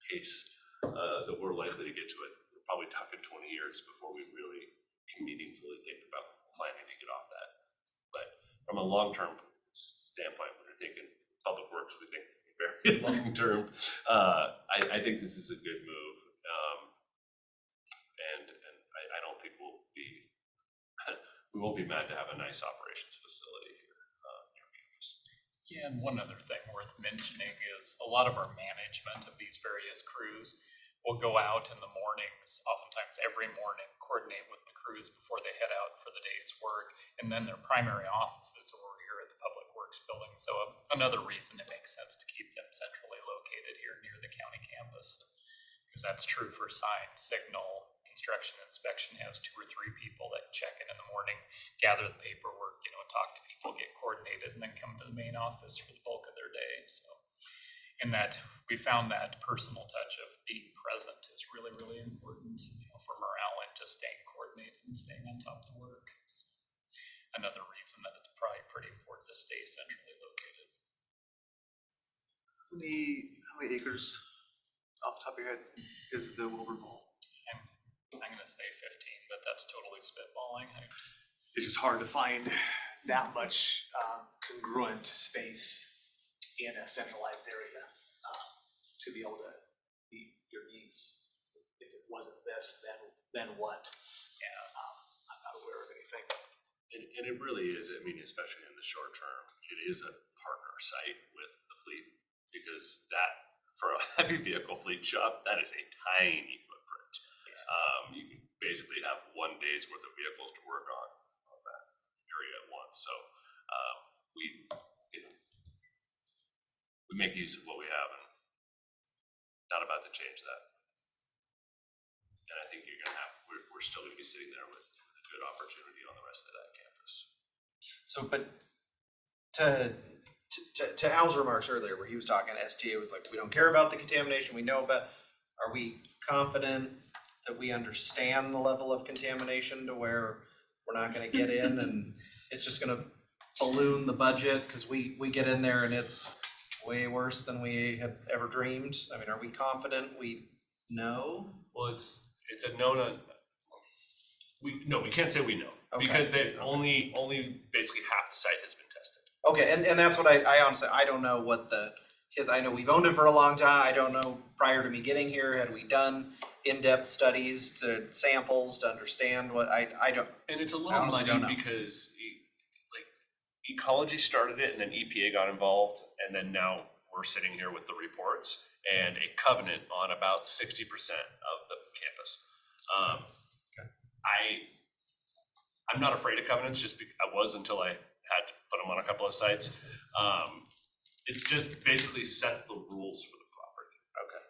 pace that we're likely to get to it, we're probably talking 20 years before we really can meaningfully think about planning to get off that. But from a long-term standpoint, when we're thinking public works, we think very long-term. I think this is a good move. And I don't think we won't be mad to have a nice operations facility here near campus. Yeah, and one other thing worth mentioning is a lot of our management of these various crews will go out in the mornings, oftentimes every morning, coordinate with the crews before they head out for the day's work, and then their primary offices are over here at the Public Works building. So another reason it makes sense to keep them centrally located here near the county campus. Because that's true for sign, signal, construction inspection has 2 or 3 people that check in the morning, gather the paperwork, talk to people, get coordinated, and then come to the main office for the bulk of their day. So, and that we found that personal touch of being present is really, really important, for morale and just staying coordinated and staying on top of the work. So, another reason that it's probably pretty important to stay centrally located. How many acres off the top of your head is the Wilbur Mall? I'm gonna say 15, but that's totally spitballing. It's just hard to find that much congruent space in a centralized area to be able to meet your needs. If it wasn't this, then what? Yeah, I'm not aware of anything. And it really is, I mean, especially in the short term, it is a partner site with the fleet, because that, for a heavy vehicle fleet shop, that is a tiny footprint. You can basically have 1 day's worth of vehicles to work on that area at once. So we make use of what we have, and not about to change that. And I think we're still gonna be sitting there with a good opportunity on the rest of that campus. So, but to Al's remarks earlier, where he was talking, STA was like, we don't care about the contamination, we know about, are we confident that we understand the level of contamination to where we're not gonna get in and it's just gonna balloon the budget because we get in there and it's way worse than we had ever dreamed? I mean, are we confident we know? Well, it's a no. We can't say we know, Okay. because only basically half the site has been tested. Okay, and that's what I honestly, I don't know what because I know we've owned it for a long time. I don't know, prior to me getting here, had we done in-depth studies to samples to understand what I don't. And it's a I little honestly don't muddy know. because ecology started it, and then EPA got involved, and then now we're sitting here with the reports and a covenant on about 60% of the campus. I'm not afraid of covenants, just because I was until I had to put them on a couple of sites. It's just basically sets the rules for the property. Okay.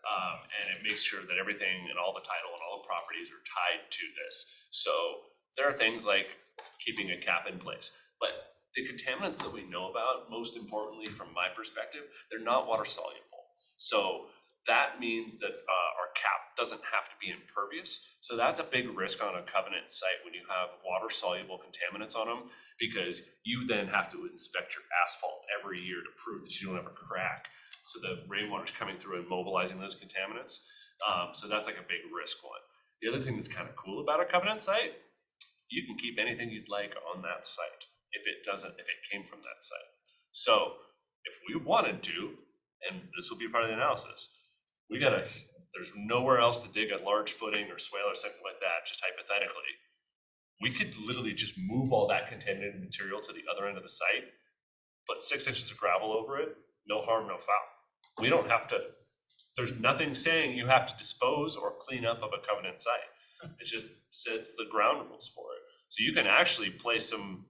And it makes sure that everything and all the title and all the properties are tied to this. So there are things like keeping a cap in place, but the contaminants that we know about, most importantly from my perspective, they're not water soluble. So that means that our cap doesn't have to be impervious. So that's a big risk on a covenant site when you have water soluble contaminants on them, because you then have to inspect your asphalt every year to prove that you don't have a crack. So the rainwater's coming through and mobilizing those contaminants. So that's like a big risk one. The other thing that's kind of cool about a covenant site, you can keep anything you'd like on that site if it came from that site. So if we wanted to, and this will be part of the analysis, there's nowhere else to dig a large footing or swale or something like that, just hypothetically. We could literally just move all that contaminated material to the other end of the site, put 6 inches of gravel over it, no harm, no foul. We don't have to, there's nothing saying you have to dispose or clean up of a covenant site. It just sets the ground rules for it. So you can actually play some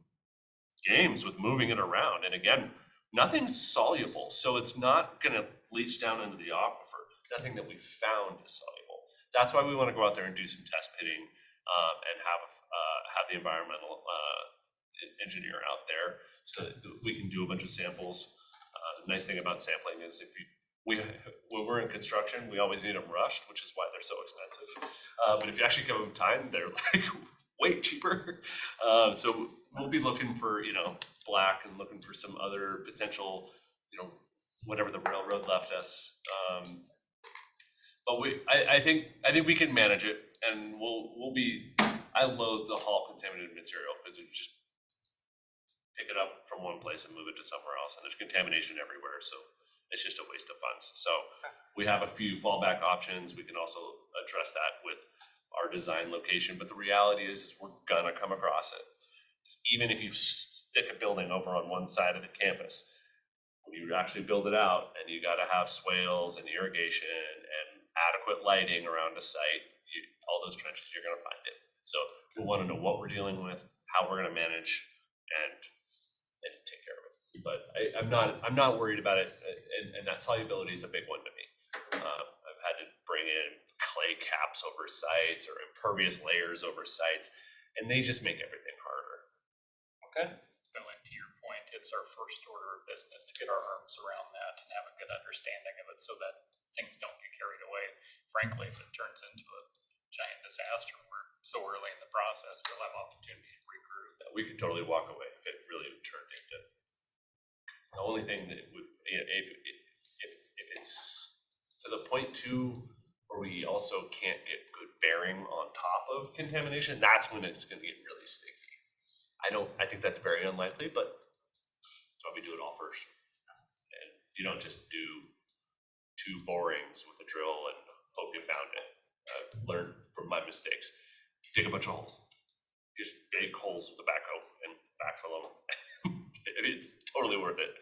games with moving it around. And again, nothing's soluble, so it's not gonna leach down into the aquifer. Nothing that we found is soluble. That's why we want to go out there and do some test pitting and have the environmental engineer out there so that we can do a bunch of samples. The nice thing about sampling is when we're in construction, we always need them rushed, which is why they're so expensive. But if you actually give them time, they're like way cheaper. So we'll be looking for, black and looking for some other potential, whatever the railroad left us. But I think we can manage it, and I loathe to haul contaminated material because you just pick it up from one place and move it to somewhere else, and there's contamination everywhere, so it's just a waste of funds. So we have a few fallback options. We can also address that with our design location, but the reality is we're gonna come across it. Even if you stick a building over on one side of the campus, when you actually build it out and you gotta have swales and irrigation and adequate lighting around a site, all those trenches, you're gonna find it. So we wanna know what we're dealing with, how we're gonna manage and take care of it. But I'm not worried about it, and that solubility is a big one to me. I've had to bring in caps over sites or impervious layers over sites, and they just make everything harder. Okay? But like to your point, it's our first order of business to get our arms around that and have a good understanding of it so that things don't get carried away. Frankly, if it turns into a giant disaster, we're so early in the process, we'll have opportunity to regroup. We could totally walk away if it really turned into. The only thing that would, if it's to the point too, where we also can't get good bearing on top of contamination, that's when it's gonna get really sticky. I think that's very unlikely, but that's why we do it all first. And you don't just do 2 borings with a drill and hope you found it. Learn from my mistakes. Dig a bunch of holes. Just dig holes with the backhoe and backfill them. It's totally worth it.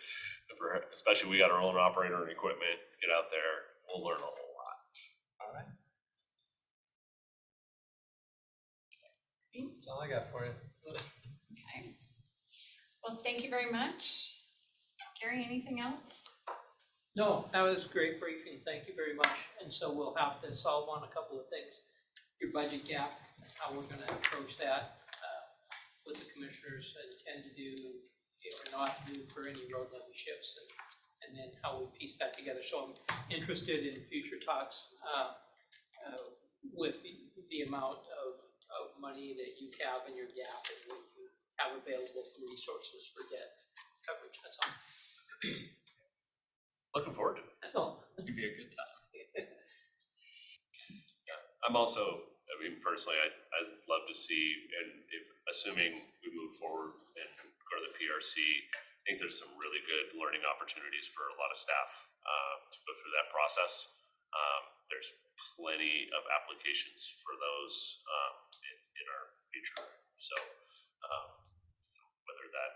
Especially we got our own operator and equipment. Get out there. We'll learn a whole lot. All right. That's all I got for you. Okay. Well, thank you very much. Gary, anything else? No, that was a great briefing, thank you very much. And so we'll have to solve on a couple of things. Your budget gap, how we're gonna approach that, what the commissioners intend to do or not do for any road levy shifts, and then how we piece that together. So I'm interested in future talks with the amount of money that you have in your gap and what you have available for resources for debt coverage, that's all. Looking forward to it. That's all. It's gonna be a good time. I'm also, I mean, personally, I'd love to see, and assuming we move forward and go to the PRC, I think there's some really good learning opportunities for a lot of staff to go through that process. There's plenty of applications for those in our future. So whether that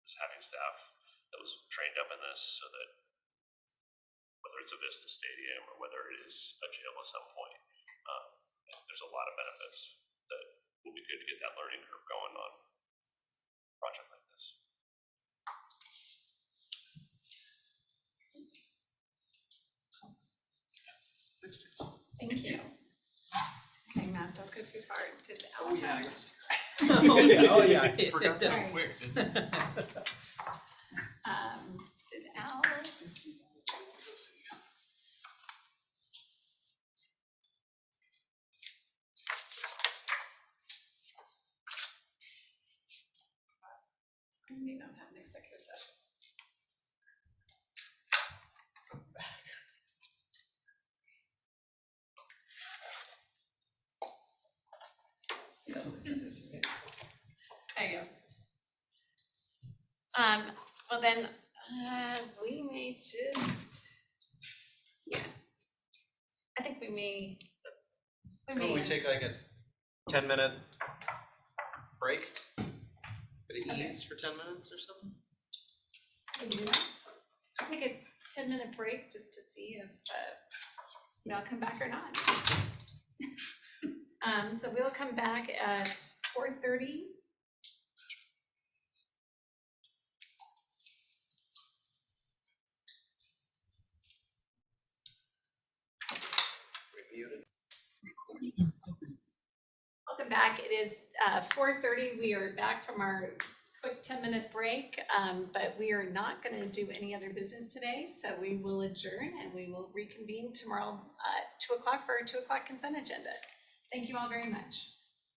is having staff that was trained up in this, so that whether it's a Vista Stadium or whether it is a jail at some point, there's a lot of benefits that will be good to get that learning curve going on a project like this. Thank you. Okay, Matt, don't go too far. Did Oh, yeah. Alpha? Oh, yeah, oh, yeah. Forgot so Sorry. quick, didn't it? Did Alice? We may not have an executive session. Let's go back. There you go. Well then, we may just, yeah. I think we may. Can we take like a 10-minute break? Bit of ease for 10 minutes or something? Can we do that? I'll take a 10-minute break just to see if they'll come back or not. So we'll come back at 4:30. Welcome back. It is 4:30. We are back from our quick 10-minute break, but we are not going to do any other business today. So we will adjourn and we will reconvene tomorrow at 2 o'clock for our 2 o'clock consent agenda. Thank you all very much.